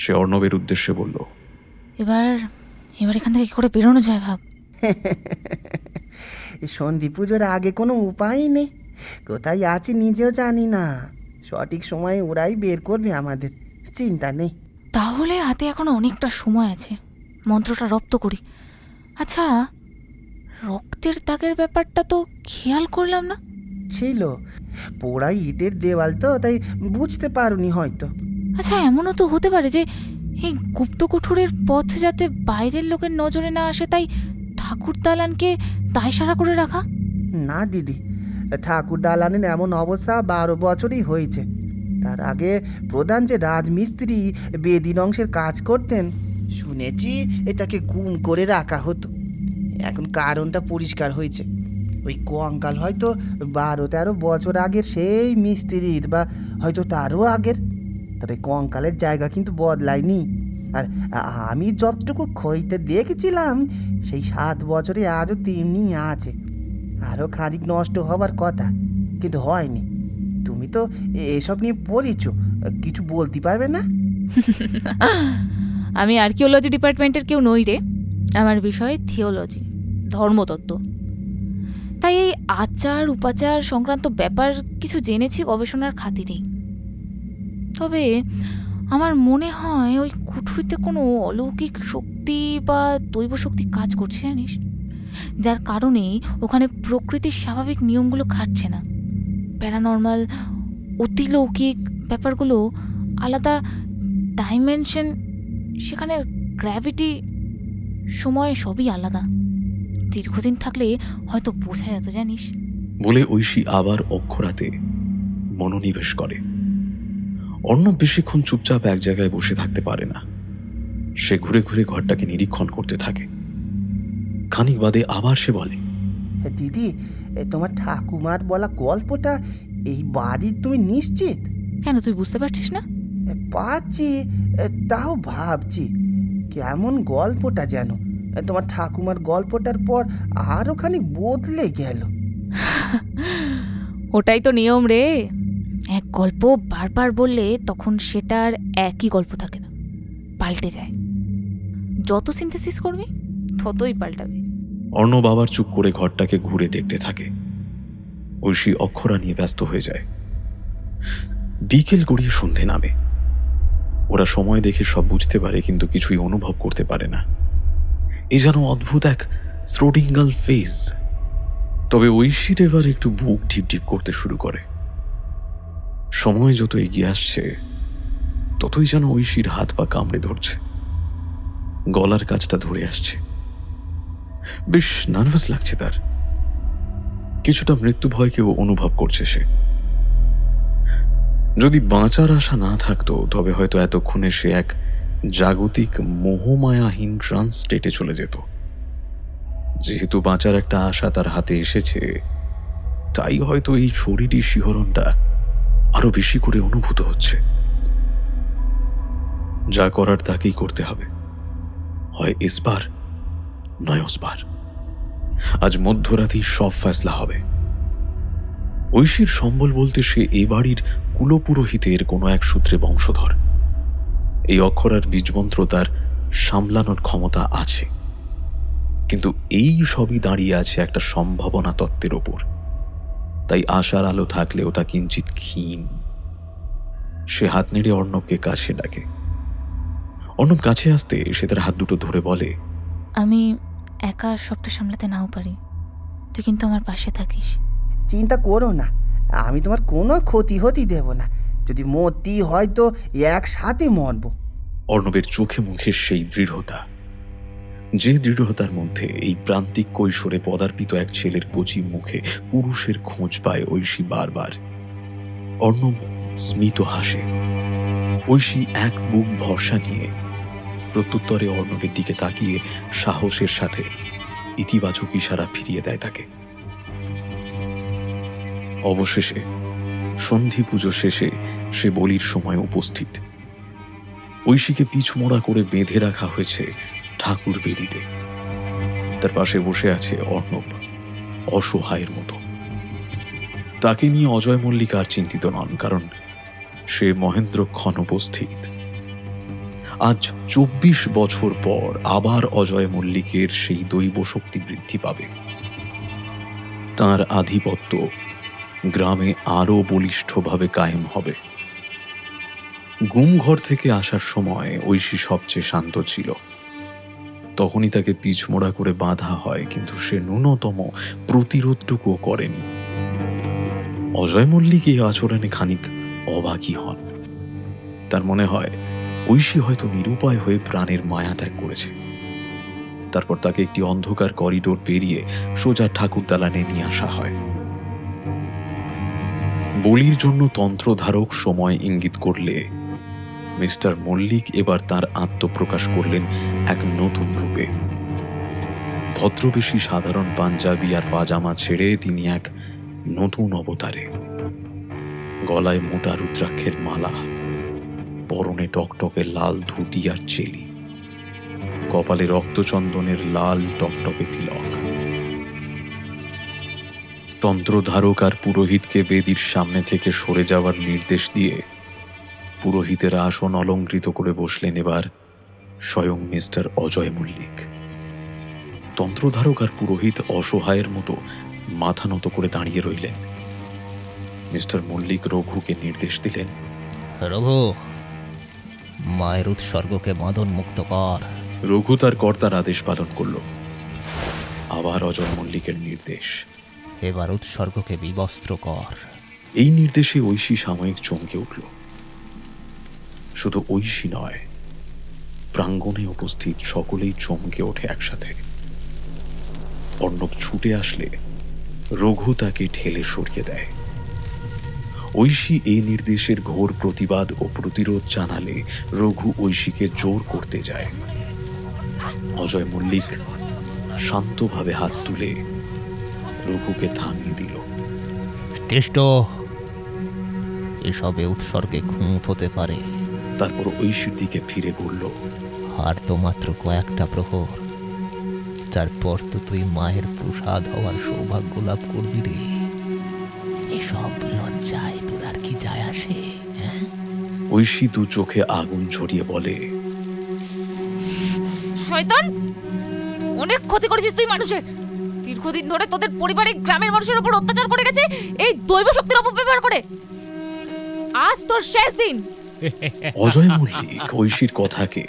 সে অর্ণবের উদ্দেশ্যে বলল, এবার এখান থেকে কি করে বেরোনো যায় ভাব। সন্ধি পুজোর আগে কোনো উপায় নেই। কোথায় আছি নিজেও জানি না। সঠিক সময়ে ওরাই বের করবে আমাদের, চিন্তা নেই। তাহলে হাতে এখনো অনেকটা সময় আছে, মন্ত্রটা রপ্ত করি। আচ্ছা, রক্তের দাগের ব্যাপারটা তো খেয়াল করলাম না। ছিল, পোড়া ইটের দেওয়াল তো, তাই বুঝতে পারোনি হয়তো। আচ্ছা, এমনও তো হতে পারে যে এই গুপ্ত কুঠুরের পথ যাতে বাইরের লোকের নজরে না আসে, তাই ঠাকুর দালানকে দায়সারা করে রাখা। না দিদি, ঠাকুর দালানের এমন অবস্থা 12 বছরই হয়েছে। তার আগে প্রধান যে রাজমিস্ত্রি বেদিন অংশের কাজ করতেন, শুনেছি এটাকে গুম করে রাখা হতো। এখন কারণটা পরিষ্কার হয়েছে। ওই কঙ্কাল হয়তো 12-13 বছর আগের সেই মিস্ত্রির, বা হয়তো তারও আগের। তবে কঙ্কালের জায়গা কিন্তু বদলায়নি। আর আমি যতটুকু খইতে দেখেছিলাম, সেই 7 বছরে আজও তেমনি আছে। আরও খানিক নষ্ট হবার কথা, কিন্তু হয়নি। তুমি তো এসব নিয়ে পড়েছ, কিছু বলতে পারবে না? আমি আর্কিওলজি ডিপার্টমেন্টের কেউ নই রে। আমার বিষয় থিওলজি, ধর্মতত্ত্ব। তাই এই আচার উপাচার সংক্রান্ত ব্যাপার কিছু জেনেছি গবেষণার খাতিরেই। তবে আমার মনে হয় ওই কুঠুরিতে কোনো অলৌকিক শক্তি বা দৈব শক্তি কাজ করছে, জানিস, যার কারণে ওখানে প্রকৃতির স্বাভাবিক নিয়মগুলো খাটছে না। প্যারানর্মাল, অতিলৌকিক ব্যাপারগুলো, আলাদা ডাইমেনশন, সেখানে গ্র্যাভিটি, সময় সবই আলাদা। দীর্ঘদিন থাকলে হয়তো বোঝা যেত, জানিস। বলে ঐশী আবার অক্ষরাতে মনোনিবেশ করে। অর্ণব বেশিক্ষণ চুপচাপ এক জায়গায় বসে থাকতে পারে না। সে ঘুরে ঘুরে ঘরটাকে নিরীক্ষণ করতে থাকে। খানিক বাদে আবার সে বলে, দিদি, তোমার ঠাকুমার বলা গল্পটা এই বাড়ির তুমি নিশ্চিত? কেন, তুই বুঝতে পারছিস না? পাচ্ছি, তাও ভাবছি কেমন গল্পটা যেন তোমার ঠাকুমার গল্পটার পর আরও খানিক বদলে গেল। ওটাই তো নিয়ম রে। এক গল্প বারবার বললে তখন সেটার একই গল্প থাকে না, পাল্টে যায়। যত সিনথেসিস করবি ততই পাল্টাবে। অর্ণব আবার চুপ করে ঘরটাকে ঘুরে দেখতে থাকে। ঐশী অক্ষরা নিয়ে ব্যস্ত হয়ে যায়। বিকেল গড়িয়ে সন্ধে নামে। ওরা সময় দেখে সব বুঝতে পারে, কিন্তু কিছুই অনুভব করতে পারে না। এই যেন অদ্ভুত এক শ্রোডিঙ্গার ফেজ। তবে ঐশীর এবার একটু বুক ঢিপ ঢিপ করতে শুরু করে। সময় যত এগিয়ে আসছে ততই যেন ঐশীর হাত পা কামড়ে ধরছে, গলার কাছটা ধরে আসছে। বেশ নার্ভাস লাগছে তার। কিছুটা মৃত্যু ভয়কেও অনুভব করছে সে। যদি বাঁচার আশা না থাকতো তবে হয়তো এতক্ষণে সে এক জাগতিক মোহমায়াহীন ট্রান্স স্টেটে চলে যেত। যেহেতু বাঁচার একটা আশা তার হাতে এসেছে, তাই হয়তো এই শরীরী শিহরণটা আরো বেশি করে অনুভূত হচ্ছে। যা করার তাকেই করতে হবে, হয় ইসবার নয় ওসবার। আজ মধ্যরাতেই সব ফয়সলা হবে। ঐশীর সম্বল বলতে সে এ বাড়ির কুলপুরোহিতের কোনো এক সূত্রে বংশধর। এই অক্ষরার বীজমন্ত্র তার সামলানোর ক্ষমতা আছে, কিন্তু এই সবই দাঁড়িয়ে আছে একটা সম্ভাবনা তত্ত্বের ওপর। তাই আশার আলো থাকলেও তা কিঞ্চিত ক্ষীণ। সে হাত নেড়ে অর্ণবকে কাছে ডাকে। অর্ণব কাছে আসতে সে তার হাত দুটো ধরে বলে, আমি একা সবটা সামলাতে নাও পারি, তুই কিন্তু আমার পাশে থাকিস। চিন্তা করো না, আমি তোমার কোনো ক্ষতি হতে দেব না। যদি মরতি হয় তো একসাথে মরব। অর্ণবের চোখে মুখে সেই দৃঢ়তা, যে দৃঢ়তার মধ্যে এই প্রান্তিক কৈশোরে পদার্পিত এক ছেলের কচি মুখে পুরুষের খোঁজ পায় ঐশী বারবার। অর্ণব স্মিত হাসে। ঐশী এক বুক ভরসা নিয়ে প্রত্যুত্তরে অর্ণবের দিকে তাকিয়ে সাহসের সাথে ইতিবাচক ইশারা ফিরিয়ে দেয় তাকে। অবশেষে সন্ধি পুজো শেষে সে বলির সময় উপস্থিত। ঐশীকে পিছমোড়া করে বেঁধে রাখা হয়েছে ঠাকুর বেদিতে। তার পাশে বসে আছে অর্ণব, অসহায়ের মতো। তাকে নিয়ে অজয় মল্লিক আর চিন্তিত নন, কারণ সে মহেন্দ্রক্ষণ উপস্থিত। আজ 24 বছর পর আবার অজয় মল্লিকের সেই দৈব শক্তি বৃদ্ধি পাবে। তার আধিপত্য গ্রামে আরো বলিষ্ঠভাবে কায়েম হবে। গুমঘর থেকে আসার সময় ঐশী সবচেয়ে শান্ত ছিল। তখনই তাকে পিছমোড়া করে বাঁধা হয়, কিন্তু সে ন্যূনতম প্রতিরোধটুকুও করেনি। অজয় মল্লিক এই আচরণে খানিক অবাকই হন। তার মনে হয় ঐশী হয়তো নিরুপায় হয়ে প্রাণের মায়া ত্যাগ করেছে। তারপর তাকে একটি অন্ধকার করিডোর পেরিয়ে সোজা ঠাকুর দালানে নিয়ে আসা হয়। বলির জন্য তন্ত্রধারক সময় ইঙ্গিত করলে মিস্টার মল্লিক এবার তার আত্মপ্রকাশ করলেন এক নতুন রূপে। ভদ্রবেশী সাধারণ পাঞ্জাবি আর পাজামা ছেড়ে তিনি এক নতুন অবতারে। গলায় মোটা রুদ্রাক্ষের মালা, পরনে টকটকে লাল ধুতি আর চেলি, কপালে রক্তচন্দনের লাল টকটকে তিলক। তন্ত্রধারক আর পুরোহিতকে বেদির সামনে থেকে সরে যাওয়ার নির্দেশ দিয়ে পুরোহিতের আসন অলঙ্কৃত করে বসলেন এবার স্বয়ং মিস্টার অজয় মল্লিক। তন্ত্রধারক আর পুরোহিত অসহায়ের মতো মাথা নত করে দাঁড়িয়ে রইলেন। মিস্টার মল্লিক রঘুকে নির্দেশ দিলেন, রঘু, মায়ের উৎসর্গকে বাঁধন মুক্ত কর। রঘু তার কর্তার আদেশ পালন করল। আবার অজয় মল্লিকের নির্দেশ, এবার উৎসর্গকে বিবস্ত্র কর। এই নির্দেশে ঐশী সাময়িক চমকে উঠল। শুধু ঐশী নয়, প্রাঙ্গণে উপস্থিত সকলেই চমকে ওঠে একসাথে। অর্ণব ছুটে আসলে রঘু তাকে ঠেলে সরিয়ে দেয়। ঐশী এই নির্দেশের ঘোর প্রতিবাদ ও প্রতিরোধ জানালে রঘু ঐশীকে জোর করতে যায়। অজয় মল্লিক শান্তভাবে হাত তুলে রঘুকে থামিয়ে দিল। তেষ্ট, এসবে উৎসর্গে খুঁত হতে পারে। তারপর ঐশীর দিকে ফিরে বলল, আর তো মাত্র কয়েকটা প্রহর, তারপর তো তুই মায়ের প্রসাদ হওয়ার সৌভাগ্য লাভ করবি রে। এসব লজ্জায় তোর আর কি যায় আসে? ঐশী দু চোখে আগুন ঝরিয়ে বলে, শয়তান, অনেক ক্ষতি করেছিস তুই মানুষের। দীর্ঘদিন ধরে তোদের পরিবারে গ্রামের মানুষের উপর অত্যাচার করে গেছে এই দৈব শক্তির অপব্যবহার করে। আজ তোর শেষ দিন। অজয় মল্লিক ঐশীর কথাকে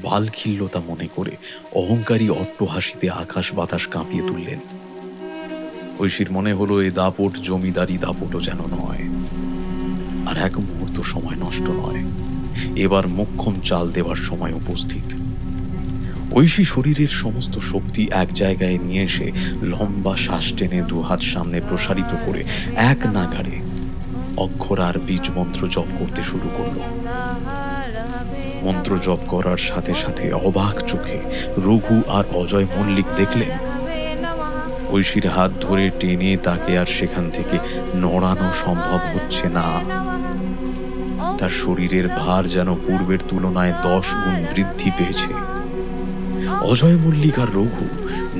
বালখিল্যতা মনে করে অহংকারী অট্টহাসিতে আকাশ বাতাস কাঁপিয়ে তুললেন। ঐশীর মনে হলো এ দাপট জমিদারি দাপটও যেন নয়, আর এক মুহূর্ত সময় নষ্ট নয়। এবার মোক্ষম চাল দেওয়ার সময় উপস্থিত। ঐশী শরীরের সমস্ত শক্তি এক জায়গায় নিয়ে এসে লম্বা শ্বাস টেনে দুহাত সামনে প্রসারিত করে এক নাগাড়ে অক্ষর আর বীজ মন্ত্র জপ করতে শুরু করল। মন্ত্র জপ করার সাথে সাথে অবাক চোখে রঘু আর অজয় মল্লিক দেখলেন ঐশীর হাত ধরে টেনে তাকে আর সেখান থেকে নড়ানো সম্ভব হচ্ছে না। তার শরীরের ভার যেন পূর্বের তুলনায় 10 গুণ বৃদ্ধি পেয়েছে। অজয় মল্লিক আর রঘু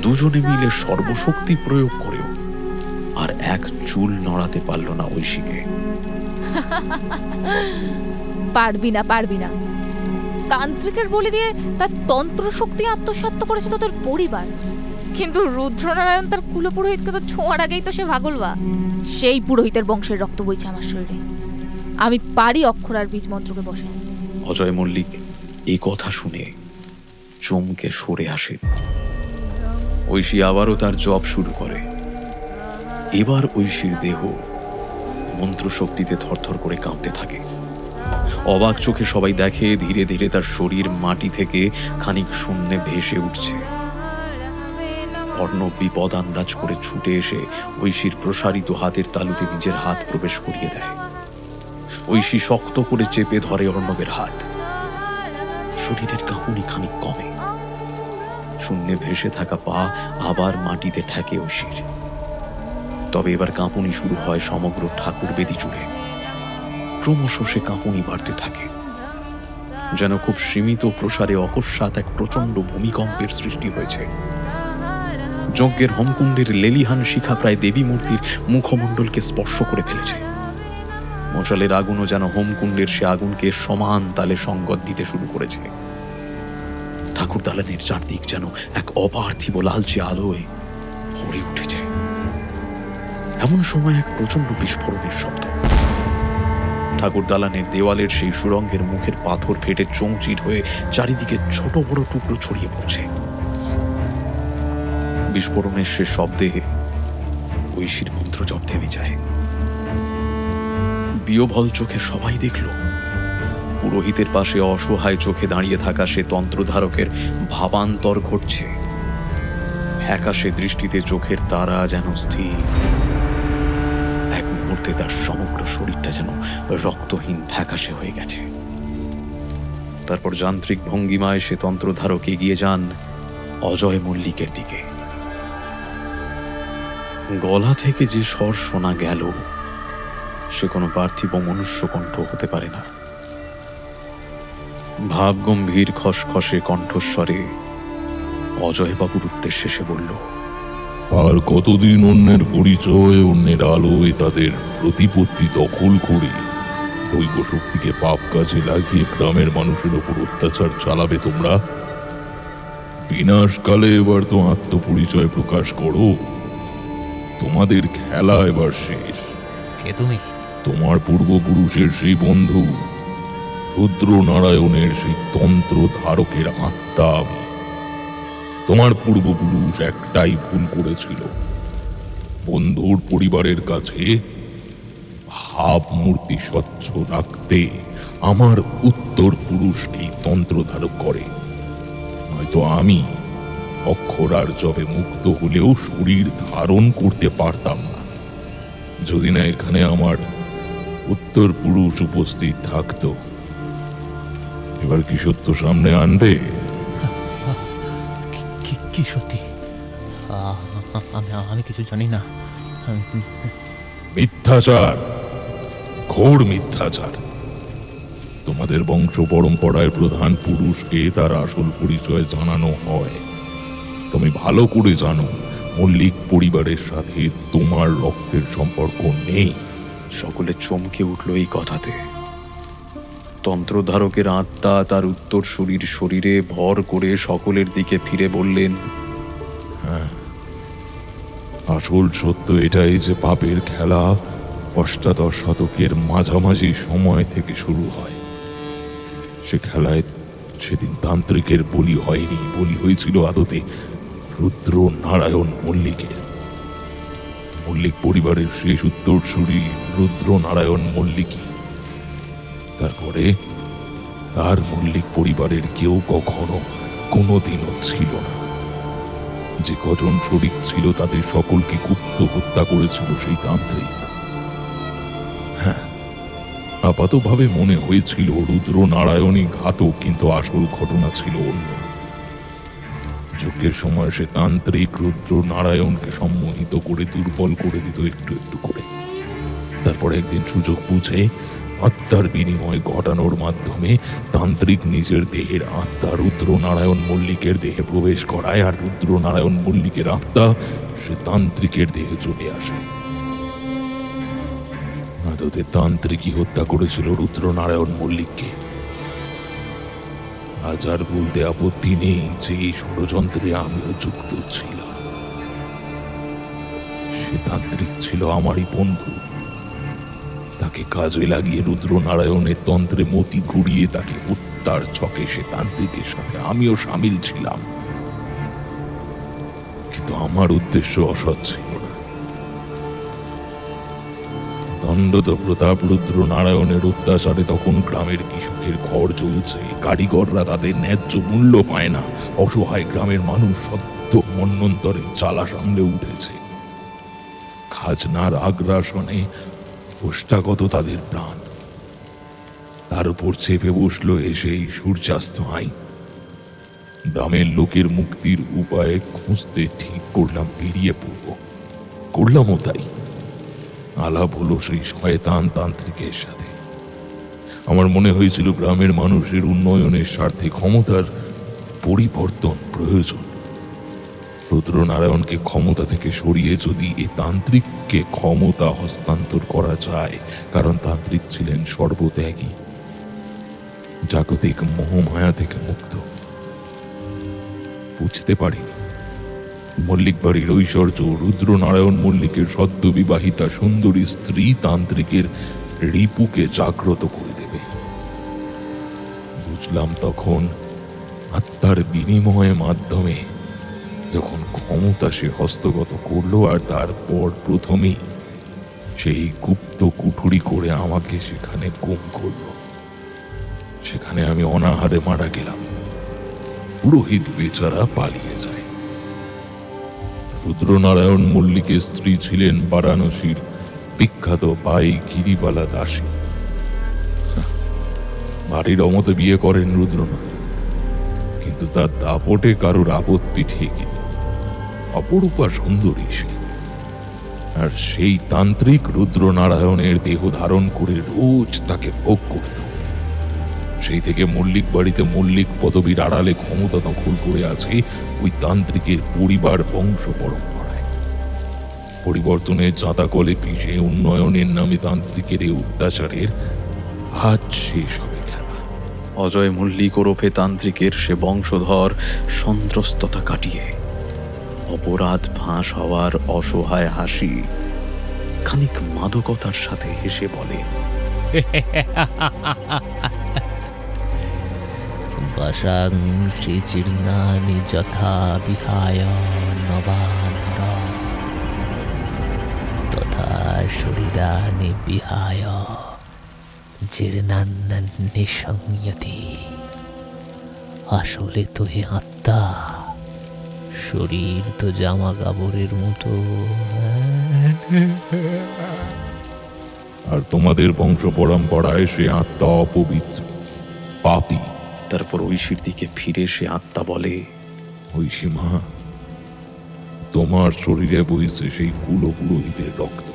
দুজনে মিলে সর্বশক্তি প্রয়োগ করেও আর এক চুল নড়াতে পারল না ঐশীকে। পারবি না, পারবি না। তান্ত্রিকের বলি দিয়ে তার তন্ত্র শক্তি আত্মসাৎ করেছে তোদের পরিবার, কিন্তু রুদ্রনারায়ণ তার কুলপুরোহিতকে তো ছোঁয়ার আগেই তো সে ভাগলবা। সেই পুরোহিতের বংশের রক্ত বইছে আমার শরীরে। আমি পারি অক্ষর আর বীজ মন্ত্রকে বসে। অজয় মল্লিক এই কথা শুনে চমকে সরে আসেন। ঐশী আবারও তার জপ শুরু করে। এবার ঐশীর দেহ মন্ত্রশক্তিতে থরথর করে কাঁপতে থাকে। অবাক চোখে সবাই দেখে ধীরে ধীরে তার শরীর মাটি থেকে খানিক শূন্যে ভেসে উঠছে। অর্ণব বিপদ আন্দাজ করে ছুটে এসে ঐশীর প্রসারিত হাতের তালুতে নিজের হাত প্রবেশ করিয়ে দেয়। ঐশী শক্ত করে চেপে ধরে অর্ণবের হাত। শরীরের কাঁপুনি খানিক কমে। শূন্যে ভেসে থাকা পা আবার মাটিতে ঠেকে ঐশীর। তবে এবার কাঁপুনি শুরু হয় সমগ্র ঠাকুর বেদি জুড়ে। ক্রমশ সে কাঁপুনি বাড়তে থাকে, যেন খুব সীমিত প্রসারে অকস্মাৎ এক প্রচন্ড ভূমিকম্পের সৃষ্টি হয়েছে। যজ্ঞের হোমকুণ্ডের লেলিহান শিখা প্রায় দেবী মূর্তির মুখমণ্ডলকে স্পর্শ করে ফেলেছে। মশালের আগুনও যেন হোমকুণ্ডের সে আগুনকে সমান তালে সঙ্গত দিতে শুরু করেছে। ঠাকুর দালানের চারদিক যেন এক অপার্থিব লালচে আলোয় ভরে উঠেছে। এমন সময় এক প্রচন্ড বিস্ফোরণের শব্দ। ঠাকুর দালানের দেওয়ালের সেই সুড়ঙ্গের মুখের পাথর ফেটে চৌচির হয়ে চারিদিকে ছোট বড় টুকরো ছড়িয়ে পড়ছে। বিস্ফোরণের সে শব্দে ঐশীর মন্ত্র জপ থেমে যায়। বিয়োভল চোখে সবাই দেখল পুরোহিতের পাশে অসহায় চোখে দাঁড়িয়ে থাকা সে তন্ত্রধারকের ভাবান্তর ঘটছে। ফ্যাকাশে দৃষ্টিতে চোখের তারা যেন স্থির। এক মুহূর্তে তার সমগ্র শরীরটা যেন রক্তহীন ফ্যাকাশে হয়ে গেছে। তারপর যান্ত্রিক ভঙ্গিমায় সে তন্ত্রধারক এগিয়ে যান অজয় মল্লিকের দিকে। গলা থেকে যে স্বর শোনা গেল সে কোনো পার্থিব মনুষ্য কণ্ঠ হতে পারে না। ভাবগম্ভীর খসখসে কণ্ঠস্বরে অজয়বাবুর উদ্দেশ্যে সে বলল, আর কতদিন অন্যের পরিচয়, অন্যের আলোয় তাদের প্রতিপত্তি দখল করে দৈব শক্তিকে পাপ কাজে লাগিয়ে গ্রামের মানুষের ওপর অত্যাচার চালাবে তোমরা? বিনাশকালে এবার তো আত্মপরিচয় প্রকাশ করো। তোমাদের খেলা এবার শেষ। কে তুমি? তোমার পূর্বপুরুষের সেই বন্ধু রুদ্র নারায়ণের সেই তন্ত্র ধারকের আত্মা আমি। তোমার পূর্বপুরুষ একটাই ভুল করেছিল, বন্ধুর পরিবারের কাছে ভাবমূর্তি স্বচ্ছ রাখতে আমার উত্তর পুরুষকেই তন্ত্রধারক করে। হয়তো আমি অক্ষরার জবে মুক্ত হলেও শরীর ধারণ করতে পারতাম না, যদি না এখানে আমার উত্তর পুরুষ উপস্থিত থাকতো। এবার কি সত্য সামনে আনবে? কি সত্যি? আমি কিছু জানি না। মিথ্যাচার, ঘোর মিথ্যাচার। তোমাদের বংশ পরম্পরায় প্রধান পুরুষকে তার আসল পরিচয় জানানো হয়। তুমি ভালো করে জানো মল্লিক পরিবারের সাথে তোমার রক্তের সম্পর্ক নেই। সকলে চমকে উঠল এই কথাতে। তন্ত্রধারকের আত্মা তার উত্তর শরীরে ভর করে সকলের দিকে ফিরে বললেন, আসল সত্য এটাই যে পাপের খেলা অষ্টাদশ শতকের মাঝামাঝি সময় থেকে শুরু হয়। সে খেলায় সেদিন তান্ত্রিকের বলি হয়নি, বলি হয়েছিল আদতে রুদ্র নারায়ণ মল্লিকের। মল্লিক পরিবারের শেষ উত্তরসূরি রুদ্র নারায়ণ মল্লিকই। তারপরে আর মল্লিক পরিবারের কেউ কখনো কোনোদিনও ছিল না। যে কজন শরিক ছিল তাদের সকলকে গুপ্ত হত্যা করেছিল সেই তান্ত্রিক। হ্যাঁ, আপাতভাবে মনে হয়েছিল রুদ্র নারায়ণই ঘাতক, কিন্তু আসল ঘটনা ছিল অন্য। যজ্ঞের সময় সে তান্ত্রিক রুদ্র নারায়ণকে সম্মোহিত করে দুর্বল করে দিত একটু একটু করে। তারপর একদিন সুযোগ বুঝে আত্মার বিনিময় ঘটানোর মাধ্যমে তান্ত্রিক নিজের দেহের আত্মা রুদ্র নারায়ণ মল্লিকের দেহে প্রবেশ করায়, আর রুদ্র নারায়ণ মল্লিকের আত্মা সে তান্ত্রিকের দেহে চলে আসে। আদতে তান্ত্রিকই হত্যা করেছিল রুদ্র নারায়ণ মল্লিককে। আজ আর বলতে আপত্তি নেই যে এই ষড়যন্ত্রে আমিও যুক্ত ছিলাম। সে তান্ত্রিক ছিল আমারই বন্ধু। তাকে কাজে লাগিয়ে রুদ্র নারায়ণের তন্ত্রে মতি ঘুরিয়ে তাকে হত্যার ছকে সে তান্ত্রিকের সাথে আমিও সামিল ছিলাম। কিন্তু আমার উদ্দেশ্য অসৎ ছিল না। দণ্ডত প্রতাপ রুদ্র নারায়ণের অত্যাচারে তখন গ্রামের কৃষকের ঘর চলছে, কারিগররা তাদের ন্যায্য মূল্য পায় না, অসহায় গ্রামের মানুষ সদ্য মন্বন্তরের জ্বালা সামলে উঠেছে। খাজনার আগ্রাসনে ওষ্ঠাগত তাদের প্রাণ, তার উপর চেপে বসলো এসেই সূর্যাস্ত আইন। গ্রামের লোকের মুক্তির উপায় খুঁজতে ঠিক করলাম বেরিয়ে পড়ব। করলামও তাই। আলাপ হলো সেই শয়তান তান্ত্রিকের সাথে। আমার মনে হয়েছিল গ্রামের মানুষের উন্নয়নের স্বার্থে ক্ষমতার পরিবর্তন প্রয়োজন। রুদ্রনারায়ণকে ক্ষমতা থেকে সরিয়ে যদি এই তান্ত্রিককে ক্ষমতা হস্তান্তর করা যায়, কারণ তান্ত্রিক ছিলেন সর্বত্যাগী, জাগতিক মোহমায়া থেকে মুক্ত। বুঝতে পারিনি মল্লিক বাড়ির ঐশ্বর্য রুদ্রনারায়ণ মল্লিকের সদ্য বিবাহিতা সুন্দরী স্ত্রী তান্ত্রিকের রিপুকে জাগ্রত করে দেবে। বুঝলাম তখন আত্মার বিনিময়ের মাধ্যমে যখন ক্ষমতা সে হস্তগত করলো, আর তারপর প্রথমেই সেই গুপ্ত কুঠুরি করে আমাকে সেখানে গুম করলো। সেখানে আমি অনাহারে মারা গেলাম। পুরোহিত বেচারা পালিয়ে যায়। রুদ্রনারায়ণ মল্লিকের স্ত্রী ছিলেন বারাণসীর বিখ্যাত বাই গিরিবালা দাসী। বাড়ির অমতে বিয়ে করেন রুদ্রনারায়ণ, কিন্তু তার দাপটে কারোর আপত্তি ঠেকেনি। অপরূপা সুন্দরী সে, আর সেই তান্ত্রিক রুদ্রনারায়ণের দেহ ধারণ করে রোজ তাকে ভোগ করত। সেই থেকে মল্লিক বাড়িতে মল্লিক পদবীর আড়ালে ক্ষমতা দখল করে আছে ওই তান্ত্রিকের পরিবার বংশ পরম্পরায়। পরিবর্তনের জাঁতাকলে পিষে উন্নয়নের নামে তান্ত্রিকের এই অত্যাচারের আজ শেষ হবে খেলা। অজয় মল্লিক ওরফে তান্ত্রিকের সে বংশধর সন্ত্রস্ততা কাটিয়ে অপরাধ ফাঁস হওয়ার অসহায় হাসি খানিক মাদকতার সাথে হেসে বলে, বশং শ্রীচীর্ণানি যথা বিহায় নবানর তথা শরীরানি বিহায় জীর্ণান্নানি সংয়তি। আসলে তো হে আত্মা, শরীর তো জামা কাপড়ের মতো। আর তোমাদের বংশ পরম্পরায় সে আত্মা অপবিত্র, পাপী। তারপর ঐশীর দিকে ফিরে সে আত্মা বলে, ঐশী মা, তোমার শরীরে বইছে সেই কুলো পুরোহিতের রক্ত।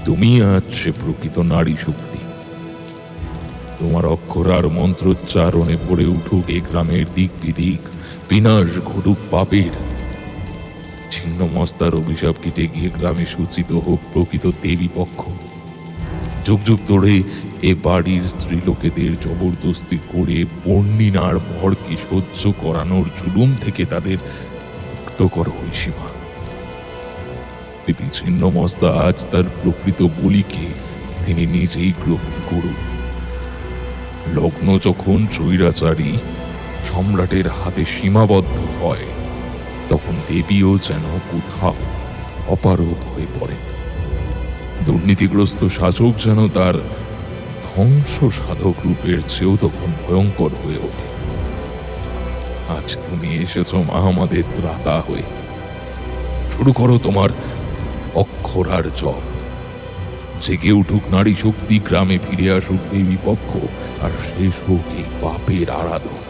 তুমি আজ সে প্রকৃত নারী শক্তি। তোমার অক্ষর আর মন্ত্রোচ্চারণে পড়ে উঠুক এই গ্রামের দিক বিদিক, বিনাশ ঘটুক পাপের। ছিন্ন মস্তার অভিশাপ কেটে গিয়ে গ্রামে সূচিত হোক প্রকৃত দেবী পক্ষ। যুগ যুগ ধরে এ বাড়ির স্ত্রীলোকেদের জবরদস্তি করে বর্ণিনার ভরকে সহ্য করানোর জুলুম থেকে তাদের মুক্ত করো ঐশীমা। দেবী ছিন্ন মস্তা আজ তার প্রকৃত বলিকে তিনি নিজেই গ্রহণ করুন। লগ্ন যখন স্বৈরাচারী সম্রাটের হাতে সীমাবদ্ধ হয়, তখন দেবীও যেন কোথাও অপারগ হয়ে পড়ে। দুর্নীতিগ্রস্ত শাসক যেন তার ধ্বংস সাধক রূপের চেয়েও তখন ভয়ঙ্কর হয়ে ওঠে। আজ তুমি এসেছ মা আমাদের ত্রাতা হয়ে। শুরু করো তোমার অক্ষর আর জপ। জেগে উঠুক নারী শক্তি, গ্রামে ফিরে আসুক দেবী পক্ষ, আর শেষ হোক এই পাপের আরাধনা।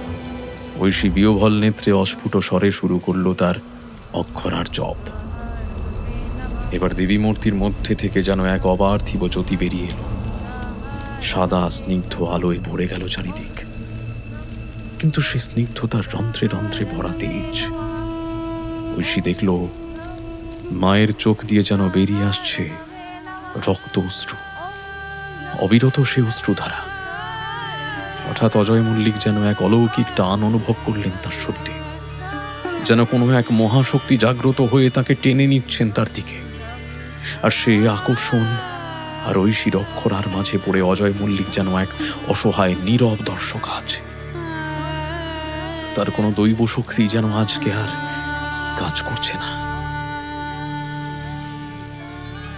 ঐশী বিহ্বল নেত্রে অস্ফুট স্বরে শুরু করলো তার অক্ষর আর জপ। এবার দেবী মূর্তির মধ্যে থেকে যেন এক অপার্থিব জ্যোতি বেরিয়ে এলো। সাদা স্নিগ্ধ আলোয় ভরে গেল চারিদিক, কিন্তু সে স্নিগ্ধতার রন্ধ্রে রন্ধ্রে ভরা তেজ। ঐশী দেখল মায়ের চোখ দিয়ে যেন বেরিয়ে আসছে রক্ত অশ্রু, অবিরত সে অশ্রুধারা। হঠাৎ অজয় মল্লিক যেন এক অলৌকিক টান অনুভব করলেন তার শরীরে, যেন কোনো এক মহাশক্তি জাগ্রত হয়ে তাকে টেনে নিচ্ছেন তার দিকে। আর সে আকর্ষণ আর ঐশীর অক্ষরার মাঝে পড়ে অজয় মল্লিক যেন এক অসহায় নীরব দর্শক আজ। তার কোনো দৈব শক্তি যেন আজকে আর কাজ করছে না।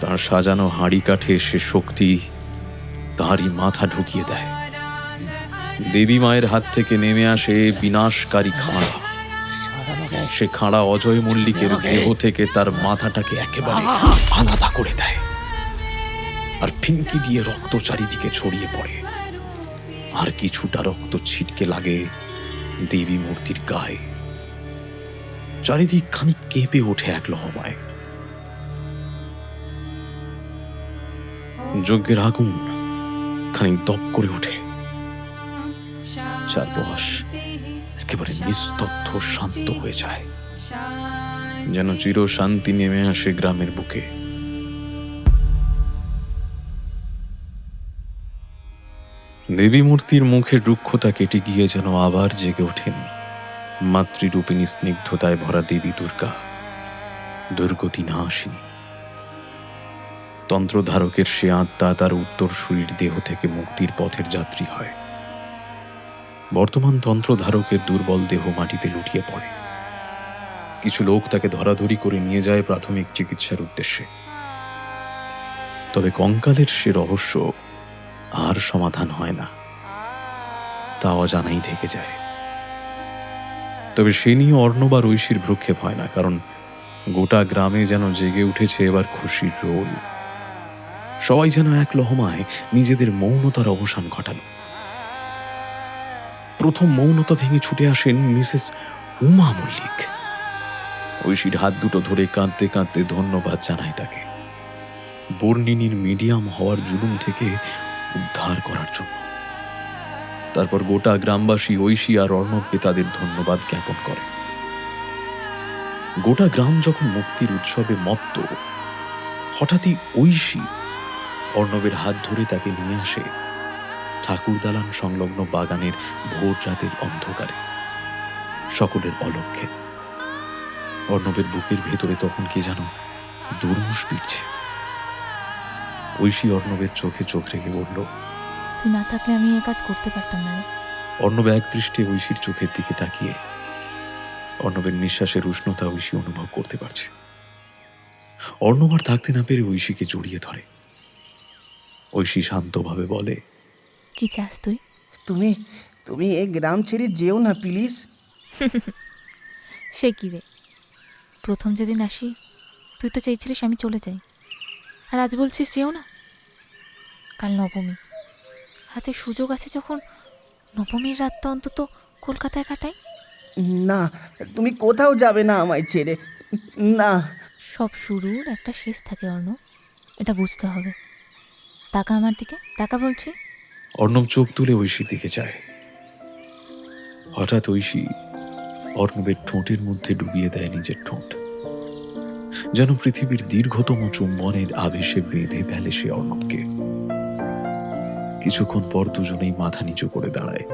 তার সাজানো হাঁড়ি কাঠে সে শক্তি তারই মাথা ঢুকিয়ে দেয়। দেবী মায়ের হাত থেকে নেমে আসে বিনাশকারী খাঁড়া। সে খাঁড়া অজয় মল্লিকের দেহ থেকে তার মাথাটাকে একেবারে আলাদা করে দেয়, আর ফিনকি দিয়ে রক্ত চারিদিকে ছড়িয়ে পড়ে, আর কিছুটা রক্ত ছিটকে লাগে দেবী মূর্তির গায়ে। চারিদিক খানিক কেঁপে ওঠে এক লহমায়। যজ্ঞের আগুন খানিক দপ করে ওঠে। চারপাশ একেবারে নিস্তব্ধ শান্ত হয়ে যায়, যেন চির শান্তি নেমে আসে গ্রামের বুকে। দেবী মূর্তির মুখের রুক্ষতা কেটে গিয়ে যেন আবার জেগে ওঠেন মাতৃরূপিণী স্নিগ্ধতায় ভরা দেবী দুর্গা, দুর্গতি নাশিনী। তন্ত্রধারকের সে আত্মা তার উত্তরসূরির দেহ থেকে মুক্তির পথের যাত্রী হয়। বর্তমান তন্ত্রধারকের দুর্বল দেহ মাটিতে লুটিয়ে পড়ে। কিছু লোক তাকে ধরাধরি করে নিয়ে যায় প্রাথমিক চিকিৎসার উদ্দেশ্যে। তবে কঙ্কালের সে রহস্য আর সমাধান হয় না, তা অজানাই থেকে যায়। তবে সে নিয়ে অর্ণব আর ঐশীর ভ্রুক্ষেপ হয় না, কারণ গোটা গ্রামে যেন জেগে উঠেছে এবার খুশির রোল। সবাই যেন এক লহমায় নিজেদের মৌনতার অবসান ঘটাল। প্রথম মৌনতা ভেঙে ছুটে আসেন মিসেস উমা মল্লিক। ঐশীর হাত দুটো ধরে কাঁদতে কাঁদতে ধন্যবাদ জানায় তাকে বর্ণিনীর মিডিয়াম হওয়ার জুলুম থেকে উদ্ধার করার জন্য। তারপর গোটা গ্রামবাসী ঐশী আর অর্ণবকে তাদের ধন্যবাদ জ্ঞাপন করে। গোটা গ্রাম যখন মুক্তির উৎসবে মত্ত, হঠাৎই ঐশী অর্ণবের হাত ধরে তাকে নিয়ে আসে ঠাকুর দালান সংলগ্ন বাগানের ভোর রাতের অন্ধকারে, সকলের অলক্ষ্যে। অর্ণবের বুকের ভেতরে তখন কি যেন দুর্মুষ পিটছে। ঐশী অর্ণবের চোখে চোখ রেখে বলল, তুই না থাকলে আমি এ কাজ করতে পারতাম না রে। অর্ণব এক দৃষ্টে ঐশীর চোখের দিকে তাকিয়ে অর্ণবের নিঃশ্বাসের উষ্ণতা ঐশী অনুভব করতে পারছে। অর্ণব আর থাকতে না পেরে ঐশীকে জড়িয়ে ধরে। ঐশী শান্তভাবে বলে, কি চাস তুই? তুমি তুমি এই গ্রাম ছেড়ে যেও না প্লিজ। সে কি রে, প্রথম যেদিন আসি তুই তো চাইছিলিস আমি চলে যাই, আর আজ বলছিস যেও না। কাল নবমী, হাতে সুযোগ আছে যখন নবমীর রাতটা অন্তত কলকাতায় কাটাই। না, তুমি কোথাও যাবে না আমায় ছেড়ে, না। সব শুরুর একটা শেষ থাকে অর্ণব, এটা বুঝতে হবে। তাকা আমার দিকে, তাকা বলছি। অর্ণব চোখ তুলে ঐশীর দিকে যায়। হঠাৎ ঐশী অর্ণবের ঠোঁটের মধ্যে ডুবিয়ে দেয় নিজের ঠোঁট, যেন পৃথিবীর দীর্ঘতম চুম্বনের আবেশে বেঁধে ফেলে সে অর্ণবকে। কিছুক্ষণ পর দুজনেই মাথা নিচু করে দাঁড়ায়।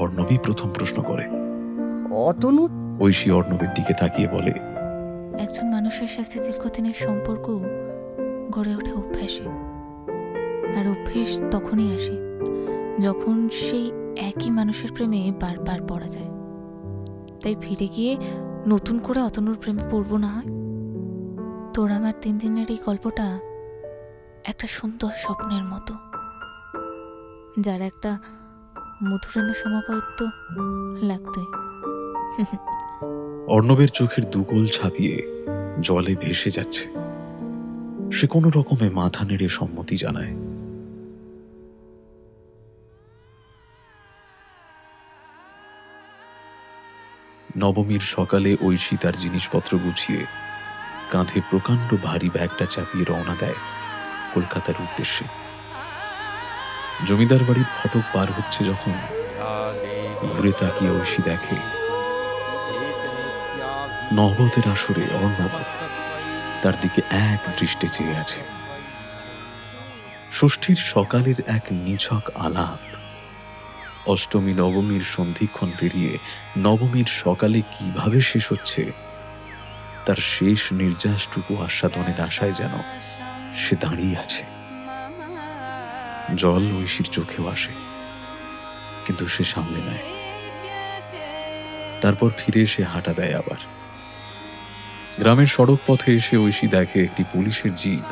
অর্ণবই প্রথম প্রশ্ন করে, অতনু? ঐশী অর্ণবের দিকে তাকিয়ে বলে, একজন মানুষের সাথে দীর্ঘদিনের সম্পর্ক গড়ে ওঠে অভ্যাসে, আর অভ্যেস তখনই আসে যখন সেই একই মানুষের প্রেমে বারবার পড়া যায়। তাই ফিরে গিয়ে নতুন করে অতনুর প্রেমে পড়ব না হয়। তোর আমার 3 দিনের এই গল্পটা একটা সুন্দর স্বপ্নের মতো, যার একটা মধুরানো সমাপত্য লাগতোই। অর্ণবের চোখের দুগোল ছাপিয়ে জলে ভেসে যাচ্ছে। সে কোনো রকমে মাথা নেড়ে সম্মতি জানায়। নবমীর সকালে ঐশী তার জিনিসপত্র গুছিয়ে কাঁধে প্রকাণ্ড ভারী ব্যাগটা চাপিয়ে রওনা দেয় কলকাতার উদ্দেশ্যে। জমিদার বাড়ির ফটক পার হচ্ছে যখন ঘুরে তাকিয়ে ঐশী দেখে নহবতের আসরে অর্ণব তার দিকে এক দৃষ্টে চেয়ে আছে। ষষ্ঠীর সকালের এক নিছক আলাপ, অষ্টমী নবমীর সন্ধিক্ষণ পেরিয়ে নবমীর সকালে কিভাবে শেষ হচ্ছে তার শেষ নির্যাসটুকু আস্বাদনের আশায় যেন সে দাঁড়িয়ে আছে। জল ঐশীর চোখেও আসে, কিন্তু সে সামলে নেয়। তারপর ফিরে এসে হাঁটা দেয় আবার। গ্রামের সড়ক পথে এসে ঐশী দেখে একটি পুলিশের জিপ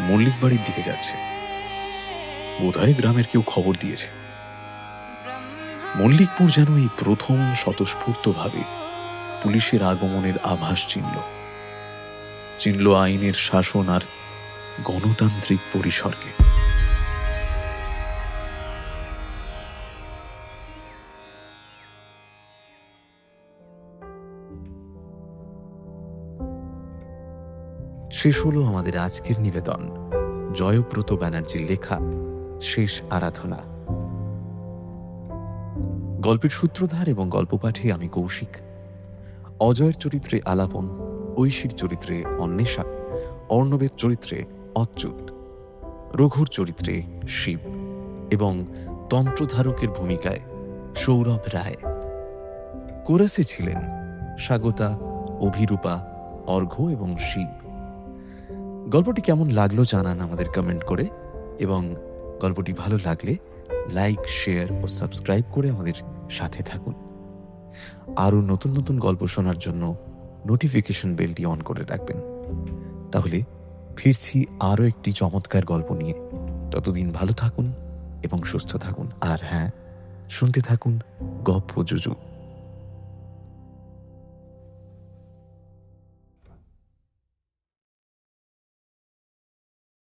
মল্লিক বাড়ির দিকে যাচ্ছে। বোধহয় গ্রামের কেউ খবর দিয়েছে। মল্লিকপুর যেন এই প্রথম স্বতঃস্ফূর্তভাবে পুলিশের আগমনের আভাস চিনল আইনের শাসন আর গণতান্ত্রিক পরিসরকে। শেষ হলো আমাদের আজকের নিবেদন, জয়ব্রত ব্যানার্জির লেখা শেষ আরাধনা। গল্পের সূত্রধার এবং গল্প পাঠে আমি কৌশিক। অজয়ের চরিত্রে আলাপন, ঐশীর চরিত্রে অন্বেষা, অর্ণবের চরিত্রে অচ্যুত, রঘুর চরিত্রে শিব এবং তন্ত্রধারকের ভূমিকায় সৌরভ রায়। কোরাসে ছিলেন স্বাগতা, অভিরূপা, অর্ঘ্য এবং শিব। গল্পটি কেমন লাগলো জানান আমাদের কমেন্ট করে, এবং গল্পটি ভালো লাগলে লাইক, শেয়ার ও সাবস্ক্রাইব করে আমাদের সাথে থাকুন। আরও নতুন নতুন গল্প শোনার জন্য নোটিফিকেশন বেলটি অন করে রাখবেন। তাহলে ফিরছি আরও একটি চমৎকার গল্প নিয়ে। ততদিন ভালো থাকুন এবং সুস্থ থাকুন। আর হ্যাঁ, শুনতে থাকুন গপ্প জুজু।